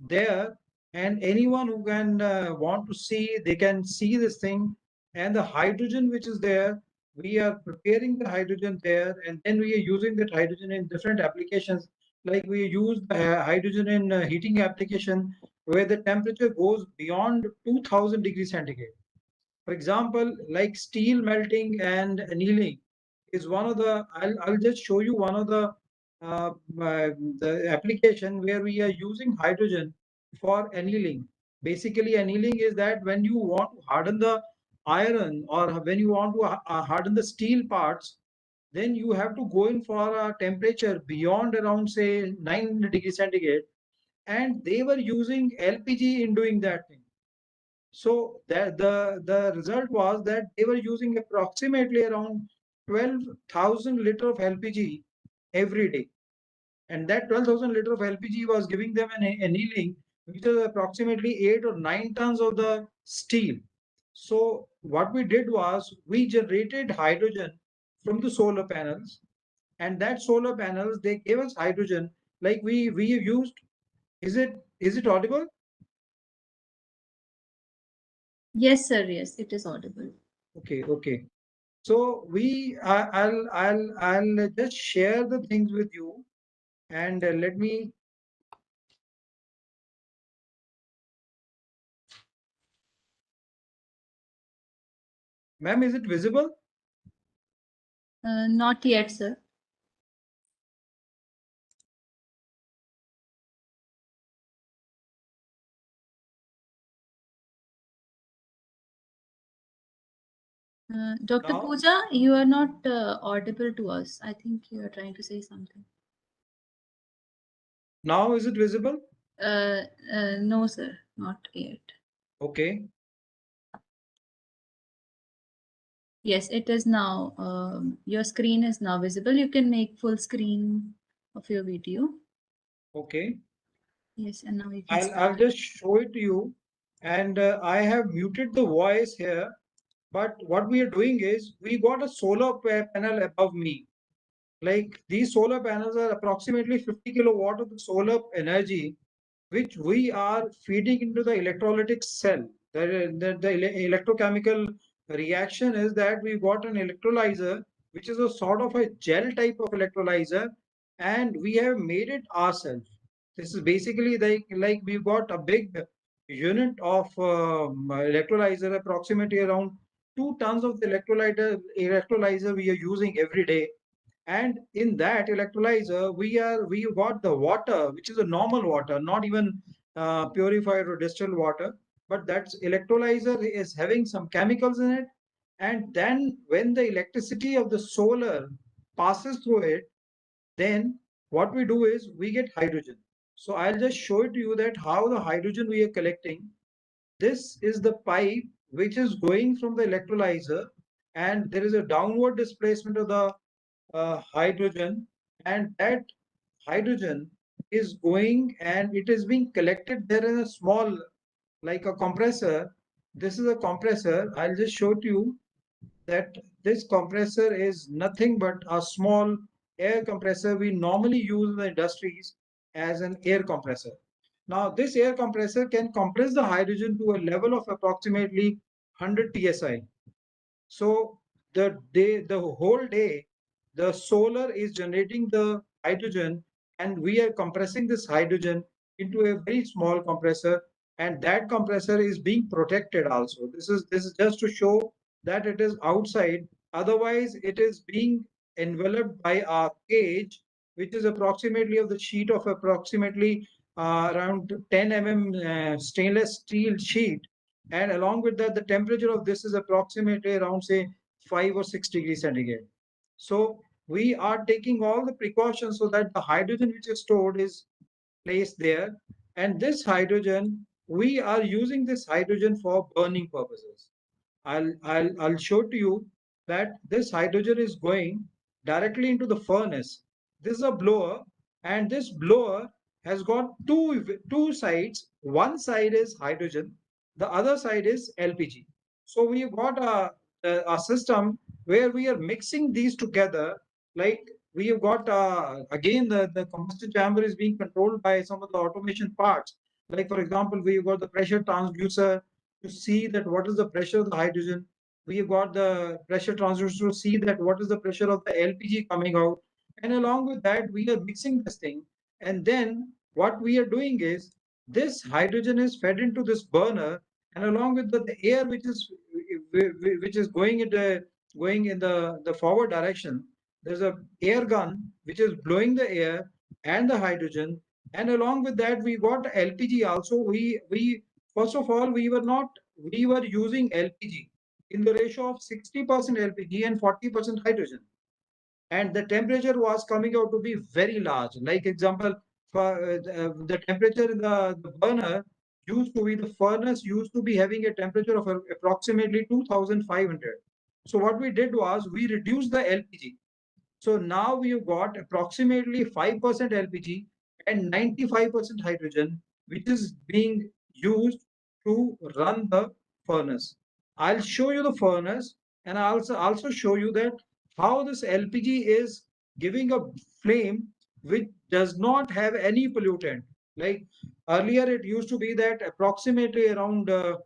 there, and anyone who can want to see, they can see this thing. And the hydrogen which is there, we are preparing the hydrogen there, and then we are using that hydrogen in different applications. Like we use hydrogen in heating application where the temperature goes beyond 2000 degrees centigrade. For example, like steel melting and annealing is one of the, I'll just show you one of uh, the application where we are using hydrogen for annealing. Basically, annealing is that when you want to harden the iron or when you want to harden the steel parts, then you have to go in for a temperature beyond around say 900 degrees centigrade, and they were using LPG in doing that thing. So that the result was that they were using approximately around 12,000 liter of LPG every day. And that 12,000 liter of LPG was giving them an annealing, which is approximately 8 or 9 tons of the steel. So what we did was we generated hydrogen from the solar panels, and that solar panels, they gave us hydrogen like we used. Is it audible? Yes, sir. Yes, it is audible. Okay. So I'll just share the things with you, and let me. Ma'am, is it visible? Not yet, sir. Dr. Now? Pooja, you are not audible to us. I think you are trying to say something. Now is it visible? No, sir, not yet. Okay. Yes, it is now. Your screen is now visible. You can make full screen of your video. Okay. Yes, and now you can. I'll just show it to you, and I have muted the voice here. But what we are doing is we got a solar panel above me. Like these solar panels are approximately 50 kilowatt of the solar energy, which we are feeding into the electrolytic cell. The electrochemical reaction is that we got an electrolyzer, which is a sort of a gel type of electrolyzer, and we have made it ourselves. This is basically like we've got a big unit of electrolyzer, approximately around 2 tons of the electrolyzer we are using every day. And in that electrolyzer, we got the water, which is a normal water, not even purified or distilled water. but that electrolyzer is having some chemicals in it. And then when the electricity of the solar passes through it, then what we do is we get hydrogen. So I'll just show it to you that how the hydrogen we are collecting. This is the pipe which is going from the electrolyzer, and there is a downward displacement of the hydrogen, and that hydrogen is going and it is being collected there in a small, like a compressor. This is a compressor. I'll just show to you that this compressor is nothing but a small air compressor we normally use in the industries as an air compressor. Now, this air compressor can compress the hydrogen to a level of approximately 100 psi. So the whole day, the solar is generating the hydrogen, and we are compressing this hydrogen into a very small compressor, and that compressor is being protected also. This is just to show that it is outside. Otherwise, it is being enveloped by a cage, which is approximately of the sheet of approximately around 10 stainless steel sheet, and along with that, the temperature of this is approximately around, say, 5 or 6 degrees centigrade. So we are taking all the precautions so that the hydrogen which is stored is placed there. And this hydrogen, we are using this hydrogen for burning purposes. I'll show to you that this hydrogen is going directly into the furnace. This is a blower, and this blower has got two sides. One side is hydrogen, the other side is LPG. So we've got a system where we are mixing these together. Like we have got again the combustion chamber is being controlled by some of the automation parts. Like for example, we've got the pressure transducer to see that what is the pressure of the hydrogen. We have got the pressure transducer to see that what is the pressure of the LPG coming out. And along with that, we are mixing this thing. And then what we are doing is this hydrogen is fed into this burner, and along with the air which is going in the forward direction, there's a air gun which is blowing the air and the hydrogen. And along with that, we got LPG also. We First of all, we were using LPG in the ratio of 60% LPG and 40% hydrogen. And the temperature was coming out to be very large. Like example, for the temperature in the burner used to be, the furnace used to be having a temperature of approximately 2500. So what we did was we reduced the LPG. So now we've got approximately 5% LPG and 95% hydrogen, which is being used to run the furnace. I'll show you the furnace, and I'll also show you that how this LPG is giving a flame which does not have any pollutant. Like earlier, it used to be that approximately around the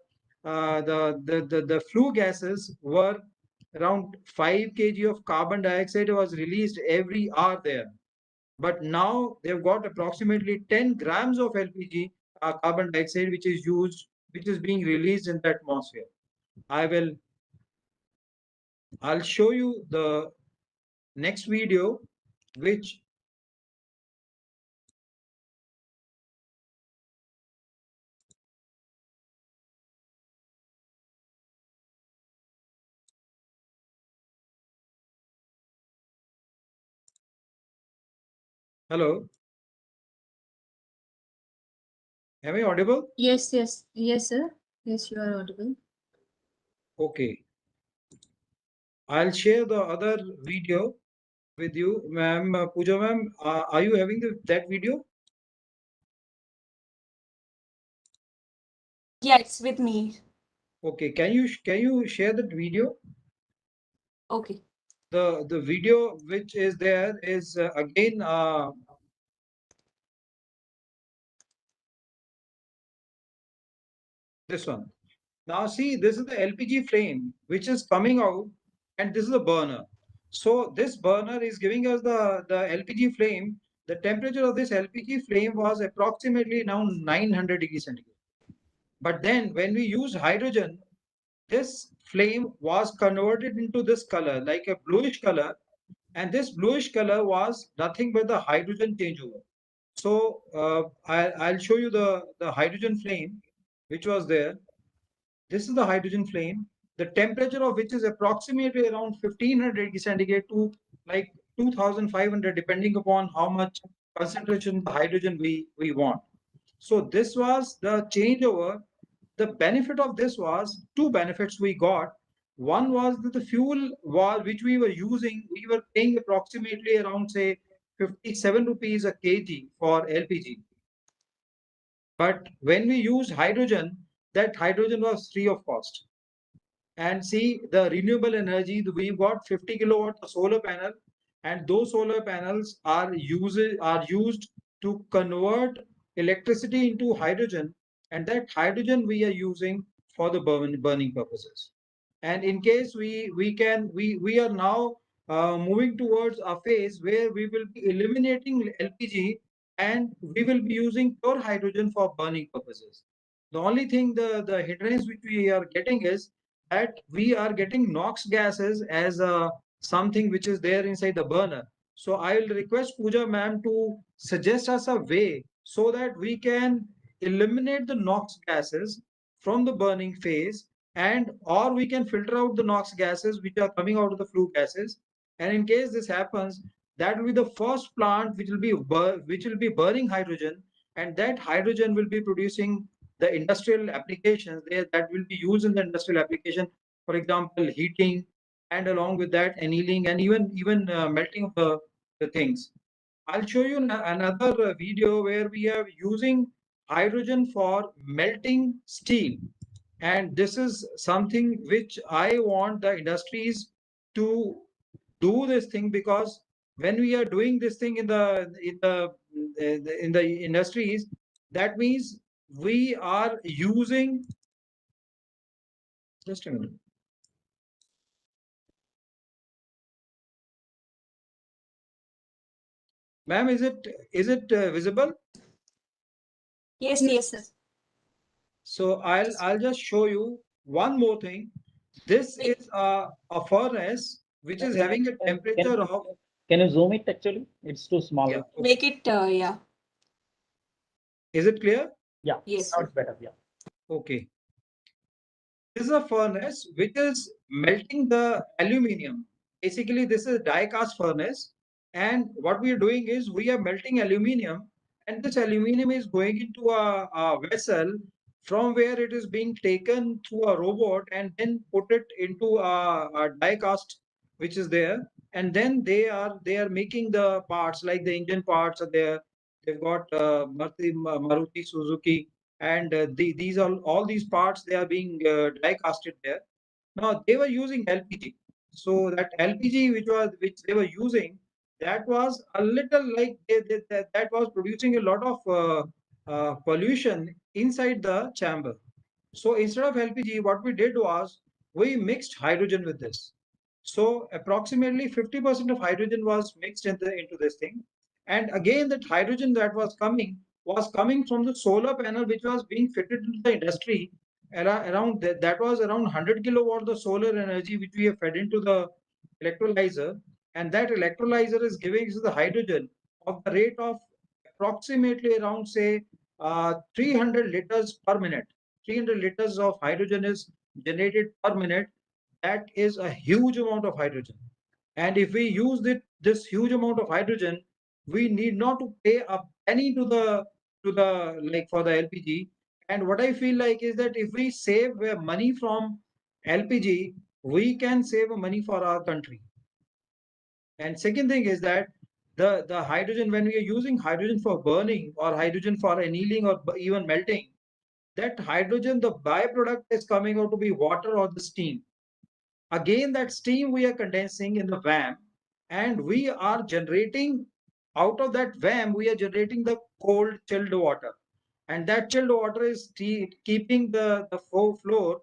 flue gases were around 5 kg of carbon dioxide was released every hour there. But now they've got approximately 10 grams of LPG carbon dioxide which is being released in the atmosphere. I'll show you the next video, which hello. Am I audible? Yes, sir. Yes, you are audible. Okay. I'll share the other video with you, ma'am. Pooja ma'am, are you having that video? Yeah, it's with me. Okay, can you share that video? Okay. The video which is there is again this one. Now see, this is the LPG flame which is coming out, and this is the burner. So this burner is giving us the LPG flame. The temperature of this LPG flame was approximately now 900 degrees centigrade. But then when we use hydrogen, this flame was converted into this color, like a bluish color, and this bluish color was nothing but the hydrogen changeover. So I'll show you the hydrogen flame which was there. This is the hydrogen flame, the temperature of which is approximately around 1500 degrees centigrade to like 2500, depending upon how much concentration the hydrogen we want. So this was the changeover. The benefit of this was two benefits we got. One was that the fuel was which we were using, we were paying approximately around say 57 rupees a kg for LPG. But when we used hydrogen, that hydrogen was free of cost. And see the renewable energy, we've got 50 kilowatt solar panel, and those solar panels are used to convert electricity into hydrogen, and that hydrogen we are using for the burning purposes. And in case we are now moving towards a phase where we will be eliminating LPG and we will be using pure hydrogen for burning purposes. The only thing, the hindrance which we are getting is that we are getting NOx gases as something which is there inside the burner. So I will request Pooja ma'am to suggest us a way so that we can eliminate the NOx gases from the burning phase, and or we can filter out the NOx gases which are coming out of the flue gases. And in case this happens, that will be the first plant which will be burning hydrogen, and that hydrogen will be producing the industrial applications there that will be used in the industrial application, for example heating, and along with that annealing, and even melting of the things. I'll show you another video where we are using hydrogen for melting steel, and this is something which I want the industries to do this thing, because when we are doing this thing in the industries, that means we are using, just a minute. Ma'am, is it visible? Yes, Yes, yes. So I'll just show you one more thing. This is a furnace which is having a temperature of. Can you zoom it? Actually, it's too small. Yeah, okay. Make it, yeah. Is it clear? Yeah. Yes. Now it's better. Yeah. Okay. This is a furnace which is melting the aluminium. Basically, this is a die-cast furnace, and what we are doing is we are melting aluminium, and this aluminium is going into a vessel from where it is being taken through a robot and then put it into a die-cast which is there, and then they are making the parts, like the engine parts are there. They've got Maruti Suzuki, and these are all these parts, they are being die casted there. Now they were using LPG, so that LPG which they were using, that was a little like that was producing a lot of pollution inside the chamber. So instead of LPG, what we did was we mixed hydrogen with this. So approximately 50% of hydrogen was mixed into this thing. And again, that hydrogen that was coming from the solar panel which was being fitted into the industry. Around that was around 100 kilowatt the solar energy which we have fed into the electrolyzer. And that electrolyzer is giving us the hydrogen of the rate of approximately around say 300 liters per minute. 300 liters of hydrogen is generated per minute. That is a huge amount of hydrogen. And if we use this huge amount of hydrogen, we need not to pay a penny to the like for the LPG. And what I feel like is that if we save money from LPG, we can save money for our country. And second thing is that the hydrogen, when we are using hydrogen for burning or hydrogen for annealing or even melting, that hydrogen, the byproduct is coming out to be water or the steam. Again, that steam we are condensing in the VAM, and we are generating out of that VAM, we are generating the cold chilled water. And that chilled water is keeping the floor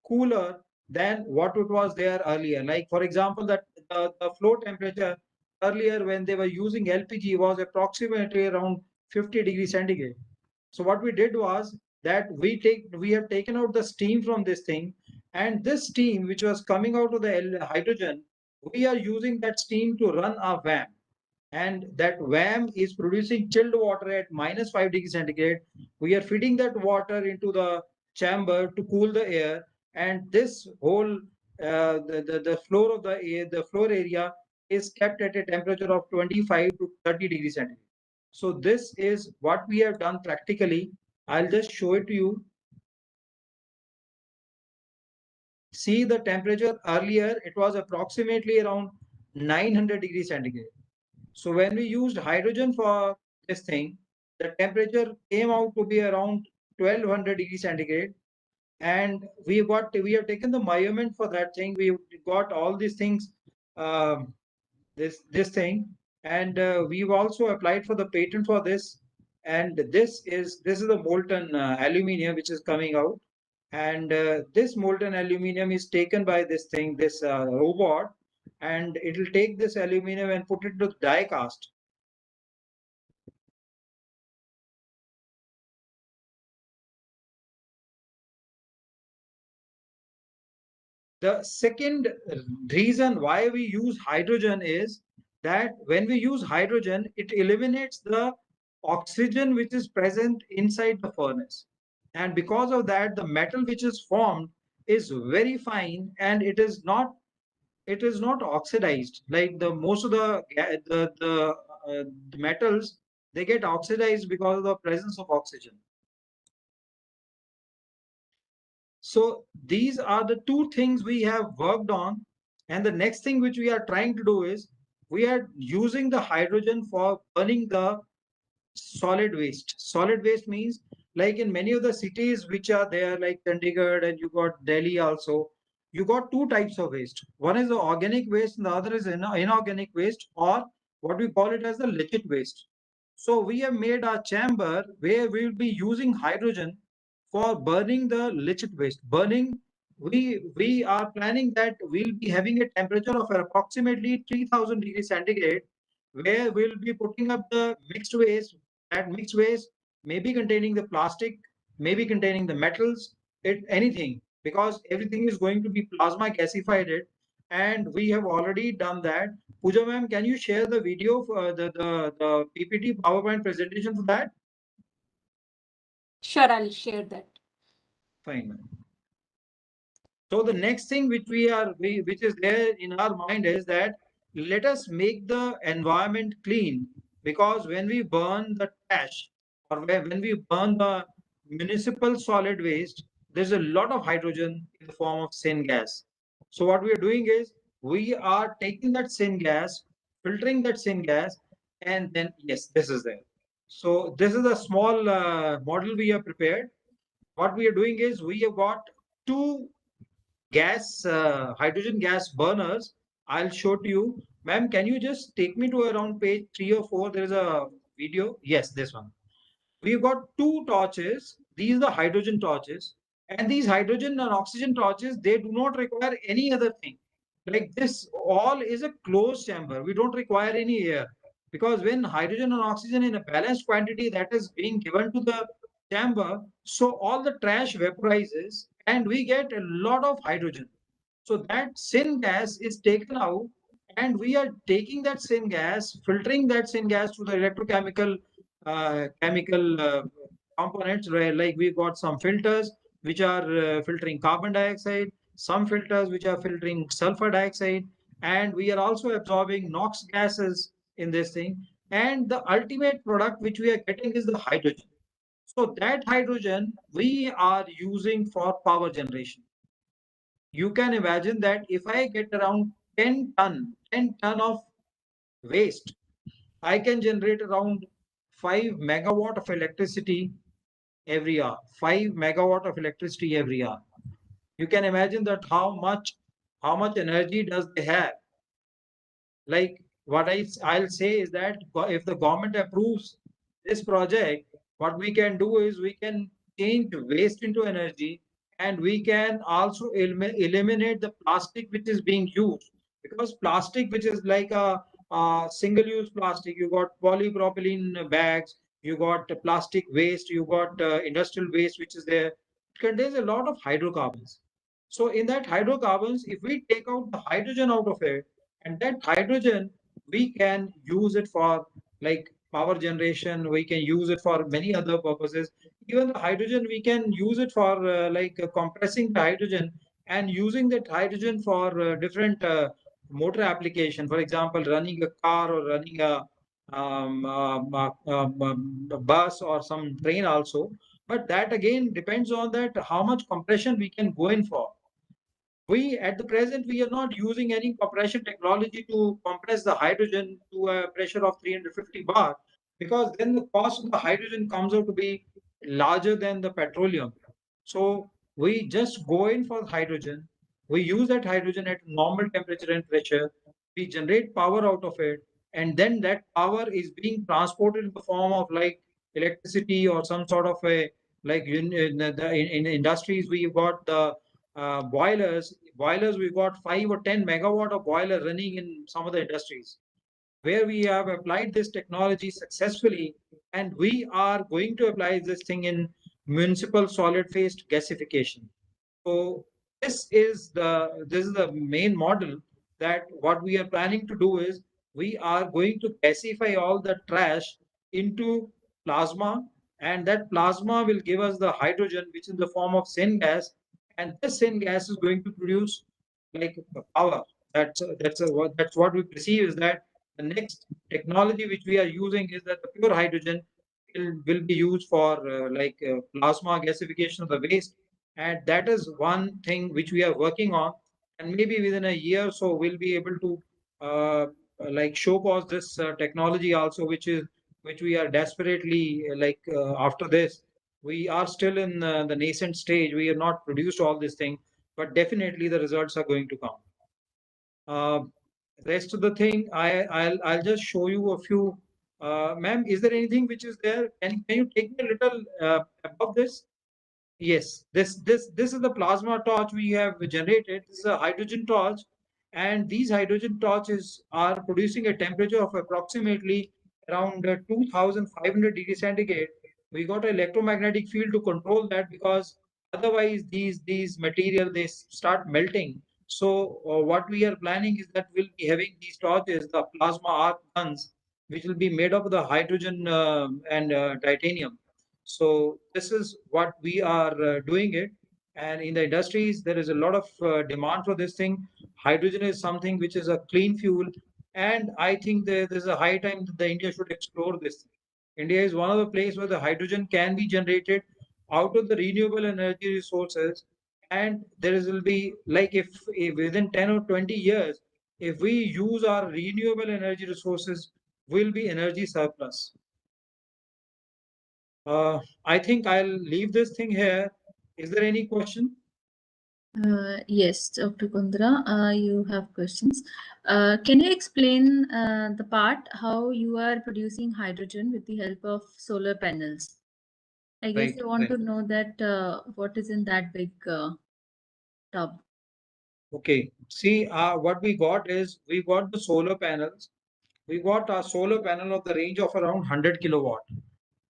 cooler than what it was there earlier. Like for example, that the floor temperature earlier when they were using LPG was approximately around 50 degrees centigrade. So what we did was that we have taken out the steam from this thing, and this steam which was coming out of the hydrogen, we are using that steam to run our VAM, and that VAM is producing chilled water at -5 degrees centigrade. We are feeding that water into the chamber to cool the air, and this whole the floor of the floor area is kept at a temperature of 25 to 30 degrees centigrade. So this is what we have done practically. I'll just show it to you. See the temperature earlier, it was approximately around 900 degrees centigrade. So when we used hydrogen for this thing, the temperature came out to be around 1200 degrees centigrade. And we have taken the measurement for that thing. We got all these things, this thing, and we've also applied for the patent for this. And this is the molten aluminium which is coming out. And this molten aluminium is taken by this thing, this robot, and it will take this aluminium and put it to die cast. The second reason why we use hydrogen is that when we use hydrogen, it eliminates the oxygen which is present inside the furnace. And because of that, the metal which is formed is very fine, and it is not oxidized like the most of the metals. They get oxidized because of the presence of oxygen. So these are the two things we have worked on. And the next thing which we are trying to do is we are using the hydrogen for burning the solid waste. Solid waste means, like in many of the cities which are there, like Chandigarh, and you got Delhi also, you got two types of waste. One is the organic waste and the other is inorganic waste, or what we call it as the liquid waste. So we have made a chamber where we will be using hydrogen for burning the liquid waste. Burning, we are planning that we'll be having a temperature of approximately 3000 degrees centigrade, where we'll be putting up the mixed waste. That mixed waste may be containing the plastic, may be containing the metals, anything, because everything is going to be plasma gasified it, and we have already done that. Pooja ma'am, can you share the video for the PPT PowerPoint presentation for that? Sure, I'll share that. Fine, ma'am. So the next thing which which is there in our mind is that let us make the environment clean, because when we burn the trash, or when we burn the municipal solid waste, there's a lot of hydrogen in the form of syn gas. So what we are doing is we are taking that syn gas, filtering that syn gas, and then yes, this is there. So this is a small model we have prepared. What we are doing is we have got two hydrogen gas burners. I'll show to you. Ma'am, can you just take me to around page 3 or 4? There is a video. Yes, this one. We've got two torches. These are the hydrogen torches. And these hydrogen and oxygen torches, they do not require any other thing. Like this, all is a closed chamber. We don't require any air. Because when hydrogen and oxygen in a balanced quantity that is being given to the chamber, so all the trash vaporizes and we get a lot of hydrogen. So that syn gas is taken out, and we are taking that syn gas, filtering that syn gas to the electrochemical chemical components, where like we got some filters which are filtering carbon dioxide, some filters which are filtering sulfur dioxide, and we are also absorbing NOx gases in this thing. And the ultimate product which we are getting is the hydrogen. So that hydrogen we are using for power generation. You can imagine that if I get around 10 ton of waste, I can generate around 5 megawatt of electricity every hour. 5 megawatt of electricity every hour. You can imagine that how much energy does they have. Like what I'll say is that if the government approves this project, what we can do is we can change waste into energy, and we can also eliminate the plastic which is being used, because plastic which is like a single-use plastic, you got polypropylene bags, you got plastic waste, you got industrial waste which is there. It contains a lot of hydrocarbons. So in that hydrocarbons, if we take out the hydrogen out of it, and that hydrogen we can use it for like power generation, we can use it for many other purposes. Even the hydrogen we can use it for compressing the hydrogen and using that hydrogen for different motor application. For example, running a car or running a bus or some train also. But that again depends on that how much compression we can go in for. We at the present we are not using any compression technology to compress the hydrogen to a pressure of 350 bar, because then the cost of the hydrogen comes out to be larger than the petroleum. So we just go in for hydrogen, we use that hydrogen at normal temperature and pressure, we generate power out of it, and then that power is being transported in the form of like electricity or some sort of a, like in industries we've got the boilers, we've got 5 or 10 megawatt of boiler running in some of the industries where we have applied this technology successfully, and we are going to apply this thing in municipal solid phase gasification. So this is the main model, that what we are planning to do is we are going to gasify all the trash into plasma, and that plasma will give us the hydrogen, which is in the form of syngas, and this syngas is going to produce like power. That's what we perceive is that the next technology which we are using is that the pure hydrogen will be used for plasma gasification of the waste, and that is one thing which we are working on, and maybe within a year or so we'll be able to like show cause this technology also, which we are desperately after this. We are still in the nascent stage, we have not produced all this thing, but definitely the results are going to come. Rest of the thing, I'll just show you a few. Ma'am, is there anything which is there? Can you take me a little above this? Yes, this is the plasma torch we have generated. This is a hydrogen torch, and these hydrogen torches are producing a temperature of approximately around 2,500 degrees centigrade. We got an electromagnetic field to control that, because otherwise these material they start melting. So what we are planning is that we'll be having these torches, the plasma arc guns, which will be made up of the hydrogen and titanium. So this is what we are doing it. And in the industries, there is a lot of demand for this thing. Hydrogen is something which is a clean fuel. And I think there's a high time that the India should explore this. India is one of the places where the hydrogen can be generated out of the renewable energy resources. And will be like if within 10 or 20 years, if we use our renewable energy resources, we'll be energy surplus. I think I'll leave this thing here. Is there any question? Yes, Dr. Kundra, you have questions. Can you explain the part how you are producing hydrogen with the help of solar panels? I guess you want to know that what is in that big tub. Okay. See, what we got is we got the solar panels. We got a solar panel of the range of around 100 kilowatt.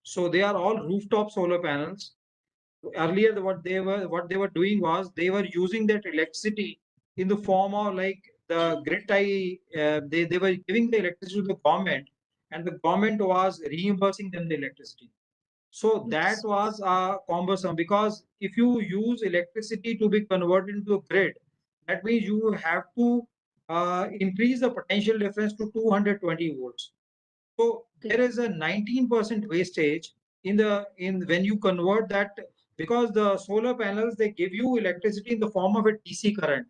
So they are all rooftop solar panels. Earlier, what they were doing was they were using that electricity in the form of like the grid tie. They were giving the electricity to the government, and the government was reimbursing them the electricity. So that was cumbersome, because if you use electricity to be converted into a grid, that means you have to increase the potential difference to 220 volts. So there is a 19% wastage in when you convert that, because the solar panels, they give you electricity in the form of a DC current.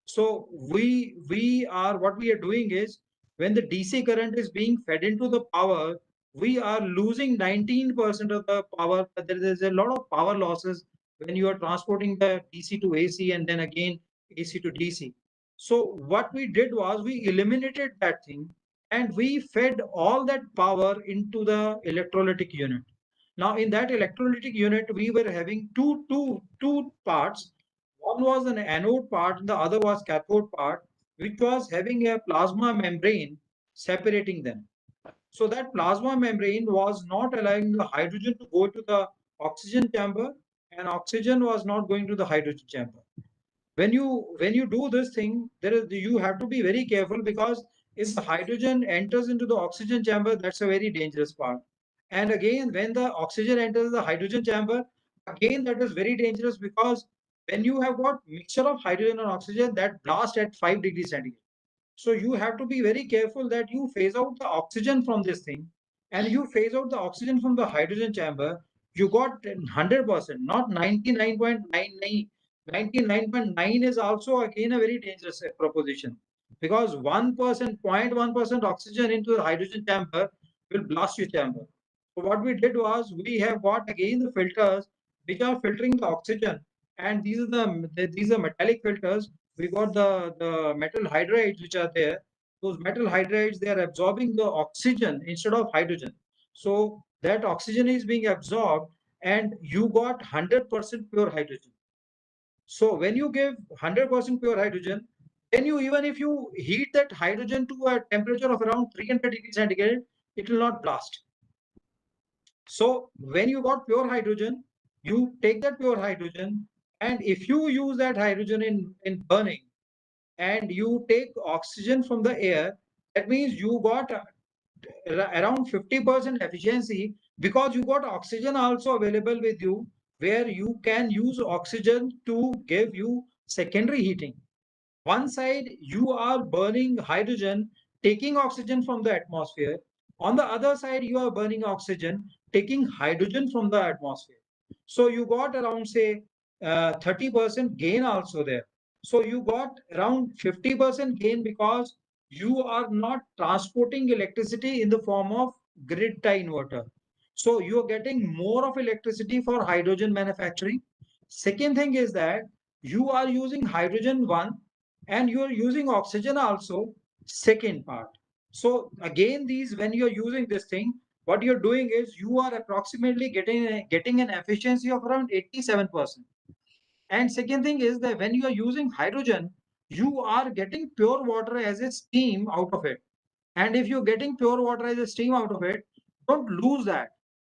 So what we are doing is, when the DC current is being fed into the power, we are losing 19% of the power. There is a lot of power losses when you are transporting the DC to AC and then again AC to DC. So what we did was we eliminated that thing, and we fed all that power into the electrolytic unit. Now in that electrolytic unit, we were having two parts. One was an anode part and the other was cathode part, which was having a plasma membrane separating them. So that plasma membrane was not allowing the hydrogen to go to the oxygen chamber, and oxygen was not going to the hydrogen chamber. When you do this thing, you have to be very careful, because if the hydrogen enters into the oxygen chamber, that's a very dangerous part. And again, when the oxygen enters the hydrogen chamber, again that is very dangerous, because when you have got mixture of hydrogen and oxygen that blast at 5 degrees centigrade. So you have to be very careful that you phase out the oxygen from this thing and you phase out the oxygen from the hydrogen chamber. You got 100%, not 99.99. 99.9 is also again a very dangerous proposition, because 1%, 0.1% oxygen into the hydrogen chamber will blast your chamber. So what we did was we have got again the filters which are filtering the oxygen, and these are metallic filters. We got the metal hydrides which are there. Those metal hydrides, they are absorbing the oxygen instead of hydrogen. So that oxygen is being absorbed and you got 100% pure hydrogen. So when you give 100% pure hydrogen, then you, even if you heat that hydrogen to a temperature of around 300 degrees centigrade, it will not blast. So when you got pure hydrogen, you take that pure hydrogen, and if you use that hydrogen in burning and you take oxygen from the air, that means you got around 50% efficiency, because you got oxygen also available with you, where you can use oxygen to give you secondary heating. One side you are burning hydrogen, taking oxygen from the atmosphere. On the other side, you are burning oxygen, taking hydrogen from the atmosphere. So you got around, say, 30% gain also there. So you got around 50% gain, because you are not transporting electricity in the form of grid tie inverter. So you are getting more of electricity for hydrogen manufacturing. Second thing is that you are using hydrogen one, and you are using oxygen also, second part. So again, these, when you are using this thing, what you're doing is you are approximately getting an efficiency of around 87%. And second thing is that when you are using hydrogen, you are getting pure water as a steam out of it. And if you're getting pure water as a steam out of it, don't lose that,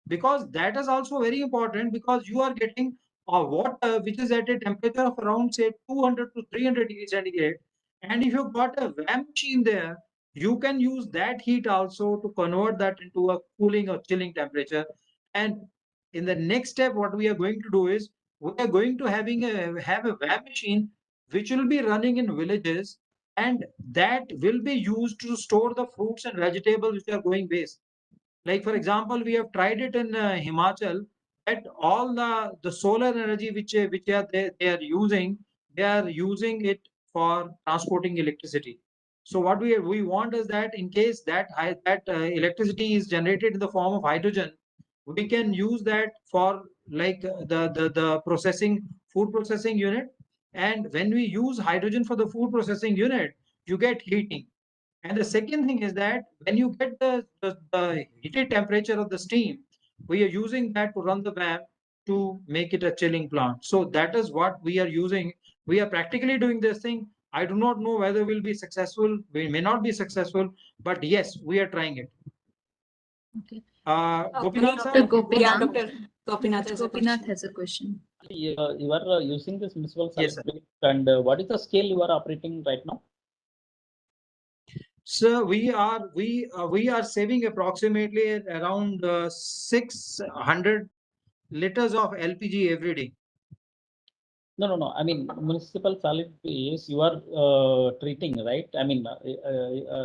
because that is also very important, because you are getting water which is at a temperature of around, say, 200 to 300 degrees centigrade. And if you've got a VAM machine there, you can use that heat also to convert that into a cooling or chilling temperature. And in the next step, what we are going to do is we are going to have a VAM machine which will be running in villages, and that will be used to store the fruits and vegetables which are going waste. Like for example, we have tried it in Himachal, that all the solar energy which they are using it for transporting electricity. So what we want is that in case that electricity is generated in the form of hydrogen, we can use that for like the processing, food processing unit. And when we use hydrogen for the food processing unit, you get heating. And the second thing is that when you get the heated temperature of the steam, we are using that to run the VAM to make it a chilling plant. So that is what we are using. We are practically doing this thing. I do not know whether we'll be successful. We may not be successful, but yes, we are trying it. Okay. Gopinath sir? Dr. Gopinath. Yeah, Dr. Gopinath has a question. You are using this municipal Yes, solid, and what is the scale you are operating right now? So we are saving approximately around 600 liters of LPG every day. No. I mean, municipal solid waste you are treating, right? I mean,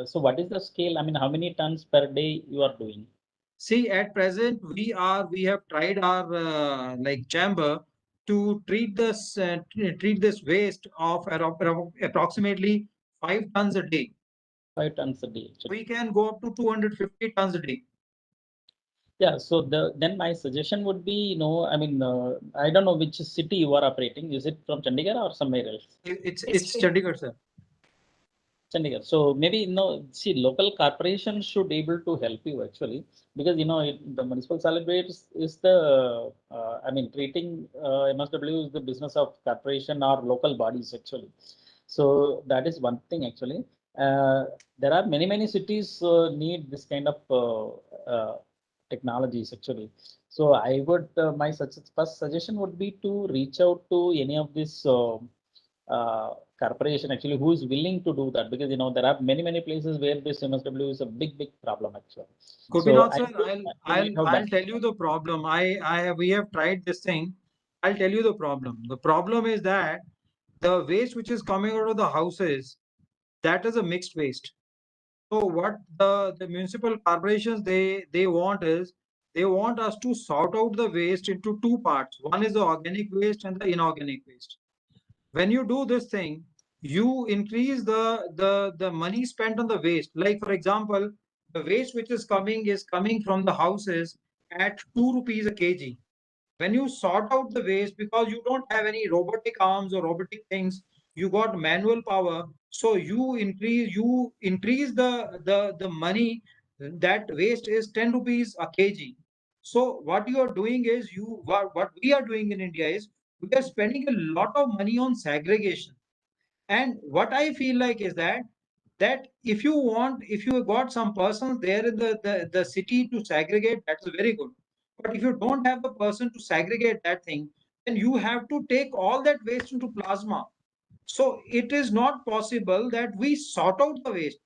so what is the scale? I mean, how many tons per day you are doing? See, at present we have tried our like chamber to treat this waste of approximately 5 tons a day. 5 tons a day. Actually. We can go up to 250 tons a day. Yeah, so then my suggestion would be, I mean, I don't know which city you are operating. Is it from Chandigarh or somewhere else? It's Chandigarh, sir. Chandigarh. So maybe, see, local corporations should able to help you actually, because, the municipal solid waste is the, I mean, treating MSW is the business of corporation or local bodies actually. So that is one thing actually. There are many cities need this kind of technologies actually. So I would, my first suggestion would be to reach out to any of these corporation actually who is willing to do that, because there are many places where this MSW is a big problem actually. Gopinath sir, I'll tell you the problem. We have tried this thing. I'll tell you the problem. The problem is that the waste which is coming out of the houses, that is a mixed waste. So what the municipal corporations they want is, they want us to sort out the waste into two parts. One is the organic waste and the inorganic waste. When you do this thing, you increase the money spent on the waste. Like for example, the waste which is coming from the houses at 2 rupees a kg. When you sort out the waste, because you don't have any robotic arms or robotic things, you got manual power, so you increase the money. That waste is 10 rupees a kg. So what you are doing is, what we are doing in India is, we are spending a lot of money on segregation. And what I feel like is that if you got some persons there in the city to segregate, that's very good. But if you don't have the person to segregate that thing, then you have to take all that waste into plasma. So it is not possible that we sort out the waste.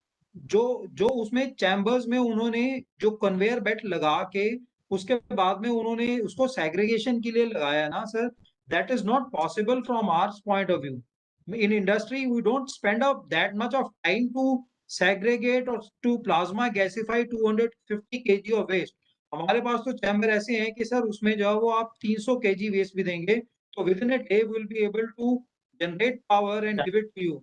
जो जो उसमें chambers में उन्होंने जो conveyor belt लगा के उसके बाद में उन्होंने उसको सेग्रीगेशन के लिए लगाया ना sir, that is not possible from our point of view. In industry, we don't spend up that much of time to segregate or to plasma gasify 250 kg of waste. हमारे पास तो चैम्बर ऐसे हैं कि sir उसमें जो है वो आप 300 kg वेस्ट भी देंगे तो within a day will be able to generate power and give it to you.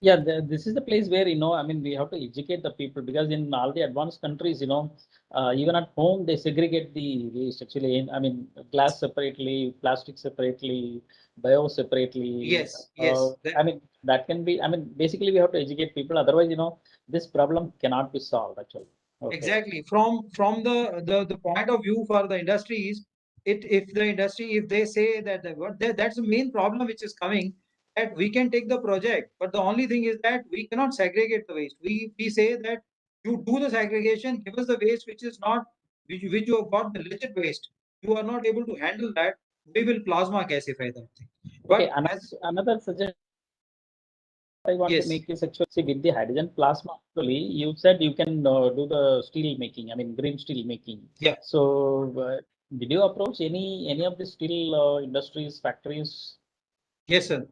Yeah, this is the place where, I mean, we have to educate the people, because in all the advanced countries, even at home, they segregate the waste actually. I mean, glass separately, plastic separately, bio separately. Yes. I mean, that can be, I mean, basically we have to educate people. Otherwise, this problem cannot be solved actually. Okay. Exactly. From the point of view for the industries, if they say that's the main problem which is coming, that we can take the project, but the only thing is that we cannot segregate the waste. We say that you do the segregation, give us the waste which is not which you have got the legit waste. You are not able to handle that. We will plasma gasify that thing. But okay, another suggestion I want to make is actually, see, with the hydrogen plasma, actually, you said you can do the steel making, I mean, green steel making. Yeah. So, did you approach any of the steel industries, factories? Yes, sir.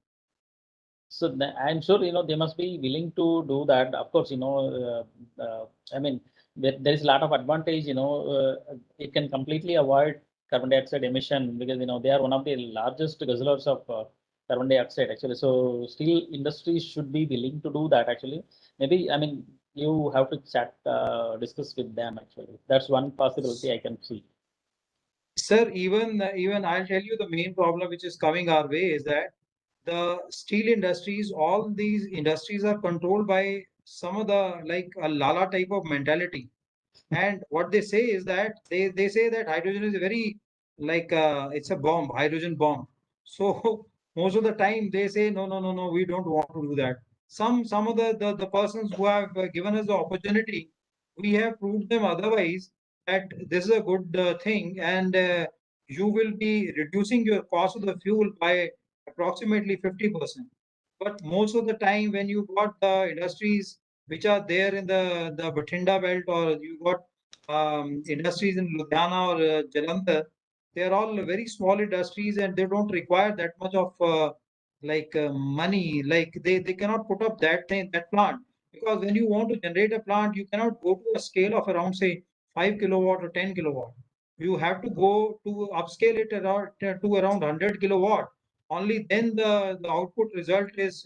So, I'm sure, they must be willing to do that. Of course, I mean, there is a lot of advantage, it can completely avoid carbon dioxide emission, because, they are one of the largest guzzlers of carbon dioxide actually. So steel industries should be willing to do that actually. Maybe, I mean, you have to discuss with them actually. That's one possibility I can see. Sir, even I'll tell you the main problem which is coming our way is that the steel industries, all these industries are controlled by some of the like a Lala type of mentality. And what they say is that they say that hydrogen is a very like it's a bomb, hydrogen bomb. So most of the time they say no, we don't want to do that. Some of the persons who have given us the opportunity, we have proved them otherwise that this is a good thing, and you will be reducing your cost of the fuel by approximately 50%. But most of the time when you got the industries which are there in the Bathinda belt, or you got industries in Ludhiana or Jalandhar, they are all very small industries and they don't require that much of money. Like they cannot put up that plant, because when you want to generate a plant, you cannot go to a scale of around say 5 kilowatt or 10 kilowatt. You have to go to upscale it around to around 100 kilowatt. Only then the output result is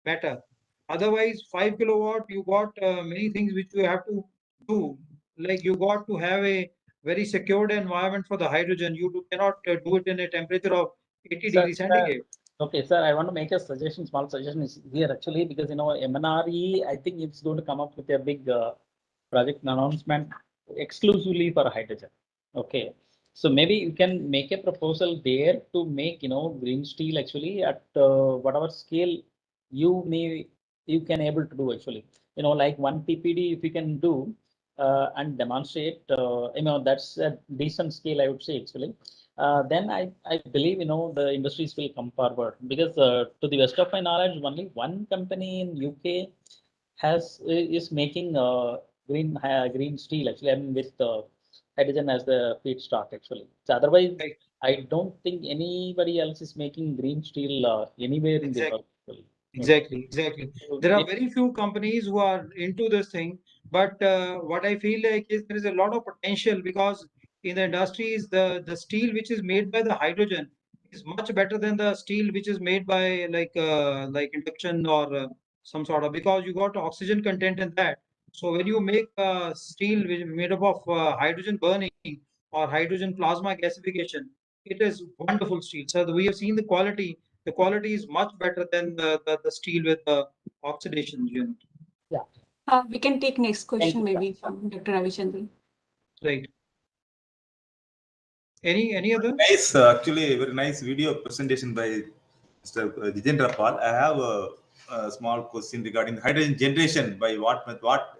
better. Otherwise, 5 kilowatt, you got many things which you have to do. Like you got to have a very secured environment for the hydrogen. You cannot do it in a temperature of 80 degrees centigrade. Okay, sir, I want to make a suggestion, small suggestion is here actually, because MNRE, I think it's going to come up with a big project announcement exclusively for hydrogen. Okay, so maybe you can make a proposal there to make green steel actually at whatever scale you can able to do actually. Like 1 ppd if you can do and demonstrate, that's a decent scale, I would say actually. Then I believe the industries will come forward, because to the best of my knowledge, only one company in UK is making green steel actually. I mean, with hydrogen as the feedstock actually. So otherwise, I don't think anybody else is making green steel anywhere in the world. Exactly. So There are very few companies who are into this thing, but what I feel like is there is a lot of potential, because in the industries, the steel which is made by the hydrogen is much better than the steel which is made by like induction or some sort of, because you got oxygen content in that. So when you make steel which is made up of hydrogen burning or hydrogen plasma gasification, it is wonderful steel. So we have seen the quality. The quality is much better than the steel with the oxidation unit. Yeah. We can take next question you. maybe from Dr. Ravichandran. Right. Any other? Nice, actually, very nice video presentation by Mr. Jatindrapal. I have a small question regarding the hydrogen generation. By what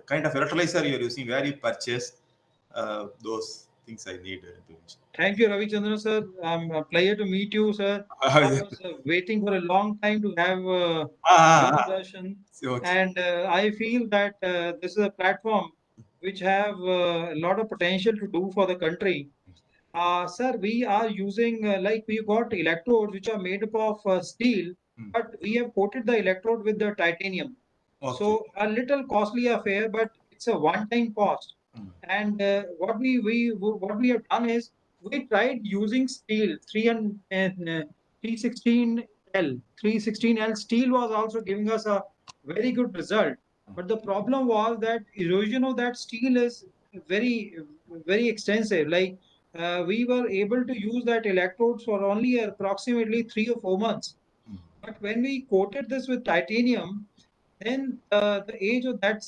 kind of electrolyzer you are using? Where you purchase those things? I need information. Thank you, Ravichandran sir. A pleasure to meet you, sir. I was waiting for a long time to have introduction, and I feel that this is a platform which have a lot of potential to do for the country. Sir, we are using like we got electrodes which are made up of steel, but we have coated the electrode with the titanium. So a little costly affair, but it's a one-time cost. And what we have done is we tried using steel 316L. 316L steel was also giving us a very good result. But the problem was that erosion of that steel is very extensive. Like we were able to use that electrodes for only approximately 3 or 4 months. But when we coated this with titanium, then the age of that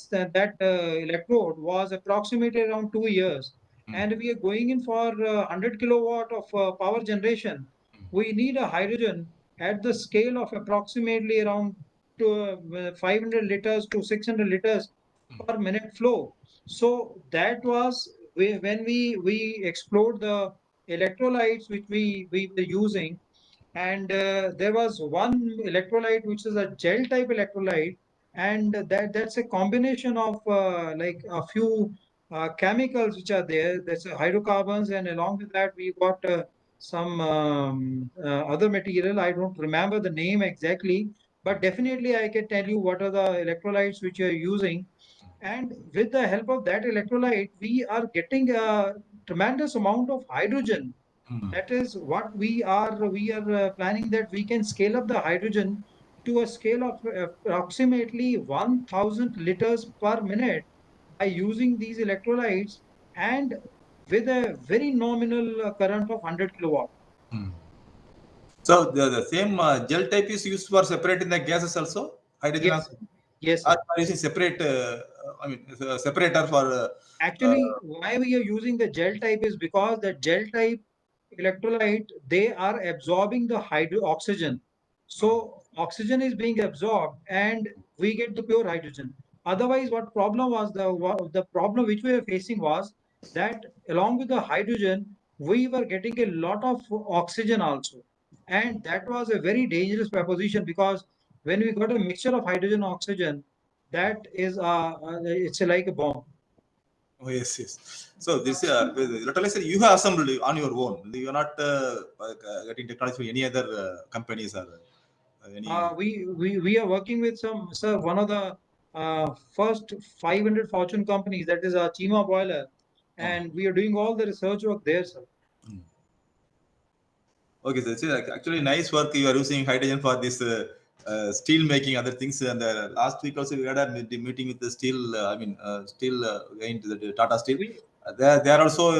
electrode was approximately around 2 years. And we are going in for 100 kilowatt of power generation. We need a hydrogen at the scale of approximately around 500 liters to 600 liters per minute flow. So that was when we explored the electrolytes which we were using, and there was one electrolyte which is a gel type electrolyte, and that's a combination of like a few chemicals which are there. That's hydrocarbons, and along with that we got some other material. I don't remember the name exactly, but definitely I can tell you what are the electrolytes which you are using. And with the help of that electrolyte, we are getting a tremendous amount of hydrogen. That is what we are planning, that we can scale up the hydrogen to a scale of approximately 1000 liters per minute by using these electrolytes, and with a very nominal current of 100 kilowatt. So the same gel type is used for separating the gases also? Hydrogen Yes. also? Yes. Or using separate, separator for... Actually, why we are using the gel type is because the gel type electrolyte, they are absorbing the oxygen. So oxygen is being absorbed and we get the pure hydrogen. Otherwise, what problem was, the problem which we were facing was that along with the hydrogen, we were getting a lot of oxygen also. And that was a very dangerous proposition, because when we got a mixture of hydrogen and oxygen, that is it's like a bomb. Oh, yes. So this electrolyzer you have assembled on your own. You are not getting technology from any other companies or any. We are working with one of the first 500 Fortune companies, that is a Chima boiler, and we are doing all the research work there, sir. Okay, so it's actually nice work. You are using hydrogen for this steel making, other things. And last week also we had a meeting with the steel. Steel into the Tata Steel. They are also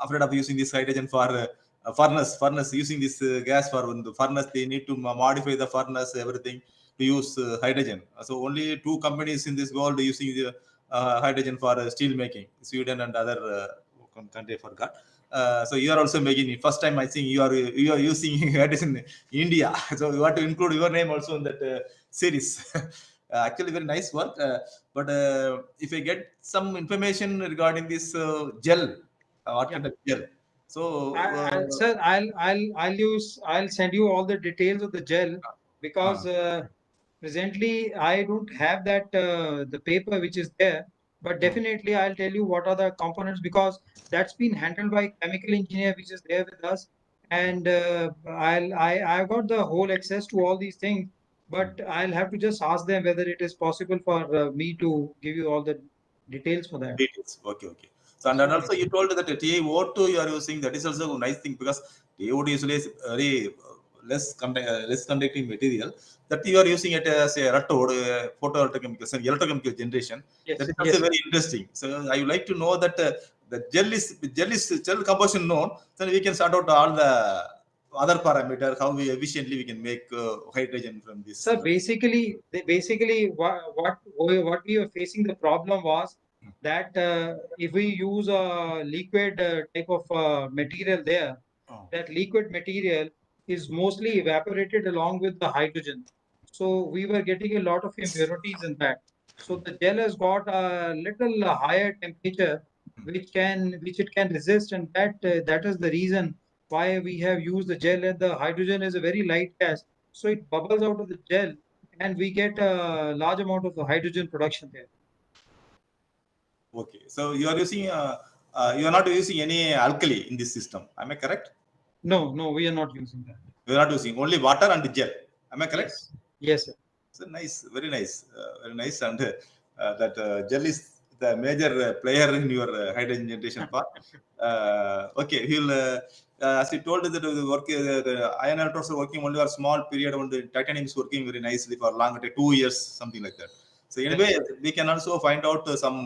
afraid of using this hydrogen for furnace. Using this gas for the furnace, they need to modify the furnace, everything to use hydrogen. So only 2 companies in this world using the hydrogen for steel making, Sweden and other country, I forgot. So you are also making it. First time I think you are using hydrogen in India. So you want to include your name also in that series. Actually, very nice work. But if I get some information regarding this gel, what kind of gel? So sir, I'll send you all the details of the gel, because presently I don't have that the paper which is there. but definitely I'll tell you what are the components, because that's been handled by chemical engineer, which is there with us. And I've got the whole access to all these things, but I'll have to just ask them whether it is possible for me to give you all the details for that. Details. Okay, okay. So and then also you told that TiO2 you are using, that is also a nice thing, because TiO2 usually is very less conducting material, that you are using it as a photoelectrochemical and electrochemical generation. Yes, That is also yes. very interesting. So I would like to know that the gel composition known, then we can start out all the other parameters, how we efficiently we can make hydrogen from this. So basically, what we were facing, the problem was that if we use a liquid type of material there, that liquid material is mostly evaporated along with the hydrogen. So we were getting a lot of impurities in that. So the gel has got a little higher temperature, which it can resist, and that is the reason why we have used the gel. And the hydrogen is a very light gas, so it bubbles out of the gel, and we get a large amount of the hydrogen production there. Okay, so you are using you are not using any alkali in this system. Am I correct? No, we are not using that. We are not using, only water and gel. Am I correct? Yes, sir. So nice, very nice, very nice. And that gel is the major player in your hydrogen generation part. Okay, he'll as you told that the work, the iron electrodes are working only for a small period, and the titanium is working very nicely for long, 2 years, something like that. So anyway, we can also find out some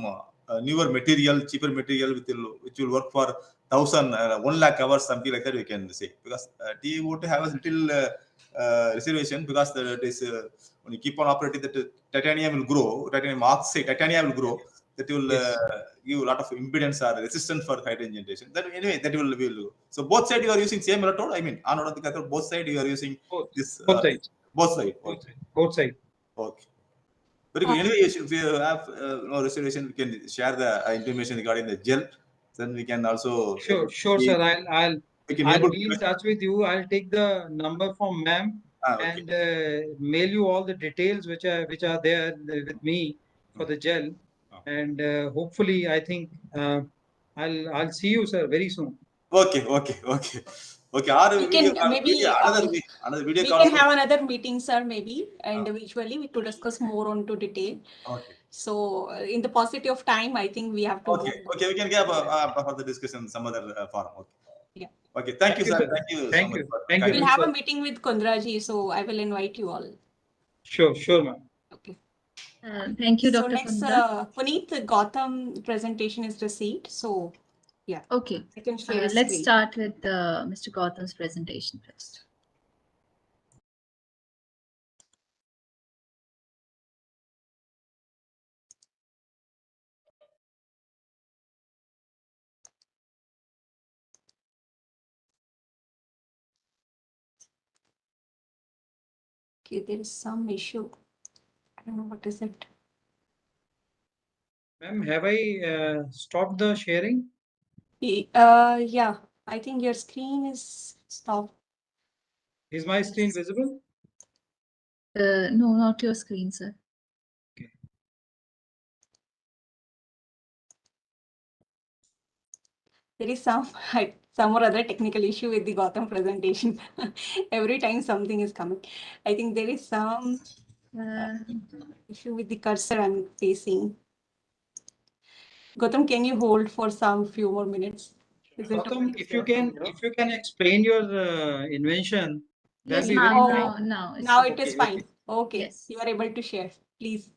newer material, cheaper material, which will work for 1 lakh hours, something like that. We can say, because T would have a little reservation, because it is when you keep on operating, that titanium will grow, titanium oxide, titanium will grow. That will give a lot of impedance or resistance for hydrogen generation. That anyway, that will do. So both sides you are using same electrode. I mean, anode and the cathode, both sides you are using this. Both sides. Both sides. Okay. Both sides. Okay. Very good. Anyway, if you have no reservation, we can share the information regarding the gel. Then we can also Sure, sir. I'll be in touch with you. I'll take the number from ma'am and mail you all the details which are there with me for the gel. And hopefully, I think I'll see you, sir, very soon. Okay. Or We can maybe another video we call. can have another meeting, sir, maybe individually we could discuss more onto detail. Okay. So in the paucity of time, I think we have to. Okay, we can get further discussion some other forum. Okay. Yeah. Okay. Thank you, sir. Thank you so much. Thank you. We'll have a meeting with Kundraji, so I will invite you all. Sure, ma'am. Okay. Thank you, Dr. So next, Puneet, the Gautam presentation is received. So, yeah. Okay. I can share let's start with Mr. Gautam's presentation first. Okay, there is some issue. I don't know what is it. Ma'am, have I stopped the sharing? Yeah, I think your screen is stopped. Is my screen visible? No, not your screen, sir. Okay. There is some or other technical issue with the Gautam presentation. Every time something is coming. I think there is some issue with the cursor I'm facing. Gautam, can you hold for some few more minutes? Gautam, if you can explain your invention, yes, that'll be very nice. Now it is fine. Okay. Yes. You are able to share. Please.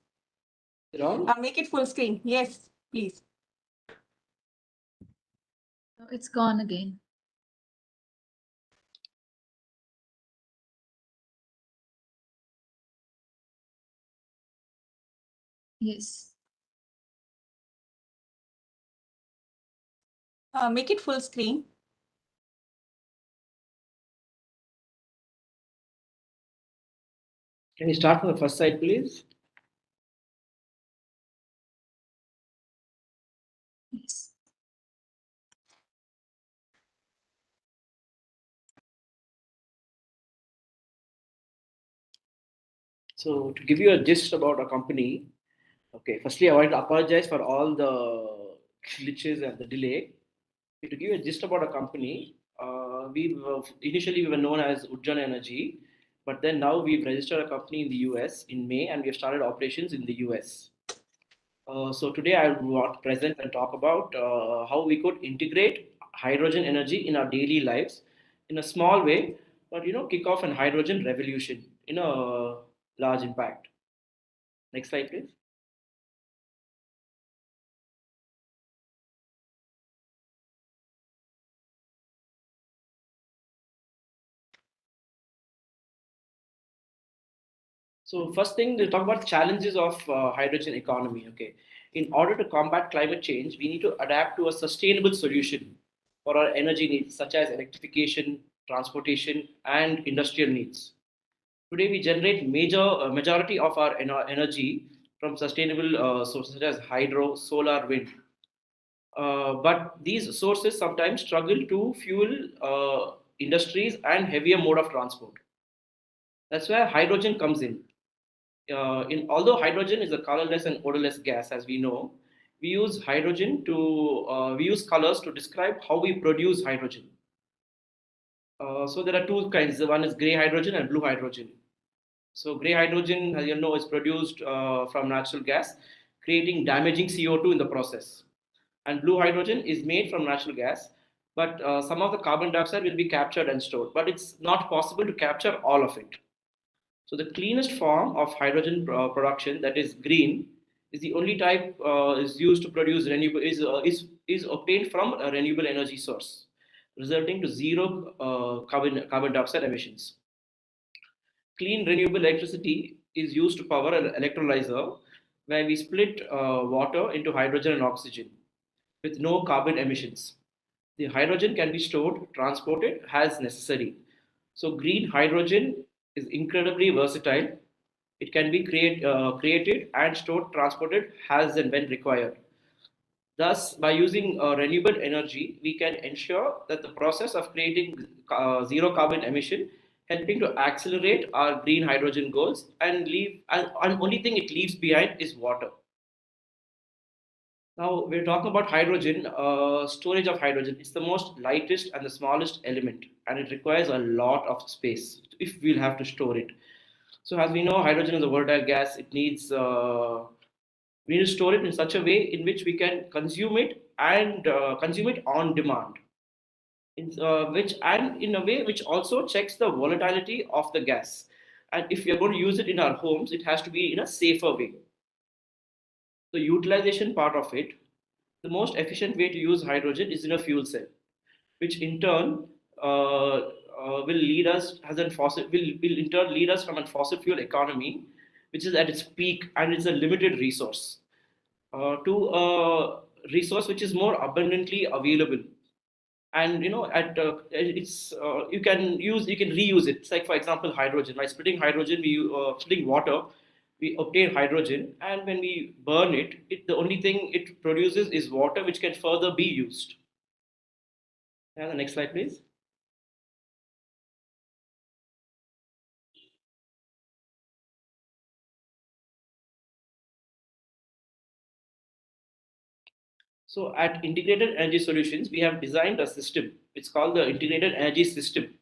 Make it full screen. Yes, please. It's gone again. Yes. Make it full screen. Can you start from the first side, please? Yes. So to give you a gist about our company, Okay, firstly, I want to apologize for all the glitches and the delay. To give you a gist about a company, initially we were known as Ujjan Energy, but then now we've registered a company in the US in May, and we have started operations in the US. So today I want to present and talk about how we could integrate hydrogen energy in our daily lives in a small way, but kick off an hydrogen revolution in a large impact. Next slide, please. So first thing, we'll talk about challenges of hydrogen economy. Okay, in order to combat climate change, we need to adapt to a sustainable solution for our energy needs, such as electrification, transportation, and industrial needs. Today, we generate majority of our energy from sustainable sources such as hydro, solar, wind. But these sources sometimes struggle to fuel industries and heavier mode of transport. That's where hydrogen comes in. Although hydrogen is a colorless and odorless gas, as we know, we use colors to describe how we produce hydrogen. So there are two kinds. One is gray hydrogen and blue hydrogen. So gray hydrogen, as you know, is produced from natural gas, creating damaging CO2 in the process. And blue hydrogen is made from natural gas, but some of the carbon dioxide will be captured and stored. But it's not possible to capture all of it. So the cleanest form of hydrogen production, that is green, is the only type is used to produce renewable is obtained from a renewable energy source, resulting to zero carbon dioxide emissions. Clean renewable electricity is used to power an electrolyzer, where we split water into hydrogen and oxygen with no carbon emissions. The hydrogen can be stored, transported as necessary. So green hydrogen is incredibly versatile. It can be created and stored, transported as and when required. Thus, by using renewable energy, we can ensure that the process of creating zero carbon emission, helping to accelerate our green hydrogen goals, and only thing it leaves behind is water. Now we're talking about hydrogen, storage of hydrogen. It's the most lightest and the smallest element, and it requires a lot of space if we'll have to store it. So as we know, hydrogen is a volatile gas. It needs we need to store it in such a way in which we can consume it and consume it on demand. In a way which also checks the volatility of the gas. And if we are going to use it in our homes, it has to be in a safer way. The utilization part of it, the most efficient way to use hydrogen is in a fuel cell, which in turn will lead us will in turn lead us from a fossil fuel economy, which is at its peak and it's a limited resource, to a resource which is more abundantly available. And you can reuse it. It's like, for example, hydrogen. By splitting hydrogen, splitting water, we obtain hydrogen, and when we burn it, the only thing it produces is water, which can further be used. And the next slide, please. So at Integrated Energy Solutions, we have designed a system. It's called the Integrated Energy System,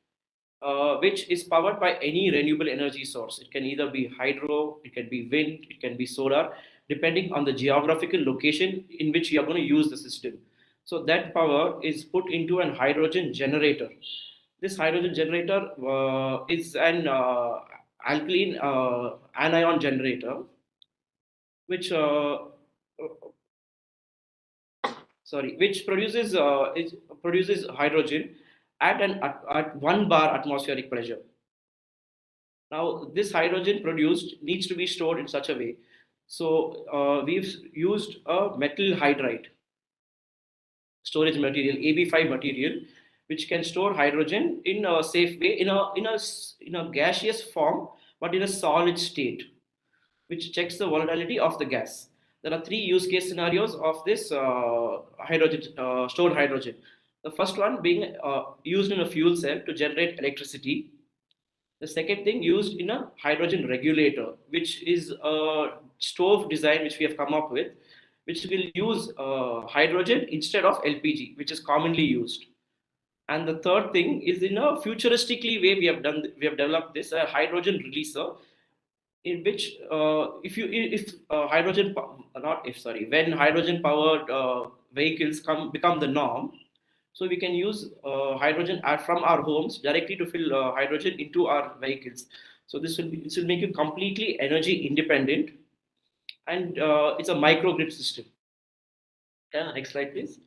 which is powered by any renewable energy source. It can either be hydro, it can be wind, it can be solar, depending on the geographical location in which you are going to use the system. So that power is put into an hydrogen generator. This hydrogen generator is an alkaline anion generator, which produces hydrogen at 1 bar atmospheric pressure. Now, this hydrogen produced needs to be stored in such a way. So we've used a metal hydride storage material, AB5 material, which can store hydrogen in a safe way, in a gaseous form, but in a solid state, which checks the volatility of the gas. There are 3 use case scenarios of this stored hydrogen. The first one being used in a fuel cell to generate electricity. The second thing, used in a hydrogen regulator, which is a stove design which we have come up with, which will use hydrogen instead of LPG, which is commonly used. And the third thing is, in a futuristically way, we have developed this hydrogen releaser, in which when hydrogen powered vehicles become the norm, so we can use hydrogen from our homes directly to fill hydrogen into our vehicles. So this will make you completely energy independent, and it's a microgrid system. Okay, next slide, please.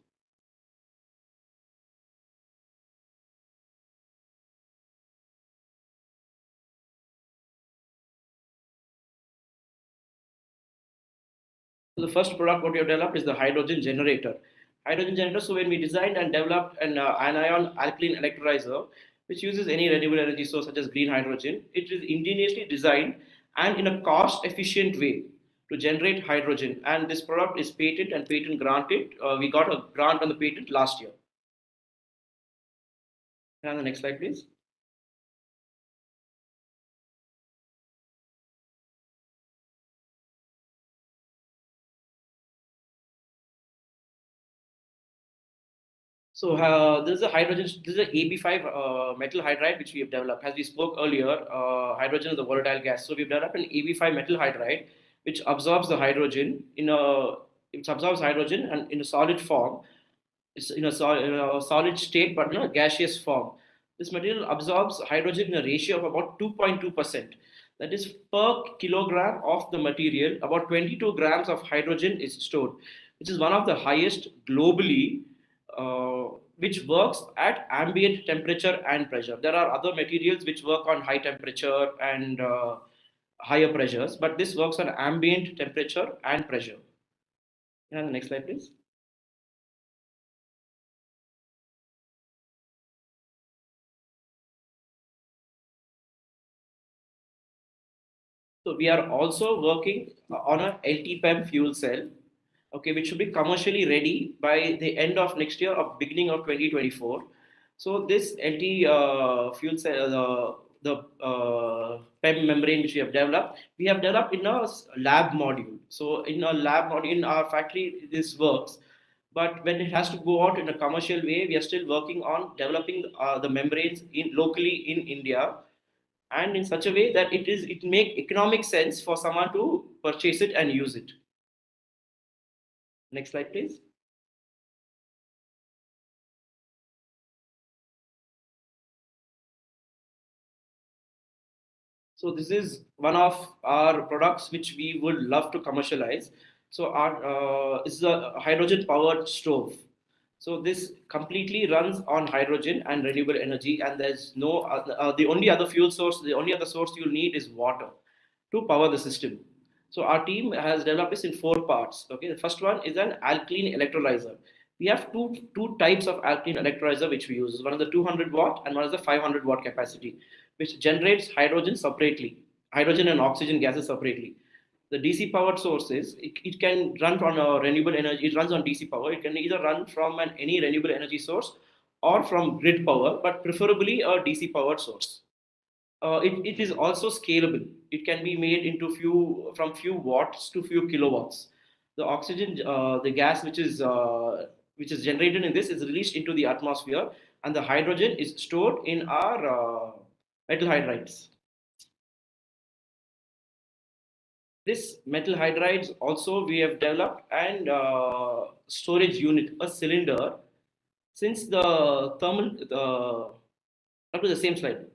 So the first product what we have developed is the hydrogen generator. Hydrogen generator. So when we designed and developed an anion alkaline electrolyzer, which uses any renewable energy source such as green hydrogen, it is ingeniously designed and in a cost-efficient way to generate hydrogen. And this product is patent granted. We got a grant on the patent last year. And the next slide, please. So this is a hydrogen. This is an AB5 metal hydride which we have developed. As we spoke earlier, hydrogen is a volatile gas. So we've developed an AB5 metal hydride which absorbs the hydrogen in a and in a solid form. It's in a solid state, but in a gaseous form. This material absorbs hydrogen in a ratio of about 2.2%. That is, per kilogram of the material, about 22 grams of hydrogen is stored, which is one of the highest globally, which works at ambient temperature and pressure. There are other materials which work on high temperature and higher pressures, but this works on ambient temperature and pressure. And the next slide, please. So we are also working on a LTPEM fuel cell, okay, which should be commercially ready by the end of next year or beginning of 2024. So this LT fuel cell, the PEM membrane which we have developed in a lab module. So in a lab module in our factory, this works. But when it has to go out in a commercial way, we are still working on developing the membranes locally in India, and in such a way that it make economic sense for someone to purchase it and use it. Next slide, please. So this is one of our products which we would love to commercialize. So our is a hydrogen powered stove. So this completely runs on hydrogen and renewable energy, and there's no the only other source you'll need is water to power the system. So our team has developed this in 4 parts. Okay, the first one is an alkaline electrolyzer. We have two types of alkaline electrolyzer which we use. One is the 200 watt and one is the 500 watt capacity, which generates hydrogen separately, hydrogen and oxygen gases separately. The DC powered sources, it can run on a renewable energy. It runs on DC power. It can either run from any renewable energy source or from grid power, but preferably a DC powered source. It is also scalable. It can be made into from few watts to few kilowatts. The oxygen, the gas which is generated in this is released into the atmosphere, and the hydrogen is stored in our metal hydrides. This metal hydrides also we have developed and storage unit, a cylinder. Since the thermal, up to the same slide.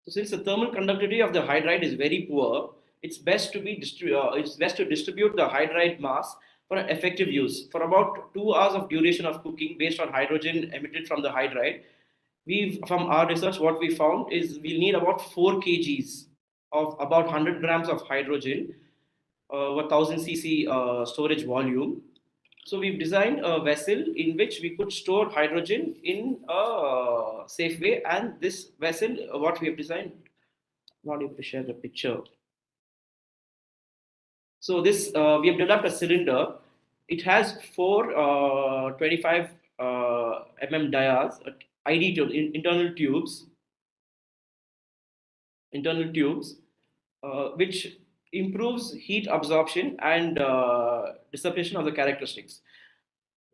So since the thermal conductivity of the hydride is very poor, it's best to distribute the hydride mass for an effective use. For about 2 hours of duration of cooking based on hydrogen emitted from the hydride, from our research, what we found is we need about 4 kgs of about 100 grams of hydrogen, 1000 cc storage volume. So we've designed a vessel in which we could store hydrogen in a safe way. And this vessel, what we have designed, I'm not able to share the picture. So this we have developed a cylinder. It has four 25 mm dias, ID tube, internal tubes, which improves heat absorption and dissipation of the characteristics.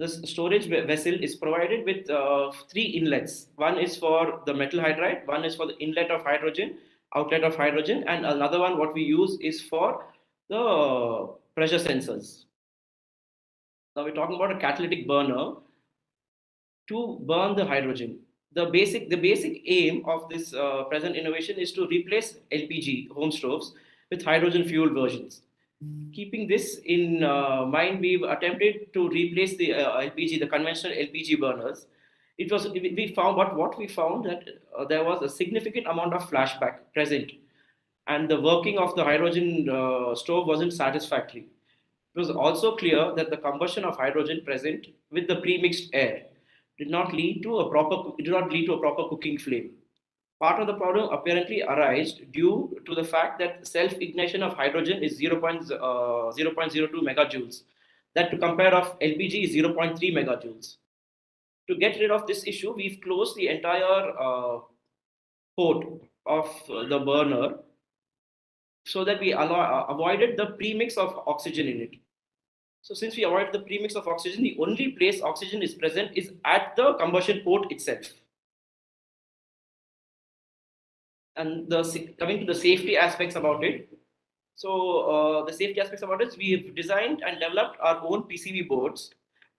This storage vessel is provided with three inlets. One is for the metal hydride, one is for the inlet of hydrogen, outlet of hydrogen, and another one what we use is for the pressure sensors. Now we're talking about a catalytic burner to burn the hydrogen. The basic aim of this present innovation is to replace LPG home stoves with hydrogen fuel versions. Keeping this in mind, we've attempted to replace the LPG, the conventional LPG burners. We found what we found that there was a significant amount of flashback present, and the working of the hydrogen stove wasn't satisfactory. It was also clear that the combustion of hydrogen present with the pre-mixed air did not lead to a proper cooking flame. Part of the problem apparently arose due to the fact that self-ignition of hydrogen is 0.02 megajoules. That to compare of LPG is 0.3 megajoules. To get rid of this issue, we've closed the entire port of the burner so that we avoided the premix of oxygen in it. So since we avoid the premix of oxygen, the only place oxygen is present is at the combustion port itself. And coming to the safety aspects about it. So the safety aspects about it, we have designed and developed our own PCB boards,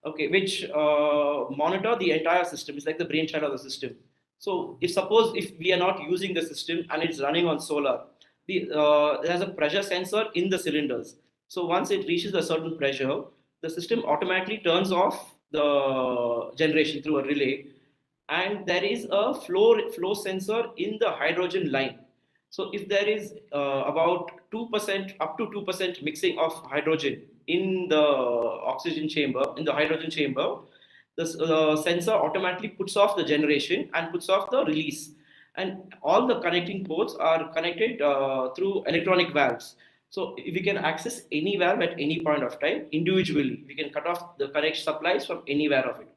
okay, which monitor the entire system. It's like the brainchild of the system. So if we are not using the system and it's running on solar, there's a pressure sensor in the cylinders. So once it reaches a certain pressure, the system automatically turns off the generation through a relay, and there is a flow sensor in the hydrogen line. So if there is about 2% up to 2% mixing of hydrogen in the oxygen chamber, in the hydrogen chamber, the sensor automatically puts off the generation and puts off the release. And all the connecting ports are connected through electronic valves. So if we can access any valve at any point of time individually, we can cut off the correct supplies from anywhere of it.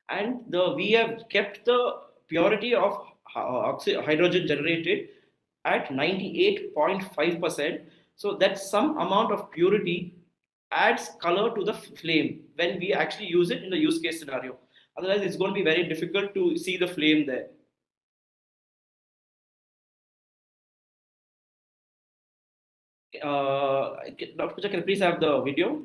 And we have kept the purity of hydrogen generated at 98.5%. So that some amount of purity adds color to the flame when we actually use it in the use case scenario. Otherwise, it's going to be very difficult to see the flame there. Dr. Puja, can you please have the video?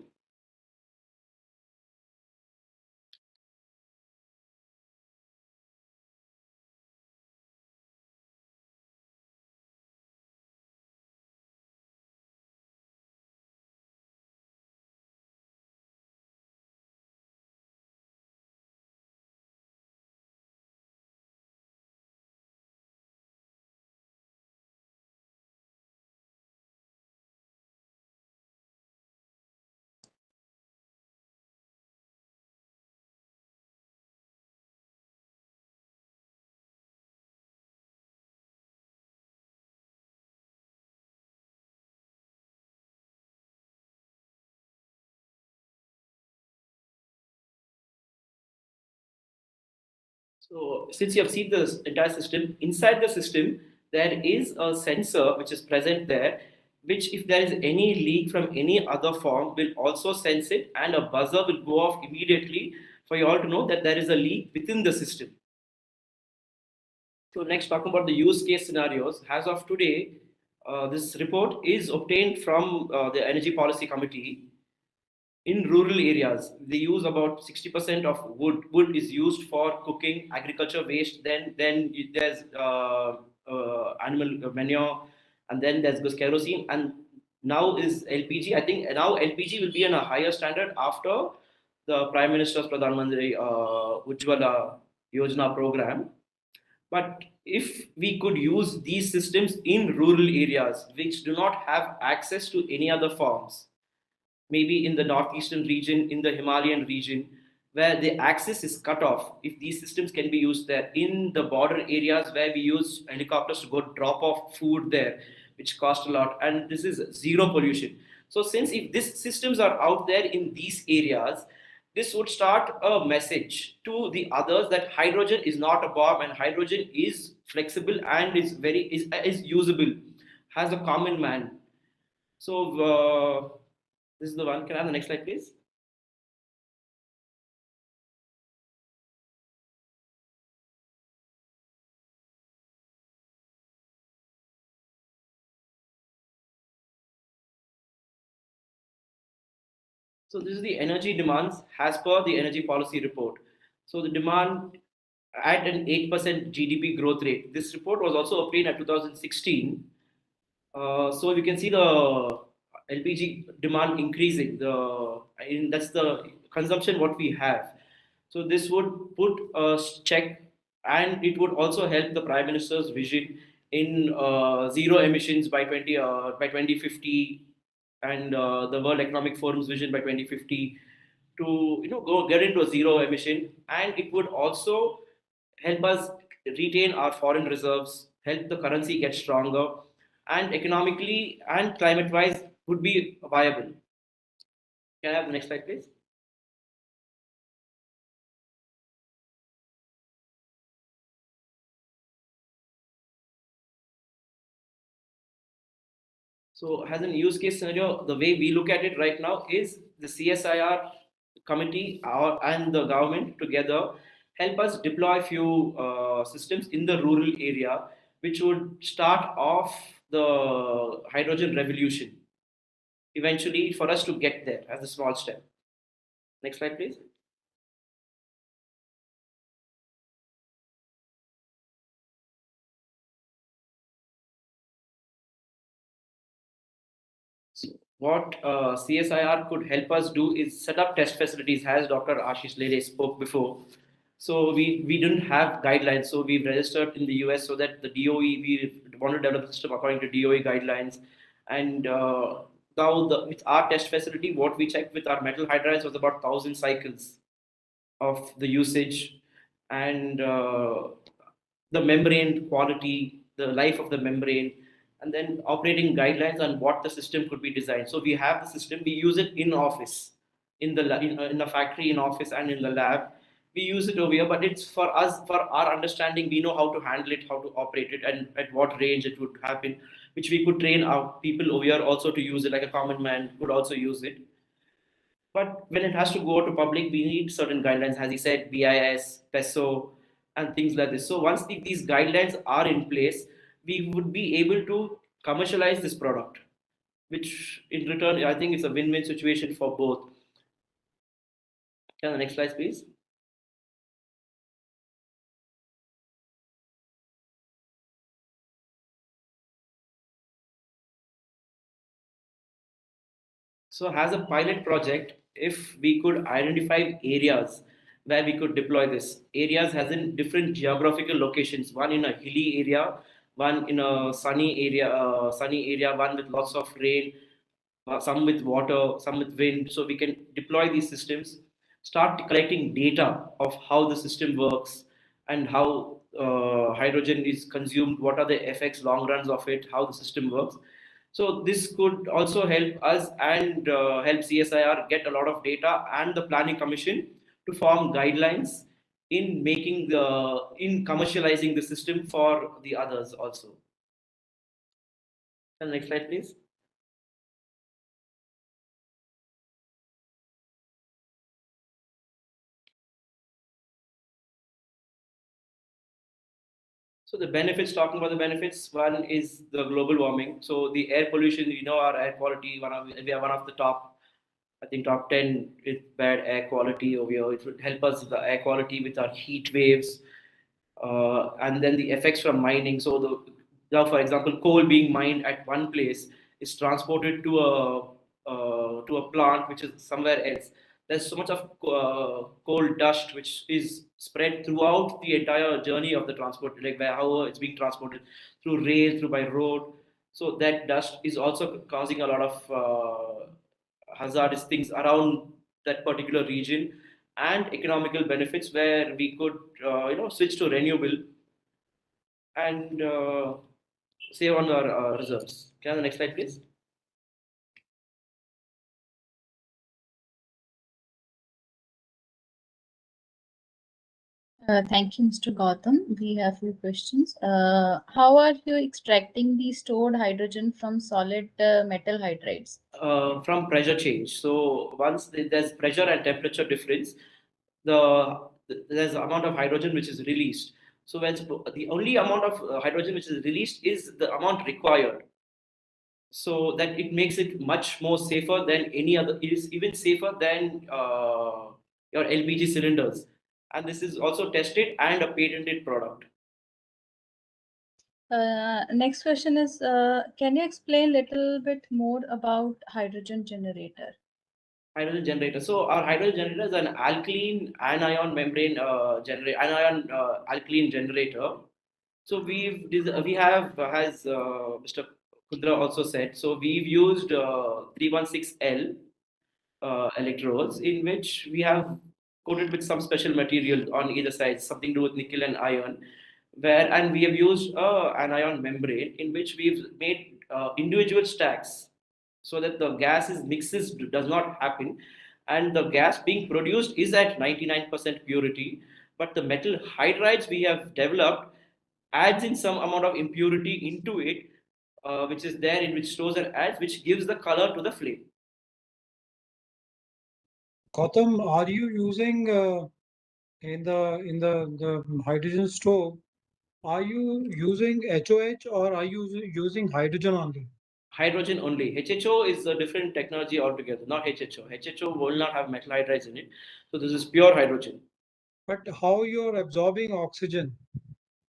So since you have seen the entire system, inside the system, there is a sensor which is present there, which if there is any leak from any other form will also sense it, and a buzzer will go off immediately for you all to know that there is a leak within the system. So next, talking about the use case scenarios. As of today, this report is obtained from the Energy Policy Committee. In rural areas, they use about 60% of wood. Wood is used for cooking, agriculture waste. Then there's animal manure, and then there's kerosene, and now is LPG. I think now LPG will be on a higher standard after the Prime Minister's Pradhan Mantri Ujjwala Yojana program. But if we could use these systems in rural areas which do not have access to any other forms, maybe in the northeastern region, in the Himalayan region, where the access is cut off, if these systems can be used there, in the border areas where we use helicopters to go drop off food there, which cost a lot, and this is zero pollution. So since if these systems are out there in these areas, this would start a message to the others that hydrogen is not a bomb and hydrogen is flexible and is usable, has a common man. So this is the one. Can I have the next slide, please? So this is the energy demands as per the energy policy report. So the demand at an 8% GDP growth rate. This report was also obtained at 2016. So you can see the LPG demand increasing. That's the consumption what we have. So this would put a check, and it would also help the Prime Minister's vision in zero emissions by 2050, and the World Economic Forum's vision by 2050 to go get into a zero emission, and it would also help us retain our foreign reserves, help the currency get stronger, and economically and climate wise would be viable. Can I have the next slide, please? So as an use case scenario, the way we look at it right now is the CSIR committee and the government together help us deploy few systems in the rural area, which would start off the hydrogen revolution eventually for us to get there as a small step. Next slide, please. What CSIR could help us do is set up test facilities, as Dr. Ashish Lele spoke before. So we didn't have guidelines, so we registered in the US so that the DOE, we want to develop a system according to DOE guidelines. And now with our test facility, what we checked with our metal hydrides was about 1,000 cycles of the usage, and the membrane quality, the life of the membrane, and then operating guidelines on what the system could be designed. So we have the system, we use it in office, in the factory, in office, and in the lab. We use it over here, but it's for us, for our understanding, we know how to handle it, how to operate it, and at what range it would happen, which we could train our people over here also to use it, like a common man could also use it. But when it has to go to public, we need certain guidelines, as he said, BIS, PESO, and things like this. So once these guidelines are in place, we would be able to commercialize this product, which in return, I think it's a win-win situation for both. Can the next slide, please? So as a pilot project, if we could identify areas where we could deploy this, areas has in different geographical locations, one in a hilly area, one in a sunny area, one with lots of rain, some with water, some with wind. So we can deploy these systems, start collecting data of how the system works and how hydrogen is consumed, what are the effects, long runs of it, how the system works. So this could also help us and help CSIR get a lot of data and the Planning Commission to form guidelines in commercializing the system for the others also. And next slide, please. So the benefits, talking about the benefits, one is the global warming. So the air pollution, we know our air quality, we are one of the top, I think top 10 with bad air quality over here. It would help us with the air quality with our heat waves, and then the effects from mining. So now, for example, coal being mined at one place is transported to a plant which is somewhere else. There's so much of coal dust which is spread throughout the entire journey of the transport, like however it's being transported through rail, through by road. So that dust is also causing a lot of hazardous things around that particular region, and economical benefits where we could switch to renewable and save on our reserves. Can I have the next slide, please? Thank you, Mr. Gautam. We have a few questions. How are you extracting the stored hydrogen from solid metal hydrides? From pressure change. So once there's pressure and temperature difference, there's amount of hydrogen which is released. So when the only amount of hydrogen which is released is the amount required. So that it makes it much more safer than any other. It is even safer than your LPG cylinders, and this is also tested and a patented product. Next question is, can you explain a little bit more about hydrogen generator? Hydrogen generator. So our hydrogen generator is an alkaline anion membrane alkaline generator. So we have as Mr. Kundra also said. So we've used 316L electrodes in which we have coated with some special material on either side, something to do with nickel and iron. And we have used an ion membrane in which we've made individual stacks so that the gases mixes does not happen, and the gas being produced is at 99% purity, but the metal hydrides we have developed adds in some amount of impurity into it, which is there in which stores and adds, which gives the color to the flame. Gautam, are you using in the hydrogen stove? Are you using HOH or are you using hydrogen only? Hydrogen only. HHO is a different technology altogether, not HHO. HHO will not have metal hydrides in it. So this is pure hydrogen. But how you're absorbing oxygen?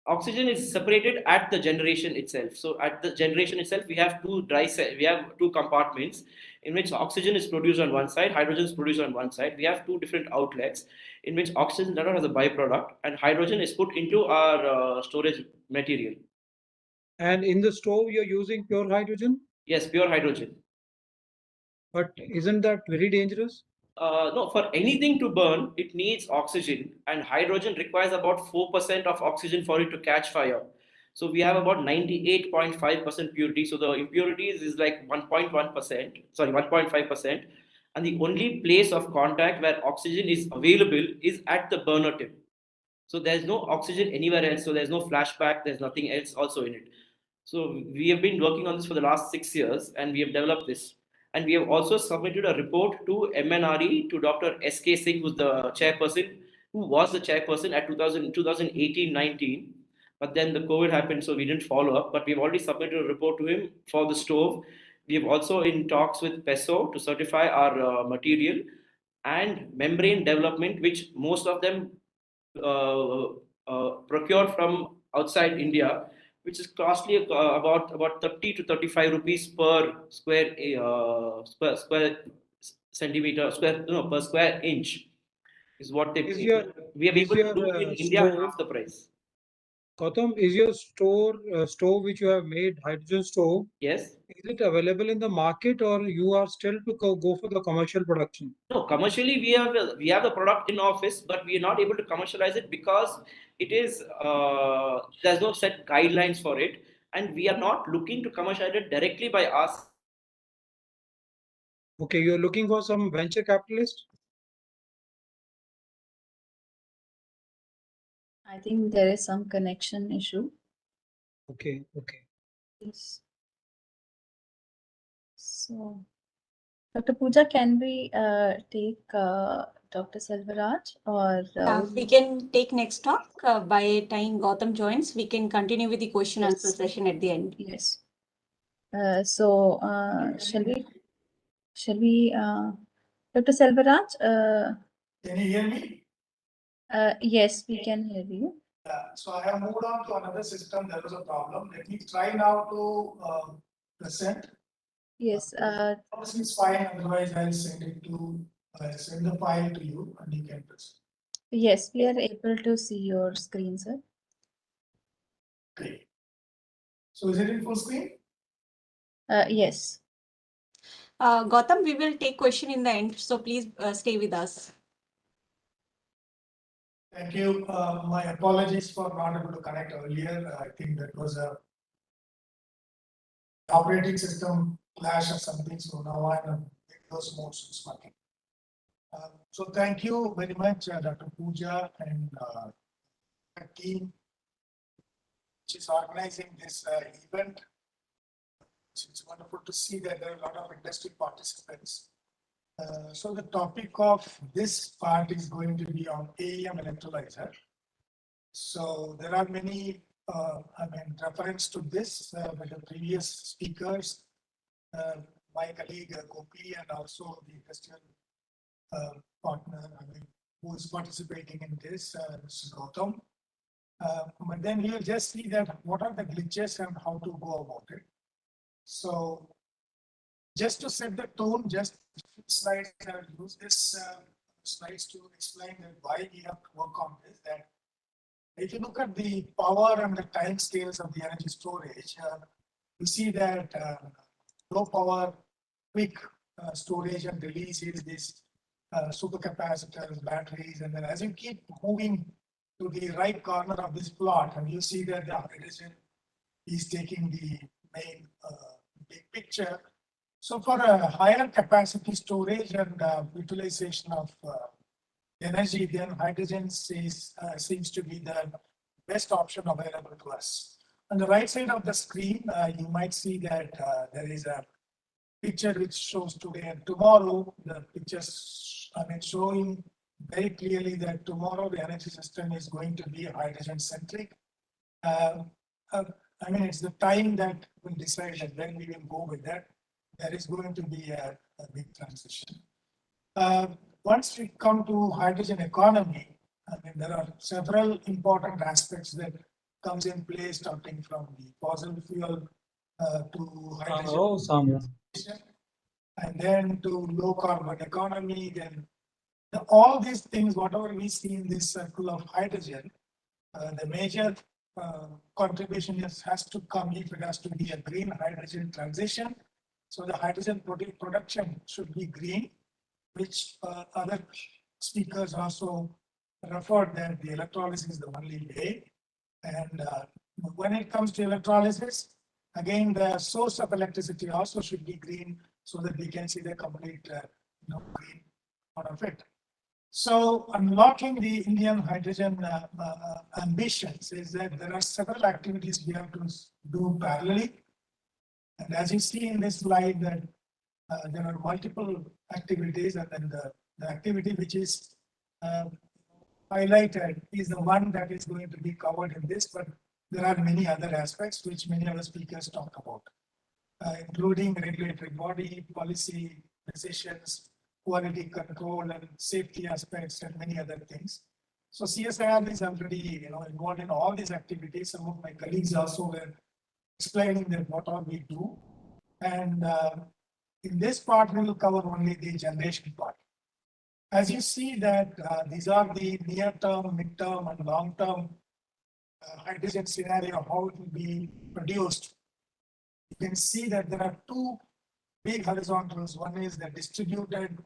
Oxygen is separated at the generation itself. So at the generation itself, we have we have two compartments in which oxygen is produced on one side, hydrogen is produced on one side. We have two different outlets in which oxygen is as a byproduct and hydrogen is put into our storage material. And in the stove, you're using pure hydrogen? Yes, pure hydrogen. But isn't that very dangerous? No, for anything to burn, it needs oxygen, and hydrogen requires about 4% of oxygen for it to catch fire. So we have about 98.5% purity. So the impurities is like 1.1%, sorry, 1.5%. And the only place of contact where oxygen is available is at the burner tip. So there's no oxygen anywhere else. So there's no flashback. There's nothing else also in it. So we have been working on this for the last 6 years, and we have developed this. And we have also submitted a report to MNRE, to Dr. S.K. Singh, who was the chairperson at 2018-19. But then the COVID happened, so we didn't follow up. But we've already submitted a report to him for the stove. We have also in talks with PESO to certify our material and membrane development, which most of them procure from outside India, which is costly about 30 to 35 rupees per square centimeter, per square inch is what they pay. We are able to do in India half the price. Gautam, is your stove which you have made, hydrogen stove? Yes. Is it available in the market or you are still to go for the commercial production? No, commercially we have the product in office, but we are not able to commercialize it because it is there's no set guidelines for it, and we are not looking to commercialize it directly by us. Okay, you're looking for some venture capitalist? I think there is some connection issue. Okay. Yes. So, Dr. Pooja, can we take Dr. Salvaraj, or we can take next talk by time Gautam joins. We can continue with the question answer session at the end. Yes. So shall we Dr. Salvaraj? Can you hear me? Yes, we can hear you. So I have moved on to another system. There was a problem. Let me try now to present. Yes. This is fine. Otherwise, I'll send the file to you and you can present. Yes, we are able to see your screen, sir. Great. So is it in full screen? Yes. Gautam, we will take question in the end. So please stay with us. Thank you. My apologies for not able to connect earlier. I think that was a operating system clash or something. So now I'm in those modes working. So thank you very much, Dr. Pooja and team which is organizing this event. It's wonderful to see that there are a lot of industry participants. So the topic of this part is going to be on AEM electrolyzer. So there are many, reference to this with the previous speakers, my colleague Gopi, and also the industrial partner, who is participating in this, Mr. Gautam. But then we will just see that what are the glitches and how to go about it. So just to set the tone, just slides, I will use this slides to explain that why we have to work on this. That if you look at the power and the time scales of the energy storage, you see that low power, quick storage and release is this supercapacitors, batteries, and then as you keep moving to the right corner of this plot, and you see that the hydrogen is taking the main big picture. So for a higher capacity storage and utilization of energy, then hydrogen seems to be the best option available to us. On the right side of the screen, you might see that there is a picture which shows today and tomorrow. The pictures showing very clearly that tomorrow the energy system is going to be hydrogen centric. It's the time that will decide that when we will go with that. There is going to be a big transition. Once we come to hydrogen economy, there are several important aspects that comes in play, starting from the fossil fuel to hydrogen, and then to low carbon economy. Then all these things, whatever we see in this circle of hydrogen, the major contribution has to come if it has to be a green hydrogen transition. So the hydrogen production should be green, which other speakers also referred that the electrolysis is the only way. And when it comes to electrolysis, again, the source of electricity also should be green so that we can see the complete green out of it. So unlocking the Indian hydrogen ambitions is that there are several activities we have to do parallelly. And as you see in this slide, that there are multiple activities, and then the activity which is highlighted is the one that is going to be covered in this, but there are many other aspects which many other speakers talk about, including regulatory body, policy, decisions, quality control, and safety aspects, and many other things. So CSIR is already involved in all these activities. Some of my colleagues also were explaining that what all we do. And in this part, we will cover only the generation part. As you see that these are the near-term, mid-term, and long-term hydrogen scenario, how it will be produced. You can see that there are two big horizontals. One is the distributed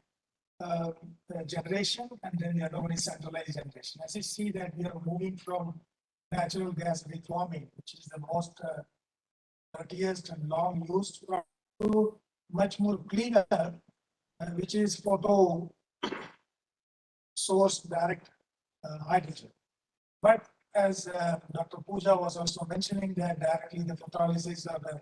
generation, and then the other one is centralized generation. As you see that we are moving from natural gas reforming, which is the most dirtiest and long used, to much more cleaner, which is photo source direct hydrogen. But as Dr. Pooja was also mentioning, that directly the photolysis or the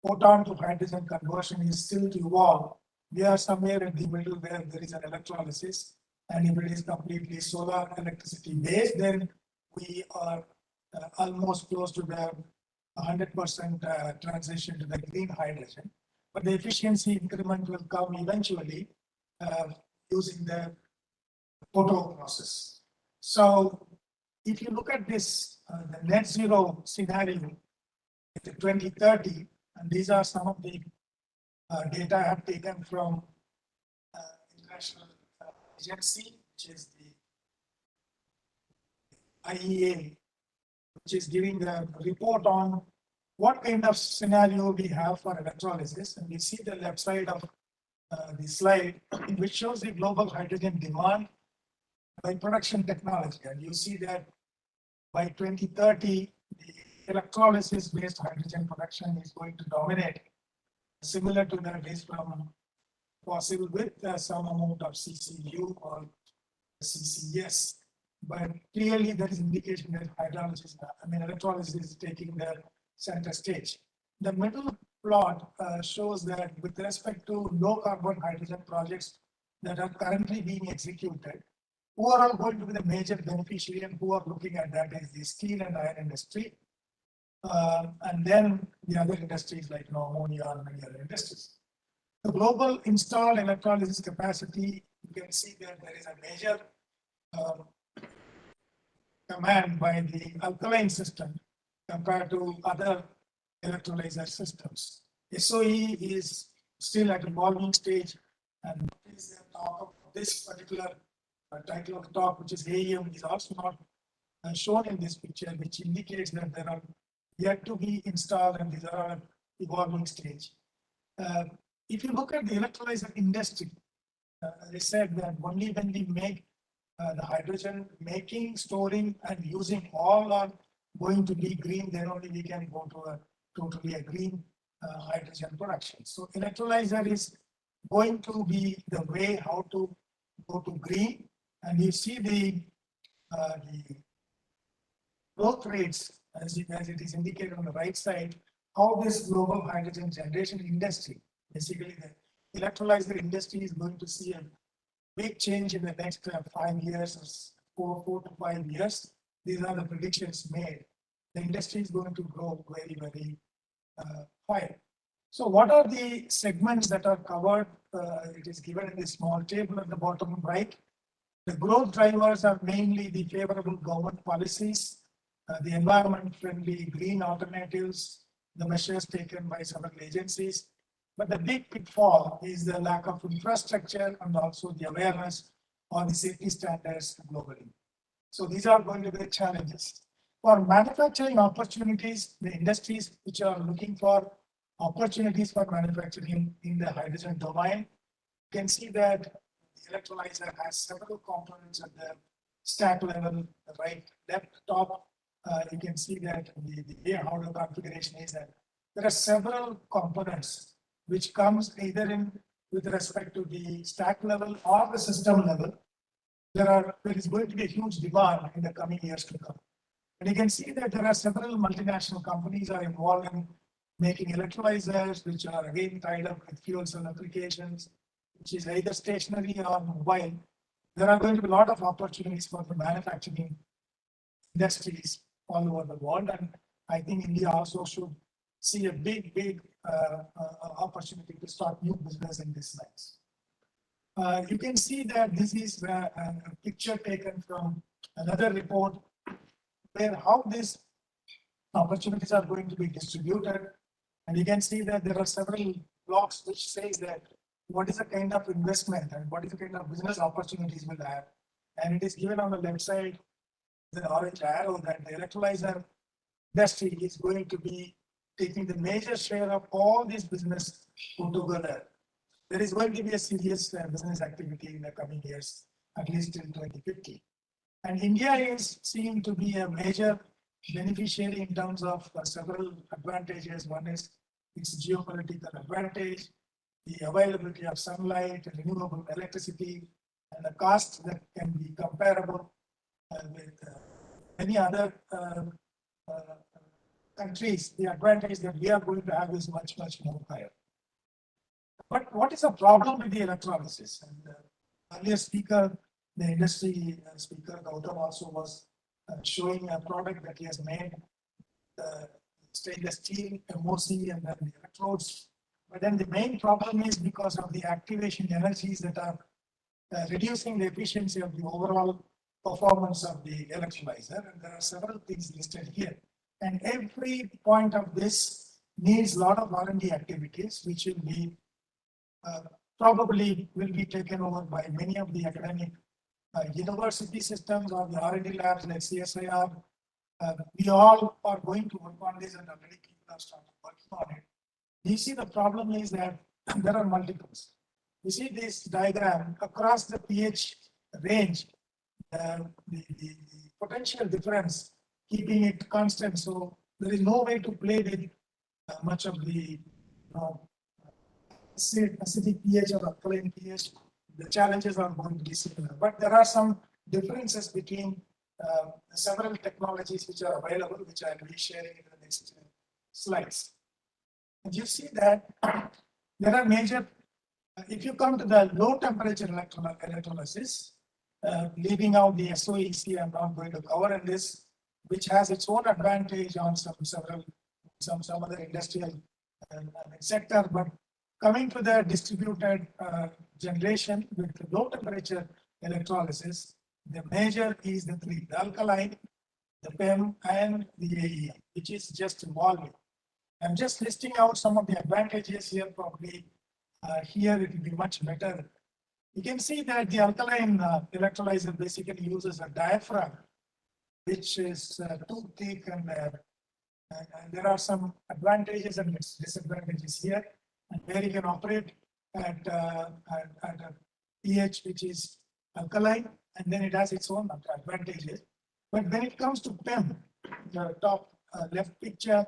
photon to hydrogen conversion is still to evolve. We are somewhere in the middle where there is an electrolysis, and if it is completely solar electricity based, then we are almost close to the 100% transition to the green hydrogen. But the efficiency increment will come eventually using the photo process. So if you look at this, the net zero scenario at 2030, and these are some of the data I have taken from International Agency, which is the IEA, which is giving the report on what kind of scenario we have for electrolysis. And we see the left side of the slide, which shows the global hydrogen demand by production technology. And you see that by 2030, the electrolysis-based hydrogen production is going to dominate, similar to that is from possible with some amount of CCU or CCS. but clearly there is indication that electrolysis is taking the center stage. The middle plot shows that with respect to low carbon hydrogen projects that are currently being executed, who are all going to be the major beneficiary and who are looking at that is the steel and iron industry, and then the other industries like ammonia and many other industries. The global installed electrolysis capacity, you can see that there is a major command by the alkaline system compared to other electrolyzer systems. SOE is still at evolving stage, and what is the talk of this particular title of the talk, which is AEM, is also not shown in this picture, which indicates that there are yet to be installed and these are evolving stage. If you look at the electrolyzer industry, they said that only when we make the hydrogen, making, storing, and using all are going to be green, then only we can go to a totally green hydrogen production. So electrolyzer is going to be the way how to go to green, and you see the growth rates as it is indicated on the right side, how this global hydrogen generation industry, basically the electrolyzer industry, is going to see a big change in the next 5 years or 4 to 5 years. These are the predictions made. The industry is going to grow very, very high. So what are the segments that are covered? It is given in the small table at the bottom right. The growth drivers are mainly the favorable government policies, the environment-friendly green alternatives, the measures taken by several agencies. But the big pitfall is the lack of infrastructure and also the awareness on the safety standards globally. So these are going to be the challenges. For manufacturing opportunities, the industries which are looking for opportunities for manufacturing in the hydrogen domain, you can see that the electrolyzer has several components at the stack level, the right, left, top. You can see that the way how the configuration is that there are several components which comes either in with respect to the stack level or the system level. There is going to be a huge demand in the coming years to come. And you can see that there are several multinational companies are involved in making electrolyzers, which are again tied up with fuel cell applications, which is either stationary or mobile. There are going to be a lot of opportunities for the manufacturing industries all over the world. And I think India also should see a big opportunity to start new business in this lines. You can see that this is a picture taken from another report where how these opportunities are going to be distributed. And you can see that there are several blocks which says that what is the kind of investment and what is the kind of business opportunities will have. And it is given on the left side, the orange arrow, that the electrolyzer industry is going to be taking the major share of all this business put together. There is going to be a serious business activity in the coming years, at least till 2050. And India is seen to be a major beneficiary in terms of several advantages. One is its geopolitical advantage, the availability of sunlight and renewable electricity, and the cost that can be comparable with any other countries. The advantage that we are going to have is much more higher. But what is the problem with the electrolysis? And earlier speaker, the industry speaker Gautam also was showing a product that he has made, stainless steel, MOC, and then the electrodes. But then the main problem is because of the activation energies that are reducing the efficiency of the overall performance of the electrolyzer. And there are several things listed here. And every point of this needs a lot of R&D activities, which will be probably will be taken over by many of the academic university systems or the R&D labs like CSIR. We all are going to work on this, and already people have started working on it. You see, the problem is that there are multiples. You see this diagram across the pH range, the potential difference, keeping it constant. So there is no way to play with much of the acidic pH or alkaline pH. The challenges are going to be similar, but there are some differences between several technologies which are available, which I'll be sharing in the next slides. And you see that there are major, if you come to the low temperature electrolysis, leaving out the SOEC, I'm not going to cover in this, which has its own advantage on some other industrial sector. But coming to the distributed generation with low temperature electrolysis, the major is the three: the alkaline, the PEM, and the AEM, which is just evolving. I'm just listing out some of the advantages here. Probably here it will be much better. You can see that the alkaline electrolyzer basically uses a diaphragm, which is too thick, and there are some advantages and disadvantages here, and where you can operate at a pH which is alkaline, and then it has its own advantages. But when it comes to PEM, the top left picture,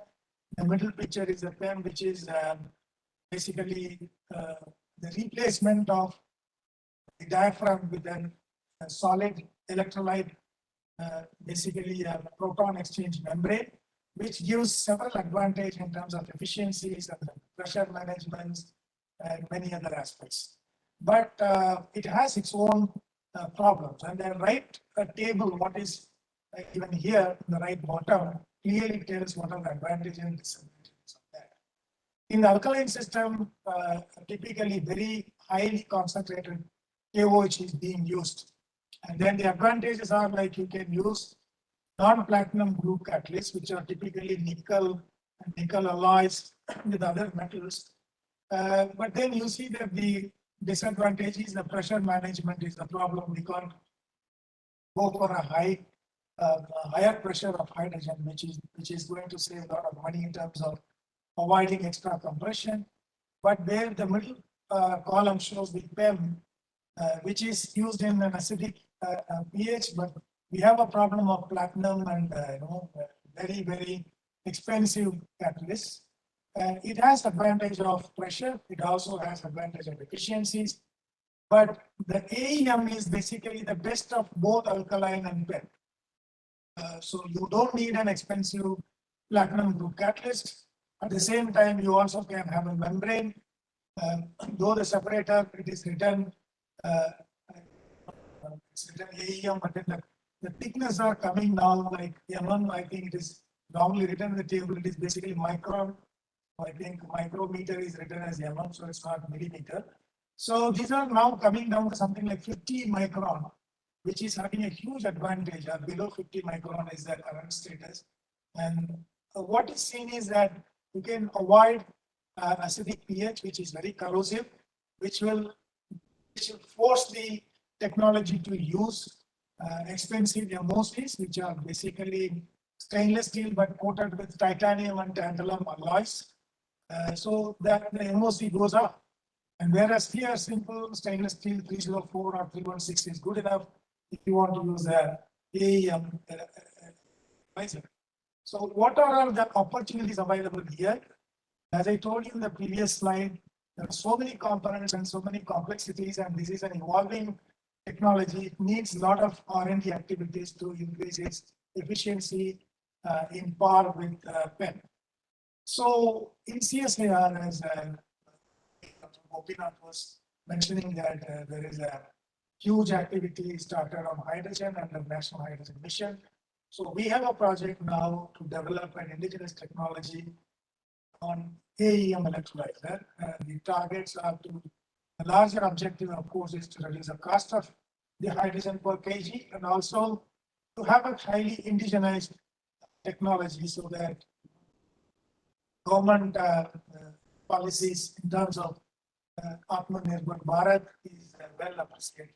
the middle picture is the PEM, which is basically the replacement of the diaphragm with a solid electrolyte, basically a proton exchange membrane, which gives several advantages in terms of efficiencies and pressure management and many other aspects. But it has its own problems. And the right table, what is even here in the right bottom, clearly tells what are the advantages and disadvantages of that. In the alkaline system, typically very highly concentrated KOH is being used. And then the advantages are like you can use non-platinum group catalysts, which are typically nickel and nickel alloys with other metals. But then you see that the disadvantage is the pressure management is the problem. We can't go for a higher pressure of hydrogen, which is going to save a lot of money in terms of avoiding extra compression. But there the middle column shows the PEM, which is used in an acidic pH, but we have a problem of platinum and very, very expensive catalysts. It has advantage of pressure. It also has advantage of efficiencies. But the AEM is basically the best of both alkaline and PEM. So you don't need an expensive platinum group catalyst. At the same time, you also can have a membrane. Though the separator, it is written, it's written AEM, but then the thickness are coming down like MM. I think it is wrongly written in the table. It is basically micron. I think micrometer is written as mm, so it's not millimeter. So these are now coming down to something like 50 micron, which is having a huge advantage. Below 50 micron is the current status. And what is seen is that you can avoid acidic pH, which is very corrosive, which will force the technology to use expensive MOCs, which are basically stainless steel but coated with titanium and tantalum alloys. So that the MOC goes up. And whereas here, simple stainless steel 304 or 316 is good enough if you want to use a AEM. So what are all the opportunities available here? As I told you in the previous slide, there are so many components and so many complexities, and this is an evolving technology. It needs a lot of R&D activities to increase its efficiency in par with PEM. So in CSIR, as Gopinath was mentioning, that there is a huge activity started on hydrogen and the National Hydrogen Mission. So we have a project now to develop an indigenous technology on AEM electrolyzer. The targets are to, the larger objective, of course, is to reduce the cost of the hydrogen per kg, and also to have a highly indigenized technology so that government policies in terms of Atmanirbhar Bharat is well appreciated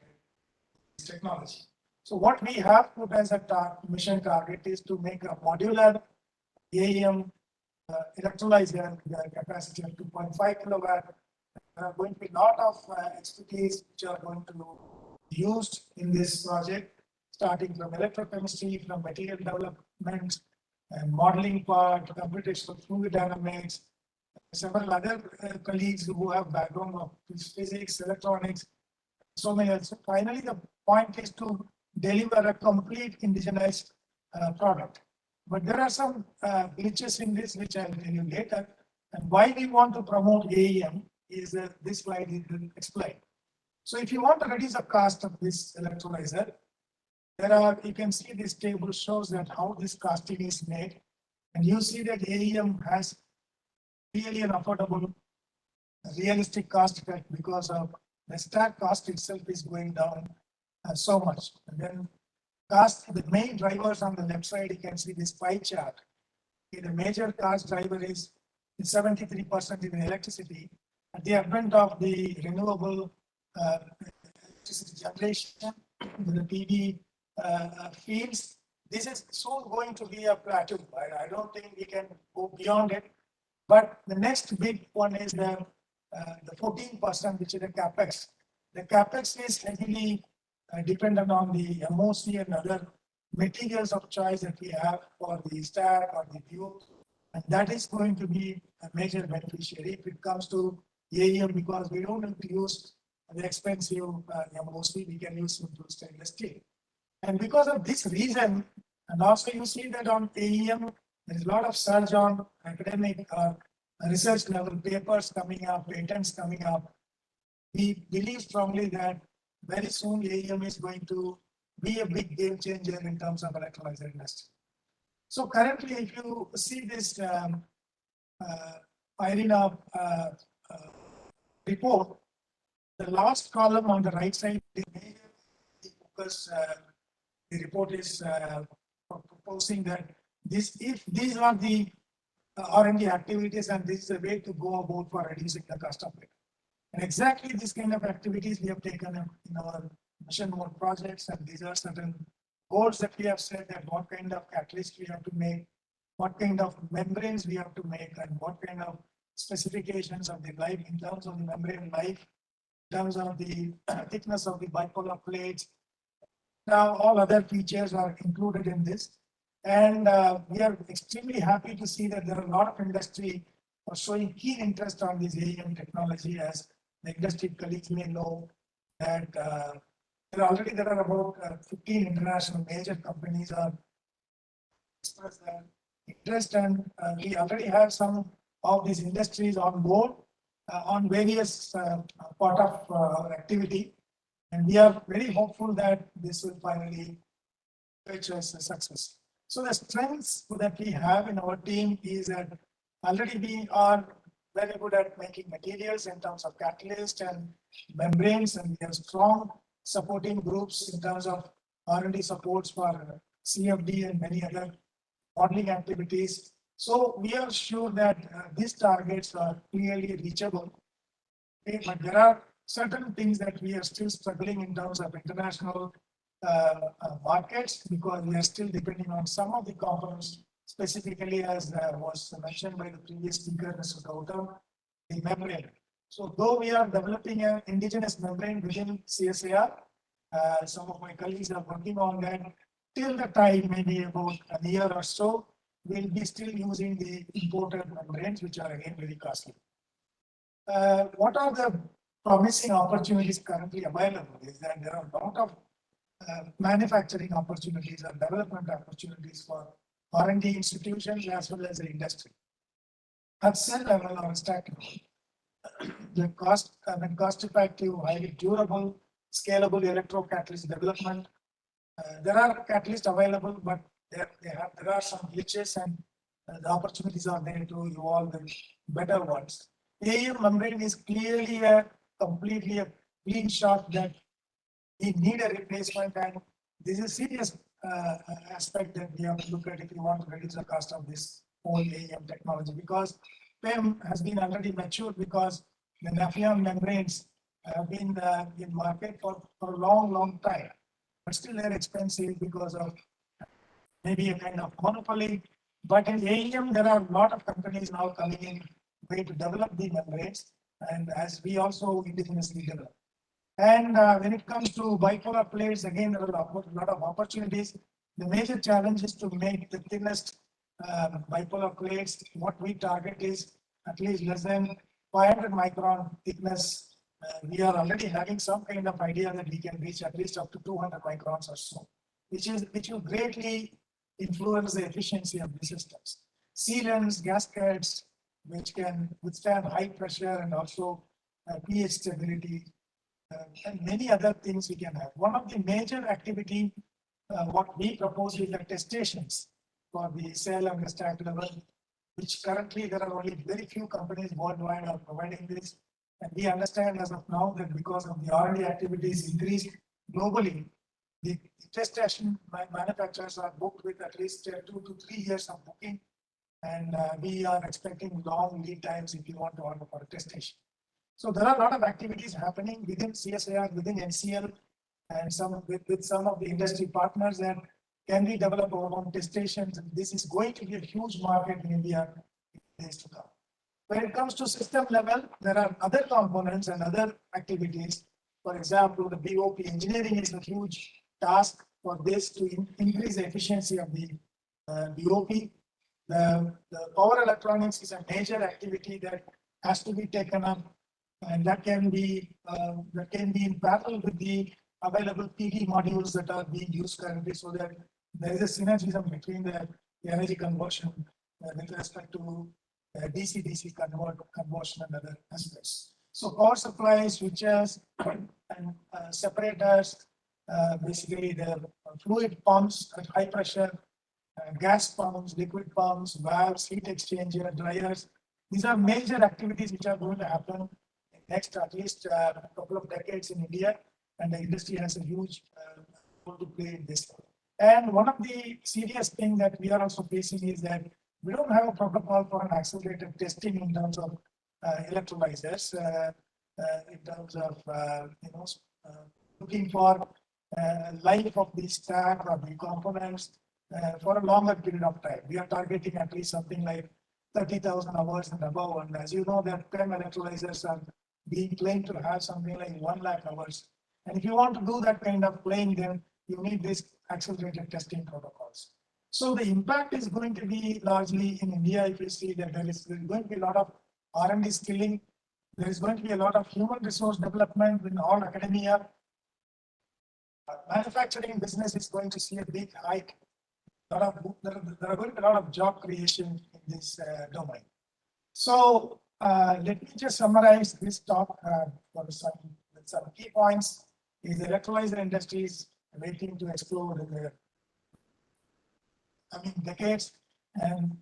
technology. So what we have put as a mission target is to make a modular AEM electrolyzer capacity of 2.5 kilowatt. There are going to be a lot of expertise which are going to be used in this project, starting from electrochemistry, from material development, and modeling part, computational fluid dynamics, several other colleagues who have background of physics, electronics, so many else. So finally, the point is to deliver a complete indigenized product. But there are some glitches in this, which I'll tell you later. And why we want to promote AEM is this slide will explain. So if you want to reduce the cost of this electrolyzer, you can see this table shows that how this casting is made. And you see that AEM has really an affordable, realistic cost effect because of the stack cost itself is going down so much. And then cost, the main drivers on the left side, you can see this pie chart. Okay, the major cost driver is 73% in electricity. At the advent of the renewable electricity generation, the PV fields, this is soon going to be a plateau. I don't think we can go beyond it. But the next big one is the 14%, which is the capex. The capex is heavily dependent on the MOC and other materials of choice that we have for the stack or the tube. And that is going to be a major beneficiary if it comes to AEM, because we don't need to use the expensive MOC, we can use simple stainless steel. And because of this reason, and also you see that on AEM, there is a lot of surge on academic research level papers coming up, patents coming up. We believe strongly that very soon AEM is going to be a big game changer in terms of electrolyzer industry. So currently, if you see this IRENA report, the last column on the right side is because the report is proposing that if these are the R&D activities and this is a way to go about for reducing the cost of it. And exactly this kind of activities we have taken in our mission mode projects, and these are certain goals that we have set, that what kind of catalyst we have to make, what kind of membranes we have to make, and what kind of specifications of the life in terms of the membrane life, in terms of the thickness of the bipolar plates. Now all other features are included in this. And we are extremely happy to see that there are a lot of industry are showing keen interest on this AEM technology, as the industry colleagues may know that there are about 15 international major companies are expressed their interest, and we already have some of these industries on board on various part of our activity, and we are very hopeful that this will finally reach as a success. So the strengths that we have in our team is that already we are very good at making materials in terms of catalyst and membranes, and we have strong supporting groups in terms of R&D supports for CFD and many other modeling activities. So we are sure that these targets are clearly reachable. Okay, but there are certain things that we are still struggling in terms of international markets, because we are still depending on some of the components, specifically as was mentioned by the previous speaker, Mr. Gautam, the membrane. So though we are developing an indigenous membrane within CSIR, some of my colleagues are working on that. Till the time, maybe about a year or so, we'll be still using the imported membranes, which are again very costly. What are the promising opportunities currently available is that there are a lot of manufacturing opportunities and development opportunities for R&D institutions as well as the industry. At cell level or stack level, the cost-effective, highly durable, scalable electrocatalyst development. There are catalysts available, but there are some glitches, and the opportunities are there to evolve the better ones. AEM membrane is clearly completely a clean shot that we need a replacement, and this is a serious aspect that we have to look at if we want to reduce the cost of this whole AEM technology, because PEM has been already matured, because the Nafion membranes have been in market for a long time, but still they're expensive because of maybe a kind of monopoly. But in AEM, there are a lot of companies now coming in way to develop the membranes, and as we also indigenously develop. And when it comes to bipolar plates, again, there are a lot of opportunities. The major challenge is to make the thinnest bipolar plates. What we target is at least less than 500 micron thickness We are already having some kind of idea that we can reach at least up to 200 microns or so, which will greatly influence the efficiency of the systems. Sealants, gaskets, which can withstand high pressure and also pH stability, and many other things we can have. One of the major activity, what we propose is the test stations for the cell and the stack level, which currently there are only very few companies worldwide are providing this. And we understand as of now that because of the R&D activities increased globally, the test station manufacturers are booked with at least 2 to 3 years of booking. And we are expecting long lead times if you want to order for a test station. So there are a lot of activities happening within CSIR, within NCL, and some with some of the industry partners, and can we develop our own test stations? This is going to be a huge market in India in days to come. When it comes to system level, there are other components and other activities. For example, the BOP engineering is a huge task for this to increase the efficiency of the BOP. The power electronics is a major activity that has to be taken up, and that can be in parallel with the available PD modules that are being used currently, so that there is a synergism between the energy conversion with respect to DC-DC conversion and other aspects. So power supply, switches, and separators, basically the fluid pumps at high pressure, gas pumps, liquid pumps, valves, heat exchanger, dryers. These are major activities which are going to happen in next at least a couple of decades in India, and the industry has a huge role to play in this. And one of the serious things that we are also facing is that we don't have a protocol for an accelerated testing in terms of electrolyzers, in terms of looking for life of the stack or the components for a longer period of time. We are targeting at least something like 30,000 hours and above. And as you know, that 10 electrolyzers are being claimed to have something like 1 lakh hours. And if you want to do that kind of playing, then you need these accelerated testing protocols. So the impact is going to be largely in India. If you see that there is going to be a lot of R&D skilling, there is going to be a lot of human resource development in all academia. Manufacturing business is going to see a big hike. There are going to be a lot of job creation in this domain. So let me just summarize this talk with some key points. Is the electrolyzer industry is waiting to explode in the coming decades, and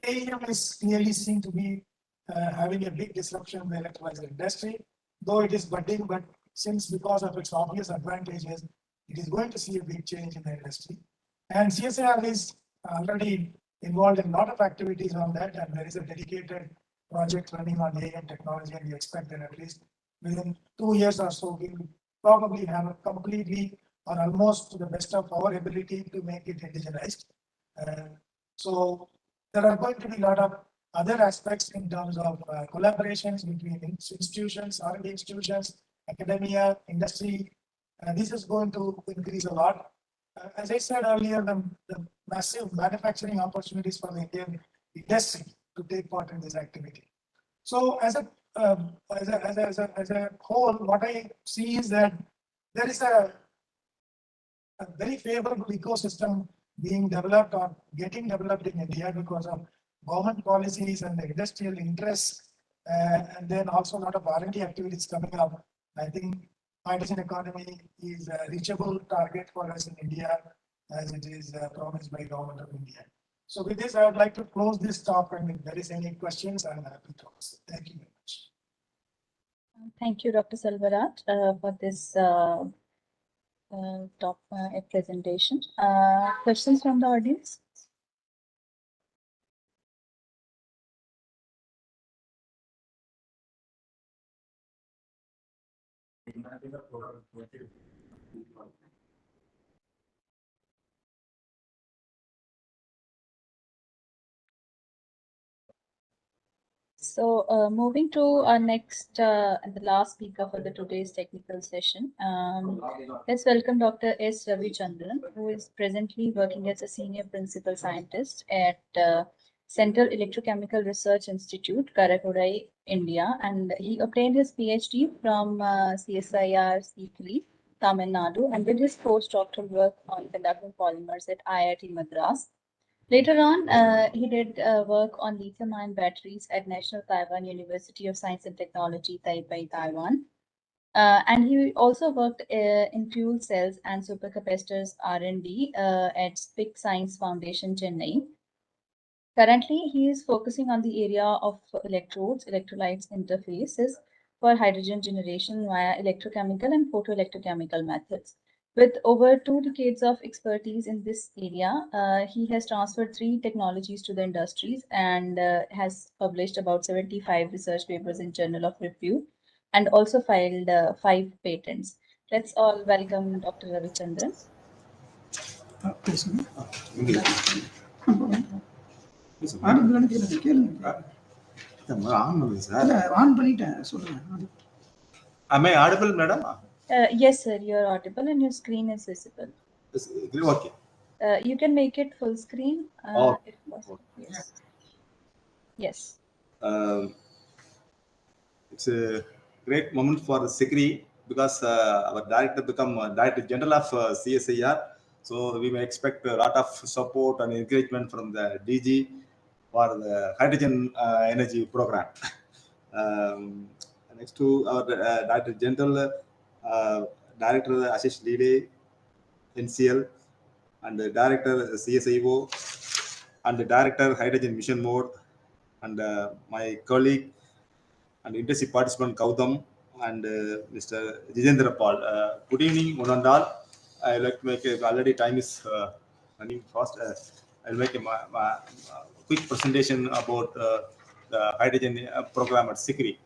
AEM is clearly seen to be having a big disruption in the electrolyzer industry, though it is budding, but since because of its obvious advantages, it is going to see a big change in the industry. And CSIR is already involved in a lot of activities on that, and there is a dedicated project running on AEM technology, and we expect that at least within 2 years or so, we will probably have a completely or almost to the best of our ability to make it indigenized. So there are going to be a lot of other aspects in terms of collaborations between institutions, R&D institutions, academia, industry. This is going to increase a lot. As I said earlier, the massive manufacturing opportunities for the Indian industry to take part in this activity. So as a whole, what I see is that there is a very favorable ecosystem being developed or getting developed in India because of government policies and the industrial interests, and then also a lot of R&D activities coming up. I think hydrogen economy is a reachable target for us in India, as it is promised by government of India. So with this, I would like to close this talk, and if there is any questions, I'm happy to answer. Thank you very much. Thank you, Dr. Salvaraj, for this presentation. Questions from the audience? So moving to our next and the last speaker for the today's technical session, let's welcome Dr. S. Ravichandran, who is presently working as a senior principal scientist at Central Electrochemical Research Institute, Karakoram, India, and he obtained his PhD from CSIR Sikri, Tamil Nadu, and did his postdoctoral work on conducting polymers at IIT Madras. Later on, he did work on lithium-ion batteries at National Taiwan University of Science and Technology, Taipei, Taiwan. And he also worked in fuel cells and supercapacitors R&D at SPIC Science Foundation, Chennai. Currently, he is focusing on the area of electrodes, electrolytes interfaces for hydrogen generation via electrochemical and photoelectrochemical methods. With over 2 decades of expertise in this area, he has transferred 3 technologies to the industries and has published about 75 research papers in Journal of Review and also filed 5 patents. Let's all welcome Dr. Ravichandran. Am I audible, madam? Yes, sir, you're audible and your screen is visible. Okay. You can make it full screen if possible. Yes. Yes. It's a great moment for Sikri because our director become Director General of CSIR. So we may expect a lot of support and encouragement from the DG for the hydrogen energy program. Next to our Director General, Director Ashish Lide, NCL, and the Director CSIO, and the Director Hydrogen Mission Mode, and my colleague and industry participant Gautam and Mr. Jatindrapal. Good evening, one and all. I like to make already time is running fast. I'll make a quick presentation about the hydrogen program at Sikri.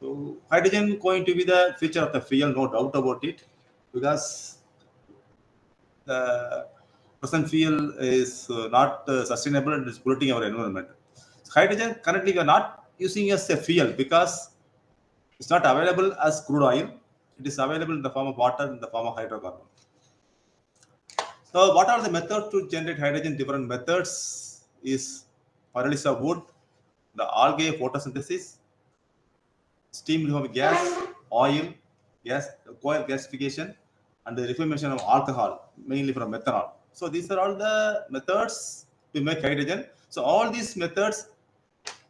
So hydrogen going to be the future of the fuel, no doubt about it, because the present fuel is not sustainable and is polluting our environment. So hydrogen currently we are not using as a fuel because it's not available as crude oil. It is available in the form of water, in the form of hydrocarbon. So what are the methods to generate hydrogen? Different methods is pyrolysis of wood, the algae photosynthesis, steam from gas, oil, coil gasification, and the reformation of alcohol, mainly from methanol. So these are all the methods to make hydrogen. So all these methods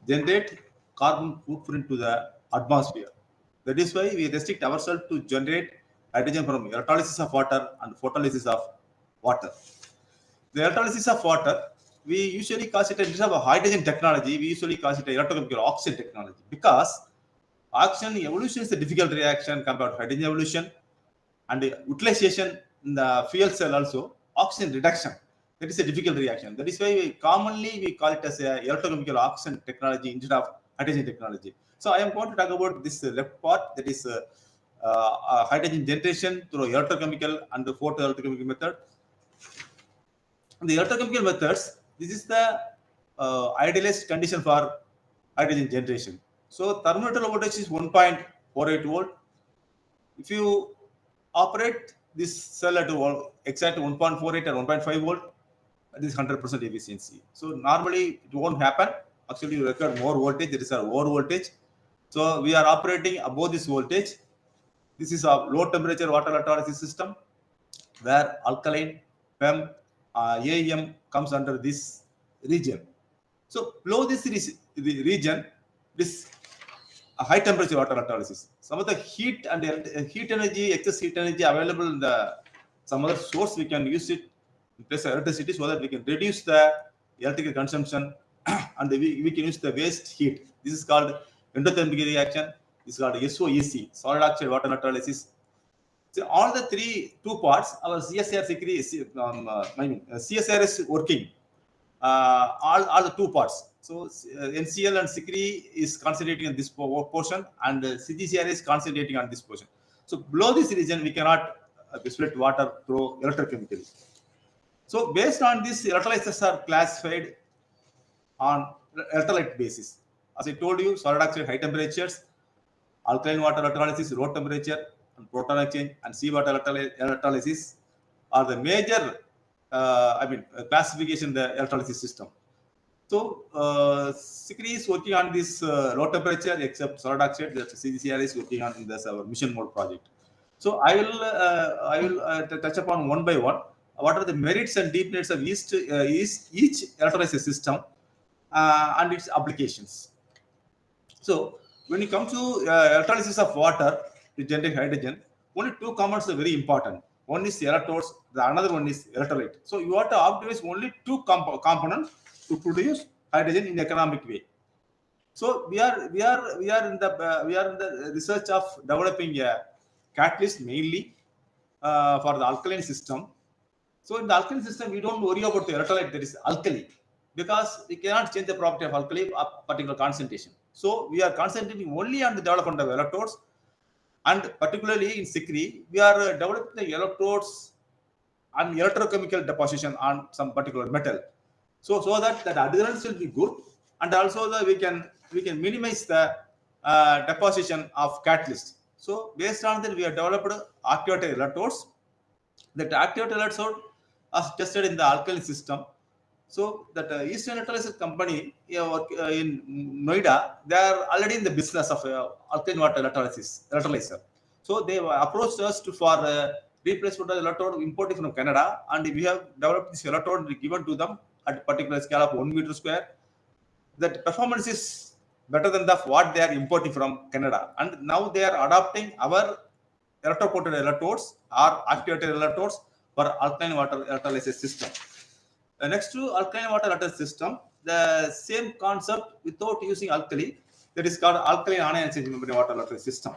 generate carbon footprint to the atmosphere. That is why we restrict ourselves to generate hydrogen from electrolysis of water and photolysis of water. The electrolysis of water, we usually call it instead of a hydrogen technology, we usually call it electrochemical oxygen technology because oxygen evolution is a difficult reaction compared to hydrogen evolution, and the utilization in the fuel cell also oxygen reduction. That is a difficult reaction. That is why we commonly call it as a electrochemical oxygen technology instead of hydrogen technology. So I am going to talk about this left part, that is hydrogen generation through electrochemical and the photoelectrochemical method. The electrochemical methods, this is the idealized condition for hydrogen generation. So thermometer voltage is 1.48 volt. If you operate this cell at exact 1.48 or 1.5 volt, this is 100% efficiency. So normally it won't happen. Actually, you require more voltage. There is a lower voltage. So we are operating above this voltage. This is a low temperature water electrolysis system where alkaline, PEM, AEM comes under this region. So below this region, this high temperature water electrolysis. Some of the heat and heat energy, excess heat energy available in the some other source, we can use it in place of electricity so that we can reduce the electrical consumption and we can use the waste heat. This is called endothermic reaction. This is called SOEC, solid oxide water electrolysis. So all the two parts, our CSIR CSIR is working. All the two parts. So NCL and SICRI is concentrating on this portion, and CGCR is concentrating on this portion. So below this region, we cannot split water through electrochemically. So based on this, electrolyzers are classified on electrolyte basis. As I told you, solid oxide high temperatures, alkaline water electrolysis low temperature, and proton exchange and seawater electrolysis are the major classification in the electrolysis system. So SICRI is working on this low temperature, except solid oxide. That CCR is working on this our mission mode project. So I will touch upon one by one. What are the merits and demerits of each electrolysis system and its applications? So when it comes to electrolysis of water to generate hydrogen, only two components are very important. One is electrodes, the another one is electrolyte. So you have to optimize only two components to produce hydrogen in economic way. So we are in the research of developing a catalyst mainly for the alkaline system. So in the alkaline system, we don't worry about the electrolyte that is alkali, because we cannot change the property of alkali at particular concentration. So we are concentrating only on the development of electrodes, and particularly in SICRI, we are developing the electrodes and electrochemical deposition on some particular metal. So that adherence will be good, and also we can minimize the deposition of catalyst. So based on that, we have developed activated electrodes. That activated electrode are tested in the alkaline system. So that Eastern Electrolysis company in Noida, they are already in the business of alkaline water electrolyzer. So they approached us for replacement of electrode imported from Canada, and we have developed this electrode and given to them at a particular scale of 1 meter square. That performance is better than what they are importing from Canada, and now they are adopting our electrocoated electrodes or activated electrodes for alkaline water electrolysis system. Next to alkaline water electrolysis system, the same concept without using alkali, that is called alkaline anion exchange membrane water electrolysis system.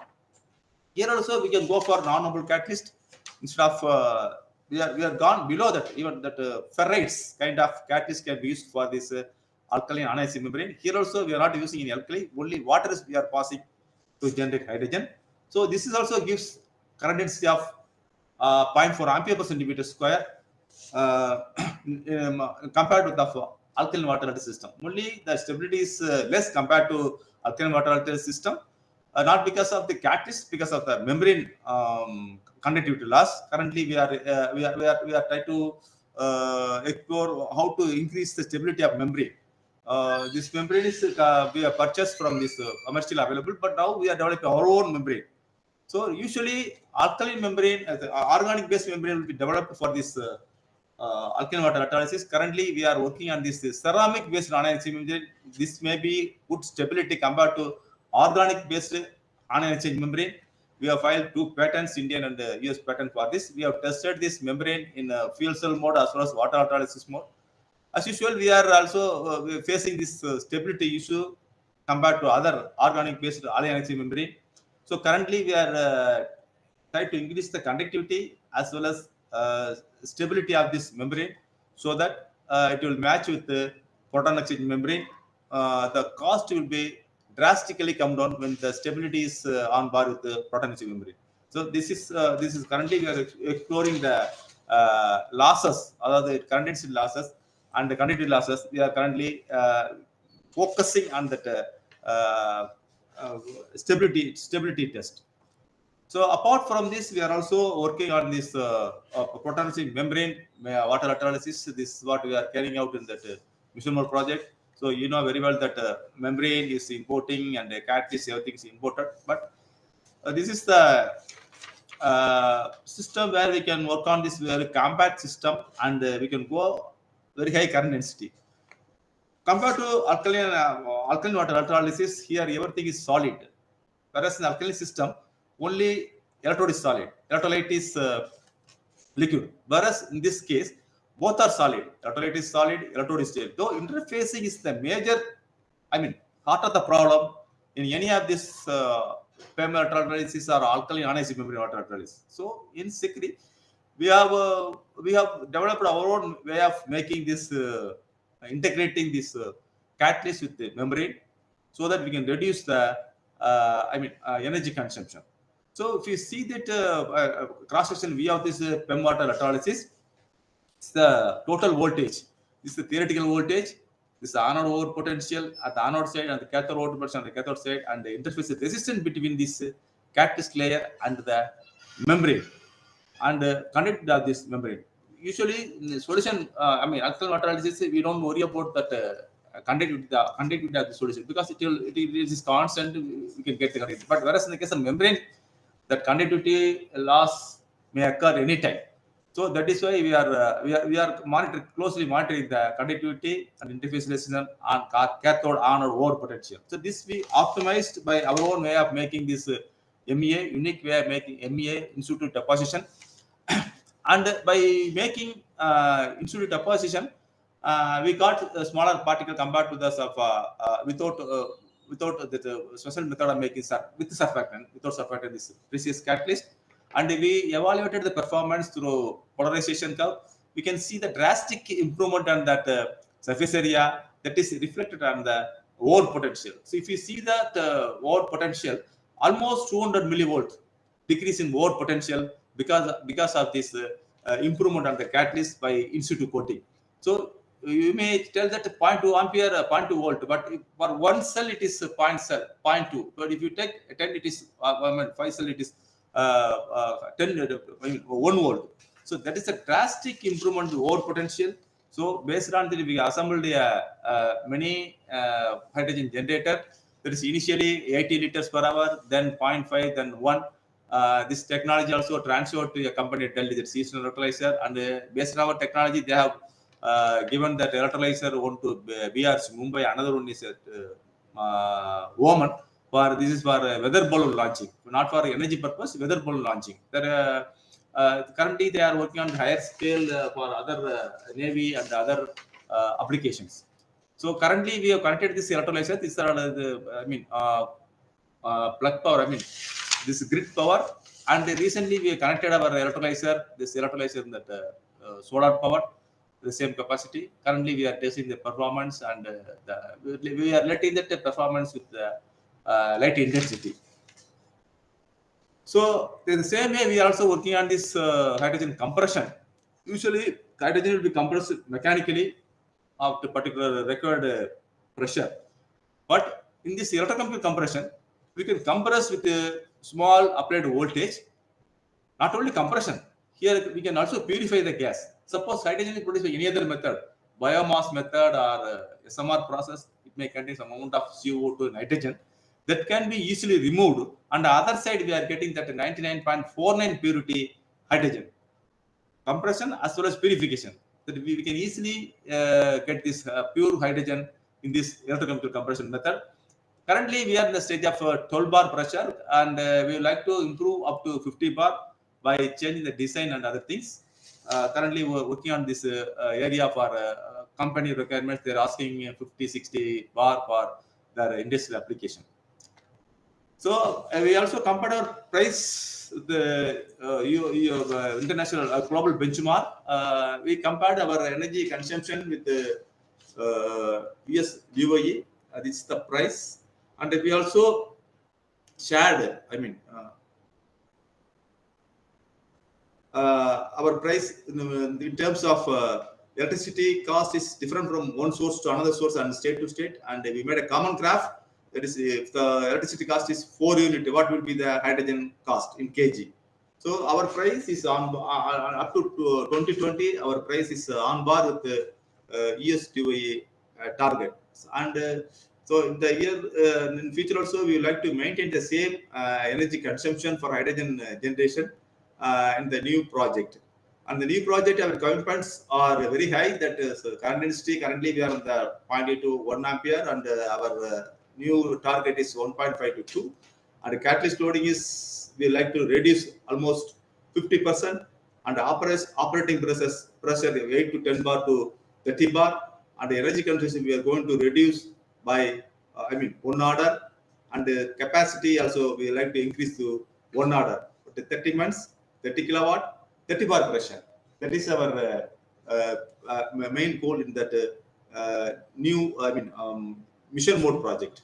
Here also we can go for non-noble catalyst instead of we are gone below that. Even that ferrites kind of catalyst can be used for this alkaline anion exchange membrane. Here also we are not using any alkali, only water is we are passing to generate hydrogen. So this is also gives current density of 0.4 ampere per centimeter square compared with the alkaline water electrolysis system. Only the stability is less compared to alkaline water electrolysis system, not because of the catalyst, because of the membrane conductivity loss. Currently, we are trying to explore how to increase the stability of membrane. This membrane is we have purchased from this commercially available, but now we are developing our own membrane. So usually alkaline membrane, organic based membrane will be developed for this alkaline water electrolysis. Currently, we are working on this ceramic based anion exchange membrane. This may be good stability compared to organic based anion exchange membrane. We have filed 2 patents, Indian and US patent for this. We have tested this membrane in fuel cell mode as well as water electrolysis mode. As usual, we are also facing this stability issue compared to other organic based anion exchange membrane. So currently we are trying to increase the conductivity as well as stability of this membrane, so that it will match with the proton exchange membrane. The cost will be drastically come down when the stability is on par with the proton exchange membrane. So this is currently we are exploring the losses, other the current density losses and the conductivity losses. We are currently focusing on that stability test. So apart from this, we are also working on this proton exchange membrane water electrolysis. This is what we are carrying out in that mission mode project. So you know very well that membrane is importing and catalyst, everything is imported. But this is the system where we can work on this very compact system, and we can go very high current density. Compared to alkaline water electrolysis, here everything is solid. Whereas in alkaline system, only electrode is solid, electrolyte is liquid. Whereas in this case, both are solid. Electrolyte is solid, electrode is stable. Though interfacing is the major, heart of the problem in any of this PEM electrolysis or alkaline anion membrane water electrolysis. So in SICRI, we have developed our own way of making this integrating this catalyst with the membrane, so that we can reduce the energy consumption. So if you see that cross section V of this PEM water electrolysis, it's the total voltage. This is the theoretical voltage. This is the anode over potential at the anode side and the cathode over potential on the cathode side, and the interface is resistance between this catalyst layer and the membrane and conductivity of this membrane. Usually in the solution, alkaline water electrolysis, we don't worry about that conductivity of the solution, because it is constant, we can get the conductivity. But whereas in the case of membrane, that conductivity loss may occur anytime. So that is why we are closely monitoring the conductivity and interface resistance on cathode on or over potential. So this we optimized by our own way of making this MEA, unique way of making MEA in situ deposition. And by making in situ deposition, we got a smaller particle compared to the without the special method of making with surfactant, without surfactant, this precious catalyst. And we evaluated the performance through polarization curve. We can see the drastic improvement on that surface area that is reflected on the over potential. So if you see that over potential, almost 200 millivolt decrease in over potential because of this improvement on the catalyst by in situ coating. So you may tell that 0.2 ampere, 0.2 volt, but for one cell it is 0.2. But if you take 10, it is 5 cell, it is 1 volt. So that is a drastic improvement over potential. So based on that, we assembled many hydrogen generator. That is initially 80 liters per hour, then 0.5, then 1. This technology also transferred to a company Delhi, that seasonal electrolyzer, and based on our technology, they have given that electrolyzer one to BRC Mumbai, another one is at Oman. For this is for weather balloon launching, not for energy purpose, weather balloon launching. Currently they are working on higher scale for other navy and other applications. So currently we have connected this electrolyzer. These are plug power. This grid power, and recently we connected our electrolyzer. This electrolyzer in that solar power, the same capacity. Currently we are testing the performance, and we are letting that performance with the light intensity. So in the same way, we are also working on this hydrogen compression. Usually, hydrogen will be compressed mechanically of the particular required pressure. But in this electrochemical compression, we can compress with a small applied voltage. Not only compression, here we can also purify the gas. Suppose hydrogen is produced by any other method, biomass method or SMR process, it may contain some amount of CO2 nitrogen that can be easily removed. On the other side, we are getting that 99.49 purity hydrogen. Compression as well as purification. That we can easily get this pure hydrogen in this electrochemical compression method. Currently, we are in the stage of 12 bar pressure, and we would like to improve up to 50 bar by changing the design and other things. Currently, we are working on this area for company requirements. They are asking 50, 60 bar for their industrial application. So we also compared our price with the international global benchmark. We compared our energy consumption with the US UAE. This is the price, and we also shared. Our price in terms of electricity cost is different from one source to another source and state to state, and we made a common graph. That is, if the electricity cost is 4 unit, what will be the hydrogen cost in kg? So our price is on up to 2020. Our price is on bar with the US UAE target, and so in the year in future also we would like to maintain the same energy consumption for hydrogen generation in the new project. And the new project, our commitments are very high. That is current density. Currently we are on the 0.8 to 1 ampere, and our new target is 1.5 to 2. And the catalyst loading is we like to reduce almost 50%, and operating pressure 8 to 10 bar to 30 bar, and the energy consumption we are going to reduce by 1 order, and the capacity also we like to increase to 1 order. But the 30 months, 30 kilowatt, 30 bar pressure. That is our main goal in that new mission mode project.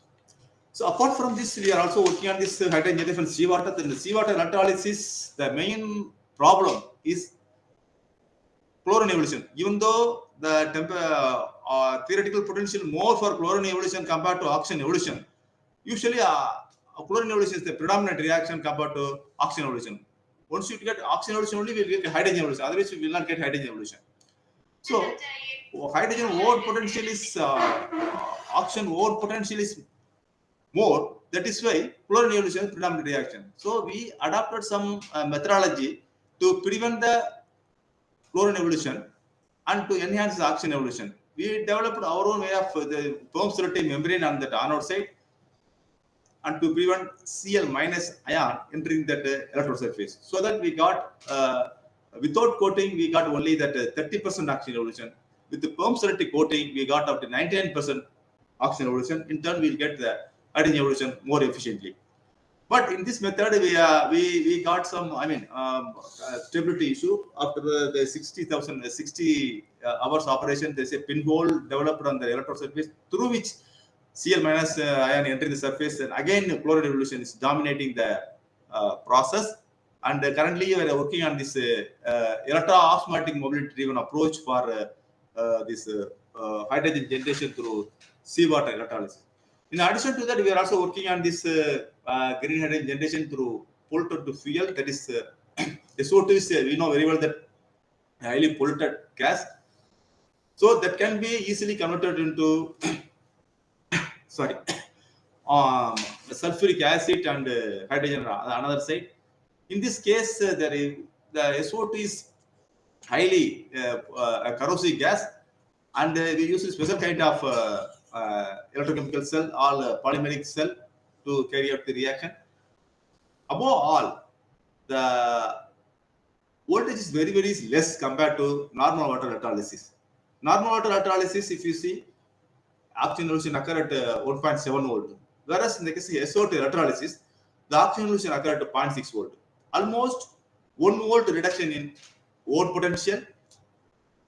So apart from this, we are also working on this hydrogen generation seawater. In the seawater electrolysis, the main problem is chlorine evolution. Even though the theoretical potential more for chlorine evolution compared to oxygen evolution, usually chlorine evolution is the predominant reaction compared to oxygen evolution. Once you get oxygen evolution only, we will get hydrogen evolution. Otherwise, we will not get hydrogen evolution. So hydrogen over potential is oxygen over potential is more. That is why chlorine evolution is predominant reaction. So we adopted some methodology to prevent the chlorine evolution and to enhance the oxygen evolution. We developed our own way of the perm selective membrane on the anode side and to prevent Cl minus ion entering that electrode surface. So that we got, without coating, we got only that 30% oxygen evolution. With the perm selective coating, we got up to 99% oxygen evolution. In turn, we'll get the hydrogen evolution more efficiently. But in this method, we got some, stability issue after the 60 hours operation. There's a pinhole developed on the electrode surface through which Cl minus ion entering the surface, and again chlorine evolution is dominating the process. And currently, we are working on this electro-osmotic mobility driven approach for this hydrogen generation through seawater electrolysis. In addition to that, we are also working on this green hydrogen generation through polluted to fuel. That is, SO2 is, we know very well that highly polluted gas. So that can be easily converted into sulfuric acid and hydrogen on another side. In this case, the SO2 is highly a corrosive gas, and we use a special kind of electrochemical cell or polymeric cell to carry out the reaction. Above all, the voltage is very, very less compared to normal water electrolysis. Normal water electrolysis, if you see, oxygen evolution occur at 1.7 volt. Whereas in the case of SO2 electrolysis, the oxygen evolution occur at 0.6 volt. Almost 1 volt reduction in over potential.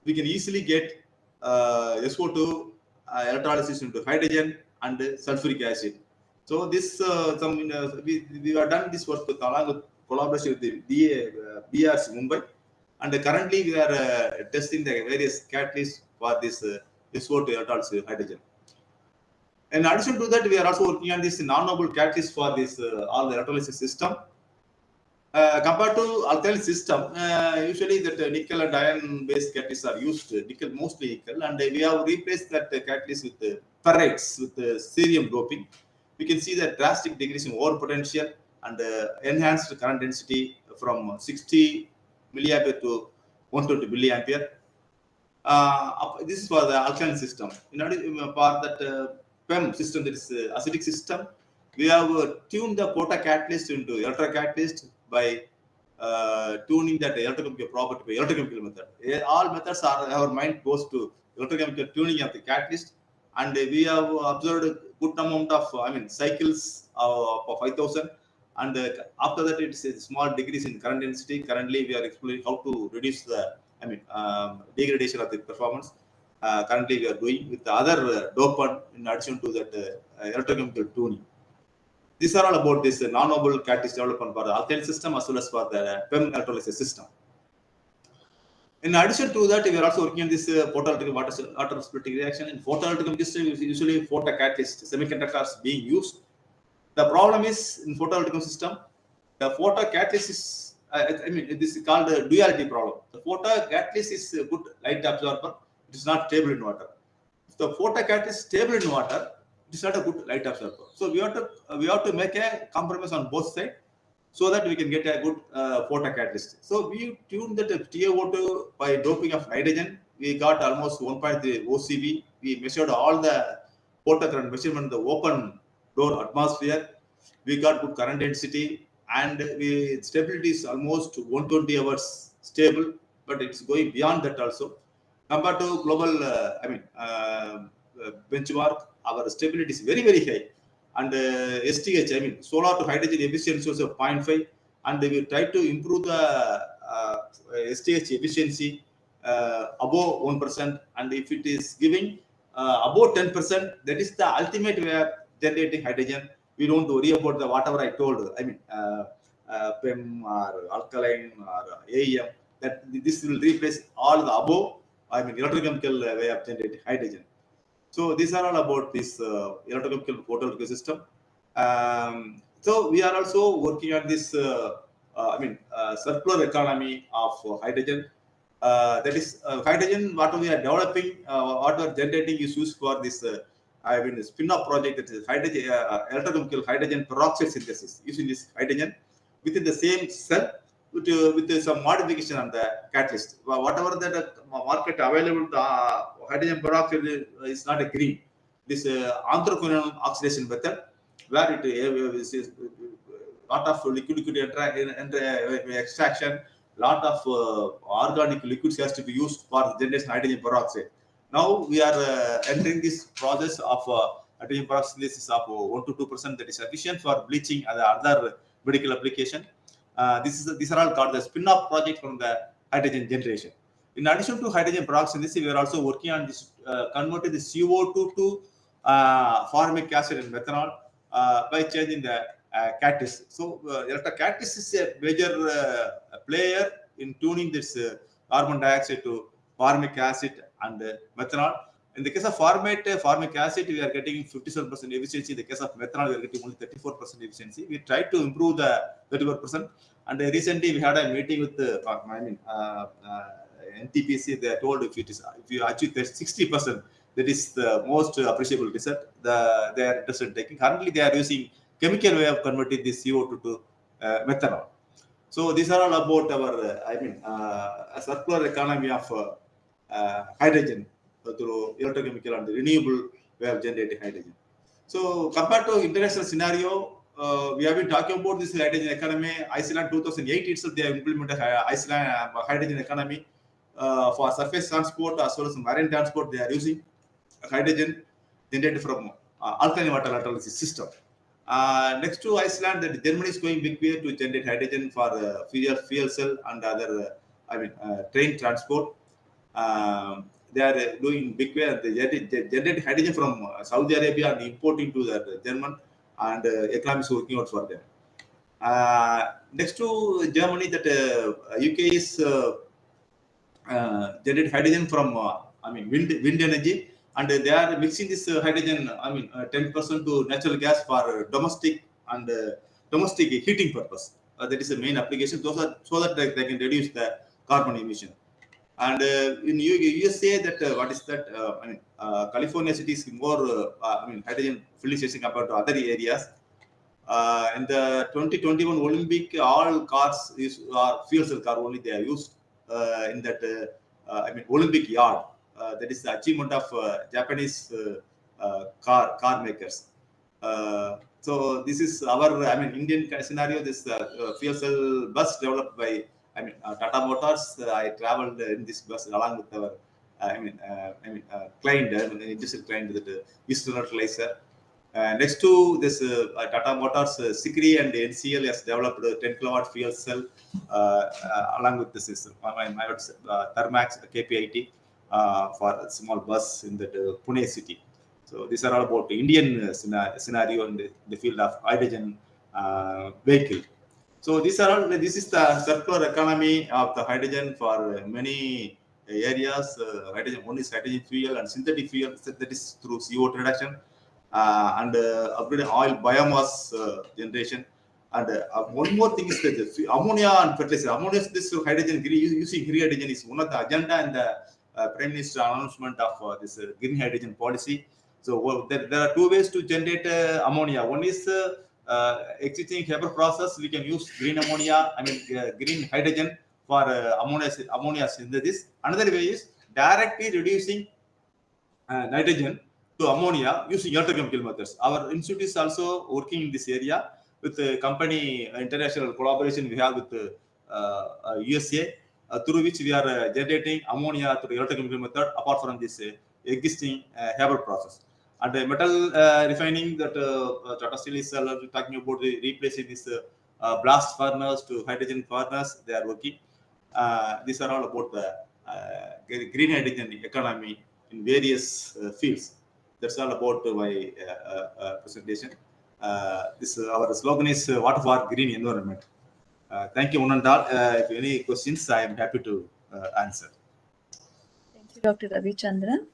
We can easily get SO2 electrolysis into hydrogen and sulfuric acid. So this we have done this work along with collaboration with the BRC Mumbai, and currently we are testing the various catalysts for this SO2 electrolysis hydrogen. In addition to that, we are also working on this non-noble catalyst for this all the electrolysis system. Compared to alkaline system, usually that nickel and iron based catalysts are used, nickel mostly nickel, and we have replaced that catalyst with ferrites with cerium doping. We can see that drastic decrease in over potential and enhanced current density from 60 milliampere to 120 milliampere. This is for the alkaline system. In addition, for that PEM system, that is acidic system, we have tuned the photocatalyst into electrocatalyst by tuning that electrochemical property by electrochemical method. All methods are, our mind goes to electrochemical tuning of the catalyst, and we have observed a good amount of cycles of 5,000, and after that it's a small decrease in current density. Currently we are exploring how to reduce the degradation of the performance. Currently we are doing with the other dopant in addition to that electrochemical tuning. These are all about this non-noble catalyst development for the alkaline system as well as for the PEM electrolysis system. In addition to that, we are also working on this photoelectric water splitting reaction. In photoelectric system, usually photocatalyst semiconductors being used. The problem is in photoelectric system, the photocatalyst is, this is called a duality problem. The photocatalyst is a good light absorber. It is not stable in water. If the photocatalyst is stable in water, it is not a good light absorber. So we have to make a compromise on both sides so that we can get a good photocatalyst. So we tuned the TiO2 by doping of nitrogen. We got almost 1.3 OCV. We measured all the photocurrent measurement in the open door atmosphere. We got good current density, and stability is almost 120 hours stable, but it's going beyond that also. Compared to global benchmark, our stability is very, very high. And STH, solar to hydrogen efficiency was 0.5, and we try to improve the STH efficiency above 1%, and if it is giving above 10%, that is the ultimate way of generating hydrogen. We don't worry about the whatever I told, PEM or alkaline or AEM, that this will replace all the above, electrochemical way of generating hydrogen. So these are all about this electrochemical photoelectric system. So we are also working on this, circular economy of hydrogen. that is hydrogen. What we are developing, what we are generating is used for this. Spin-off project, that is hydrogen, electrochemical hydrogen peroxide synthesis, using this hydrogen within the same cell with some modification on the catalyst. Whatever that market available, the hydrogen peroxide is not a green. This anthraquinone oxidation method, where it is lot of liquid extraction, lot of organic liquids has to be used for generation hydrogen peroxide. Now we are entering this process of hydrogen peroxide synthesis of 1 to 2%, that is sufficient for bleaching and other medical application. These are all called the spin-off project from the hydrogen generation. In addition to hydrogen peroxide synthesis, we are also working on this converting the CO2 to formic acid and methanol by changing the catalyst. So, electrocatalysis is a major player in tuning this carbon dioxide to formic acid and methanol. In the case of formic acid, we are getting 57% efficiency. In the case of methanol, we are getting only 34% efficiency. We tried to improve the 34%. And recently, we had a meeting with NTPC. They told if you achieve 60%, that is the most appreciable result. They are interested in taking. Currently, they are using chemical way of converting this CO2 to methanol. So these are all about our a circular economy of hydrogen through electrochemical and renewable way of generating hydrogen. So compared to international scenario, we have been talking about this hydrogen economy. Iceland 2008 itself, they have implemented Iceland hydrogen economy for surface transport as well as marine transport. They are using hydrogen generated from alkaline water electrolysis system. Next to Iceland, that Germany is going big way to generate hydrogen for fuel cell and other train transport. They are doing big way. They generate hydrogen from Saudi Arabia and importing to the German, and economy is working out for them. Next to Germany, that UK is generate hydrogen from wind energy, and they are mixing this hydrogen 10% to natural gas for domestic and domestic heating purpose. That is the main application, so that they can reduce the carbon emission. And in USA, that what is that? California city is more hydrogen filling station compared to other areas. In the 2021 Olympic, all cars are fuel cell car only. They are used in that Olympic yard. That is the achievement of Japanese car makers. So this is our Indian scenario. This fuel cell bus developed by Tata Motors. I traveled in this bus along with our client, industrial client, that Eastern Fertilizer. Next to this, Tata Motors, Sikri and NCL has developed a 10 kilowatt fuel cell along with this Thermax KPIT for a small bus in the Pune city. So these are all about the Indian scenario in the field of hydrogen vehicle. So these are all. This is the circular economy of the hydrogen for many areas. Hydrogen, one is hydrogen fuel and synthetic fuel, that is through CO2 reduction. And upgraded oil biomass generation. And one more thing is that the ammonia and fertilizer. Ammonia, this hydrogen, using green hydrogen is one of the agenda and the Prime Minister announcement of this green hydrogen policy. So there are two ways to generate ammonia. One is existing Haber process. We can use green ammonia, green hydrogen for ammonia synthesis. Another way is directly reducing nitrogen to ammonia using electrochemical methods. Our institute is also working in this area with the company international collaboration we have with USA, through which we are generating ammonia through electrochemical method apart from this existing Haber process. And the metal refining, that Tata Steel is talking about replacing this blast furnace to hydrogen furnace. They are working. These are all about the green hydrogen economy in various fields. That's all about my presentation. Our slogan is "What for Green Environment." Thank you, one and all. If any questions, I am happy to answer. Thank you, Dr. Ravichandran.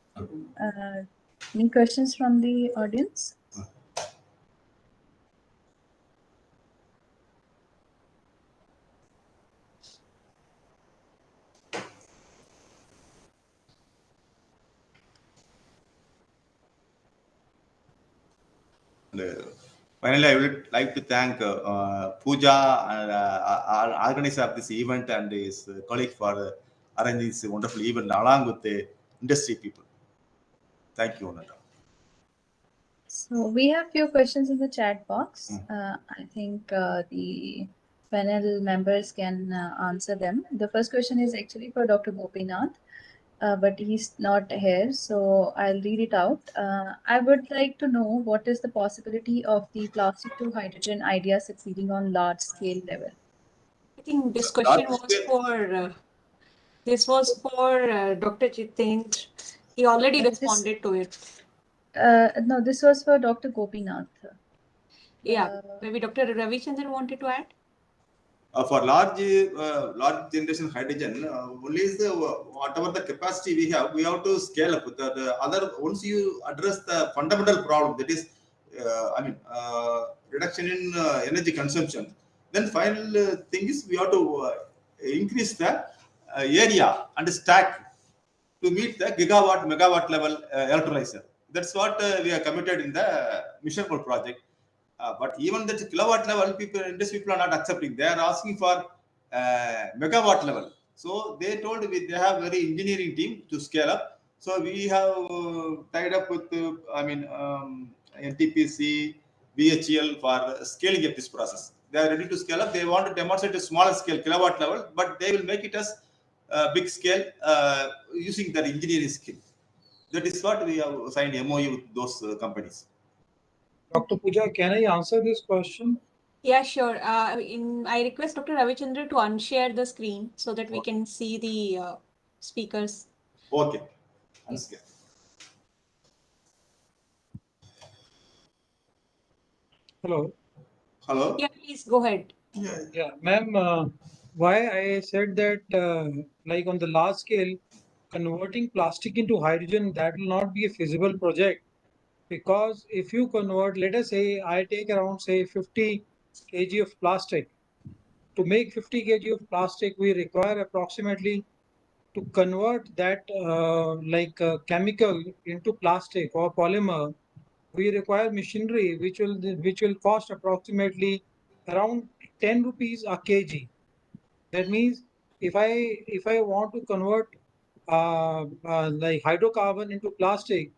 Any questions from the audience? finally, I would like to thank Pooja and organizer of this event and his colleague for arranging this wonderful event along with the industry people. Thank you, Ananda. So we have few questions in the chat box. I think the panel members can answer them. The first question is actually for Dr. Gopinath, but he's not here, so I'll read it out. I would like to know what is the possibility of the plastic to hydrogen idea succeeding on large scale level? I think this question was for Dr. Jitendra. He already responded to it. No, this was for Dr. Gopinath. Yeah, maybe Dr. Ravichandran wanted to add. For large generation hydrogen, only is whatever the capacity we have to scale up. The other, once you address the fundamental problem, that is, reduction in energy consumption, then final thing is we have to increase the area and stack to meet the gigawatt, megawatt level electrolyzer. That's what we are committed in the Mission Goal project. But even that kilowatt level, industry people are not accepting. They are asking for megawatt level. So they told they have very engineering team to scale up. So we have tied up with NTPC, BHEL for scaling up this process. They are ready to scale up. They want to demonstrate a smaller scale kilowatt level, but they will make it as big scale using their engineering skill. That is what we have signed MOU with those companies. Dr. Pooja, can I answer this question? Yeah, sure. I request Dr. Ravichandran to unshare the screen so that we can see the speakers. Okay. Unshare. Hello. Hello. Yeah, please go ahead. Yeah, ma'am. Why I said that, like on the large scale, converting plastic into hydrogen, that will not be a feasible project. Because if you convert, let us say I take around say 50 kg of plastic. To make 50 kg of plastic, we require approximately to convert that chemical into plastic or polymer. We require machinery which will cost approximately around 10 rupees a kg. That means if I want to convert like hydrocarbon into plastic,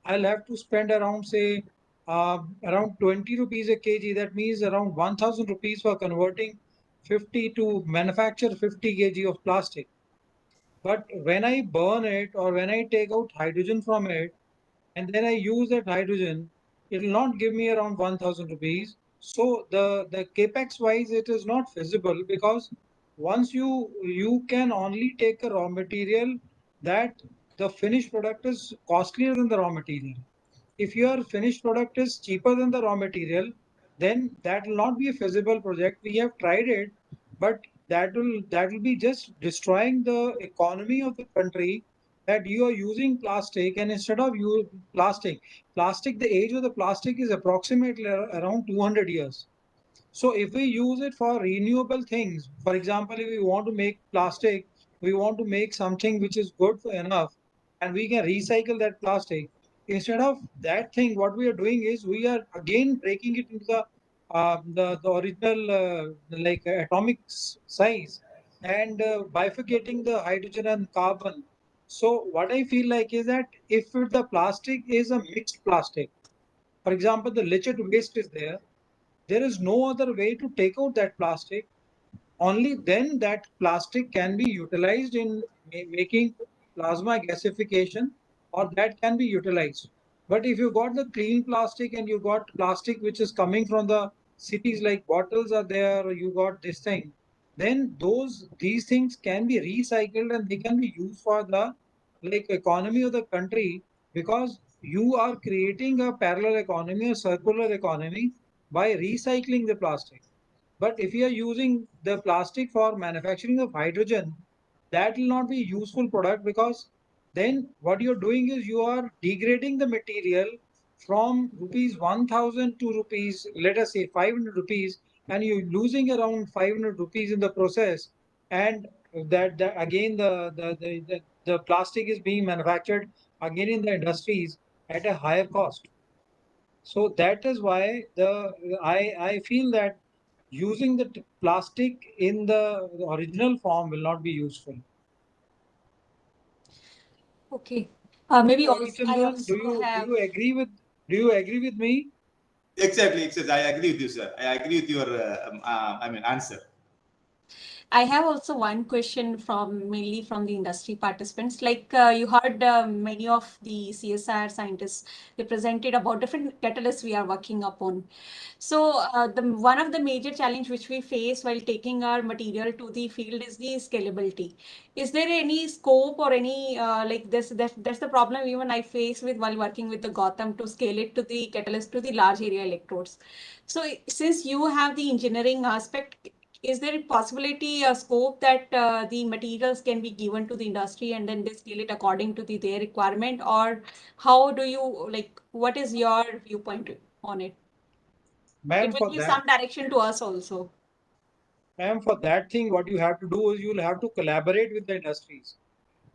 I'll have to spend around say around 20 rupees a kg. That means around 1000 rupees for converting 50 to manufacture 50 kg of plastic. But when I burn it or when I take out hydrogen from it and then I use that hydrogen, it will not give me around 1000 rupees. So the capex wise, it is not feasible because once you can only take a raw material that the finished product is costlier than the raw material. If your finished product is cheaper than the raw material, then that will not be a feasible project. We have tried it, but that will be just destroying the economy of the country, that you are using plastic and instead of plastic, the age of the plastic is approximately around 200 years. So if we use it for renewable things, for example, if we want to make plastic, we want to make something which is good for enough and we can recycle that plastic. Instead of that thing, what we are doing is we are again breaking it into the original atomic size and bifurcating the hydrogen and carbon. So what I feel like is that if the plastic is a mixed plastic, for example, the leachate waste is there is no other way to take out that plastic. Only then that plastic can be utilized in making plasma gasification, or that can be utilized. But if you got the clean plastic and you got plastic which is coming from the cities, like bottles are there, you got this thing, then these things can be recycled and they can be used for the economy of the country, because you are creating a parallel economy, a circular economy, by recycling the plastic. But if you are using the plastic for manufacturing of hydrogen, that will not be a useful product, because then what you're doing is you are degrading the material from rupees 1000 to rupees, let us say 500 rupees, and you're losing around 500 rupees in the process. And that again, the plastic is being manufactured again in the industries at a higher cost. So that is why I feel that using the plastic in the original form will not be useful. Okay. Maybe also I Chandran, also have. do you agree with me? Exactly. I agree with you, sir. I agree with your answer. I have also one question from mainly from the industry participants. Like you heard many of the CSIR scientists, they presented about different catalysts we are working upon. So one of the major challenge which we face while taking our material to the field is the scalability. Is there any scope or any like this? That's the problem even I face with while working with the Gotham to scale it to the catalyst to the large area electrodes. So since you have the engineering aspect, is there a possibility, a scope that the materials can be given to the industry and then they scale it according to their requirement, or how do you like? What is your viewpoint on it? Ma'am, It will for give that, some direction to us also. ma'am, for that thing, what you have to do is you will have to collaborate with the industries.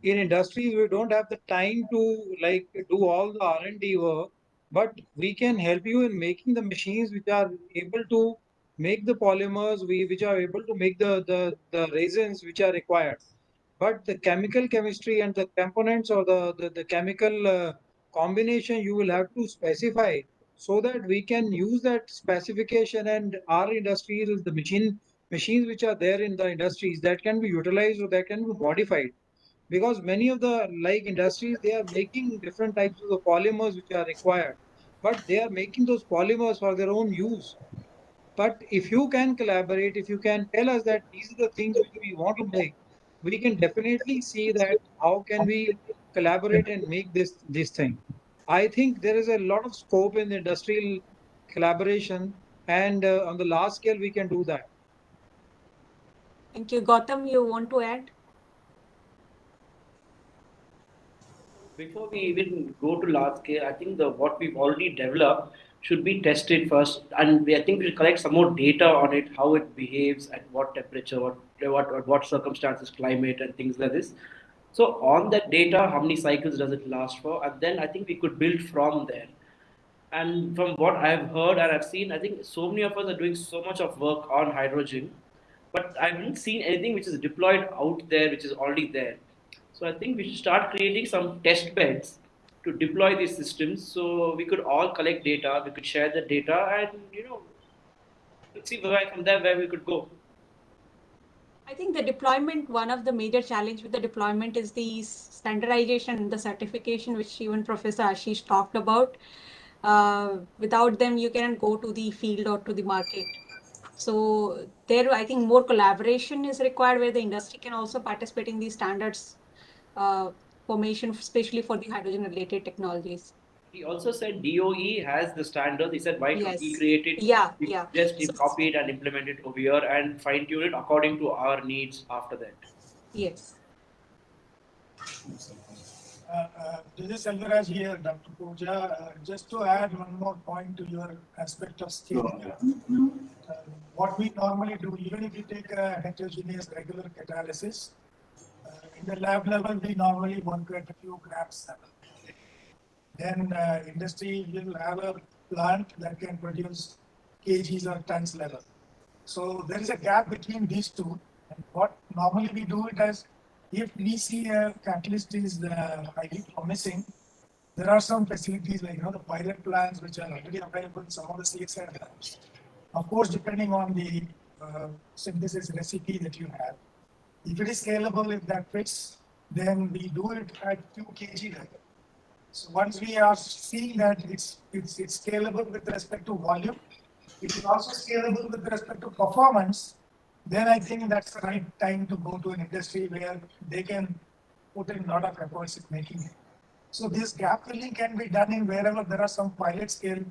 In industries, we don't have the time to like do all the R&D work, but we can help you in making the machines which are able to make the polymers, which are able to make the resins which are required. But the chemical chemistry and the components or the chemical combination you will have to specify so that we can use that specification, and our industries, the machines which are there in the industries, that can be utilized or that can be modified, because many of the like industries, they are making different types of the polymers which are required, but they are making those polymers for their own use. But if you can collaborate, if you can tell us that these are the things which we want to make, we can definitely see that how can we collaborate and make this thing. I think there is a lot of scope in the industrial collaboration, and on the large scale we can do that. Thank you. Gautam, you want to add? Before we even go to large scale, I think what we've already developed should be tested first, and I think we should collect some more data on it, how it behaves at what temperature, what circumstances, climate, and things like this. So on that data, how many cycles does it last for, and then I think we could build from there. And from what I've heard and I've seen, I think so many of us are doing so much of work on hydrogen, but I haven't seen anything which is deployed out there, which is already there. So I think we should start creating some test beds to deploy these systems, so we could all collect data, we could share the data, and let's see from there where we could go. I think the deployment, one of the major challenge with the deployment is the standardization, the certification, which even Professor Ashish talked about. Without them, you cannot go to the field or to the market. So there, I think more collaboration is required where the industry can also participate in these standards formation, especially for the hydrogen related technologies. He also said DOE has the standard. He said, why should we Yes. create it? Yeah, We yeah. just So, copy it and implement it over here and fine tune it according to our needs after that. yes. This is Salvaraj here, Dr. Pooja. Just to add one more point to your aspect of scaling up. What we normally do, even if you take a heterogeneous regular catalysis, in the lab level, we normally work at a few grams level. Then industry will have a plant that can produce kgs or tons level. So there is a gap between these two. And what normally we do it as, if we see a catalyst is highly promising, there are some facilities like the pilot plants which are already available in some of the CSIR labs. Of course, depending on the synthesis recipe that you have. If it is scalable, if that fits, then we do it at 2 kg level. So once we are seeing that it's scalable with respect to volume, it is also scalable with respect to performance, then I think that's the right time to go to an industry where they can put in a lot of efforts in making it. So this gap filling can be done in wherever there are some pilot scale,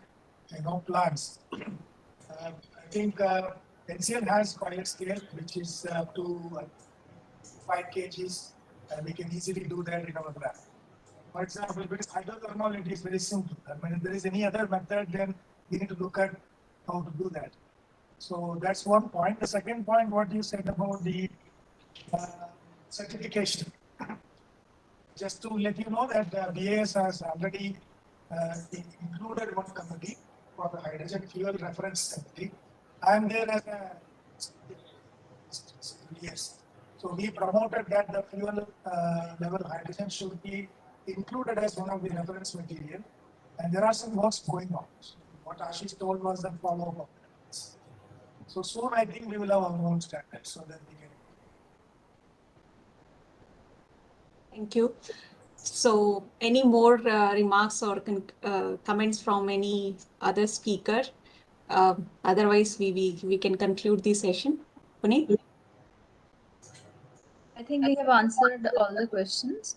plants. I think NCL has pilot scale, which is up to 5 kgs, and we can easily do that in our lab. For example, if it is hydrothermal, it is very simple. I mean, if there is any other method, then we need to look at how to do that. So that's one point. The second point, what you said about the certification. Just to let you know that BAS has already included one committee for the hydrogen fuel reference committee. I am there as a yes. So we promoted that the fuel level hydrogen should be included as one of the reference material, and there are some works going on. So what Ashish told was the follow-up of it. So soon I think we will have our own standards so that we can. Thank you. So any more remarks or comments from any other speaker? Otherwise, we can conclude the session. Puneet? I think we have answered all the questions.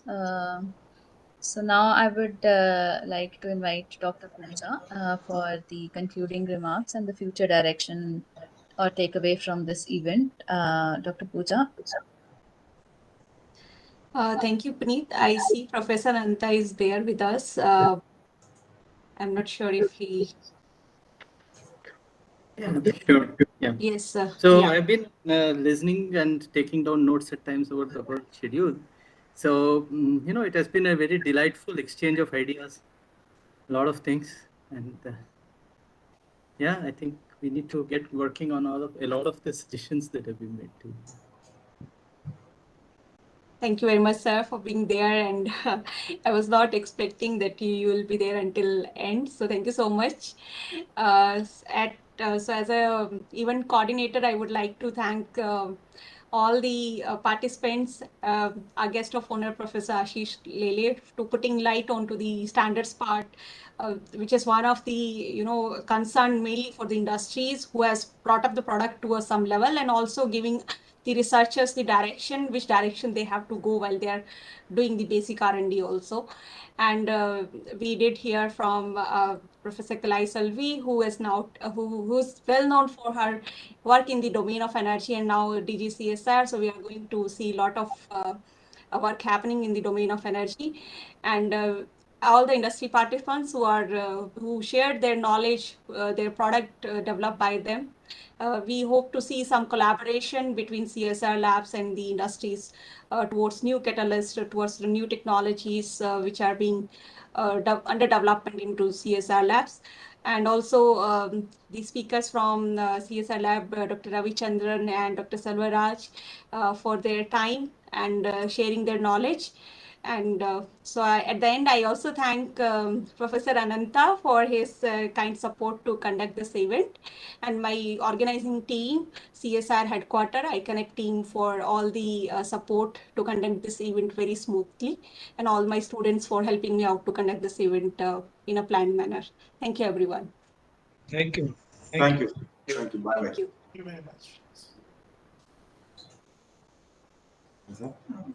So now I would like to invite Dr. Pooja for the concluding remarks and the future direction or takeaway from this event. Dr. Pooja. Thank you, Puneet. I see Professor Anta is there with us. I'm not sure if he. Yeah, sure. Yeah. Yes. So yeah. I've been listening and taking down notes at times over the whole schedule. So, it has been a very delightful exchange of ideas, a lot of things. And yeah, I think we need to get working on a lot of the suggestions that have been made too. Thank you very much, sir, for being there. And I was not expecting that you will be there until end. So thank you so much. So as a event coordinator, I would like to thank all the participants, our guest of honor, Professor Ashish Lele, to putting light onto the standards part, which is one of the concern mainly for the industries who has brought up the product to some level, and also giving the researchers the direction, which direction they have to go while they are doing the basic R&D also. And we did hear from Professor Khalasil, who is now who's well known for her work in the domain of energy and now DGCSR. So we are going to see a lot of work happening in the domain of energy, and all the industry participants who shared their knowledge, their product developed by them. We hope to see some collaboration between CSR labs and the industries towards new catalysts, towards the new technologies which are being under development into CSR labs. And also the speakers from CSR lab, Dr. Ravichandran and Dr. Salvaraj, for their time and sharing their knowledge. And at the end, I also thank Professor Ananta for his kind support to conduct this event, and my organizing team, CSR headquarter, iConnect team, for all the support to conduct this event very smoothly, and all my students for helping me out to conduct this event in a planned manner. Thank you, everyone. Thank you. Thank you. Thank you. Bye-bye. Thank you. Thank you very much.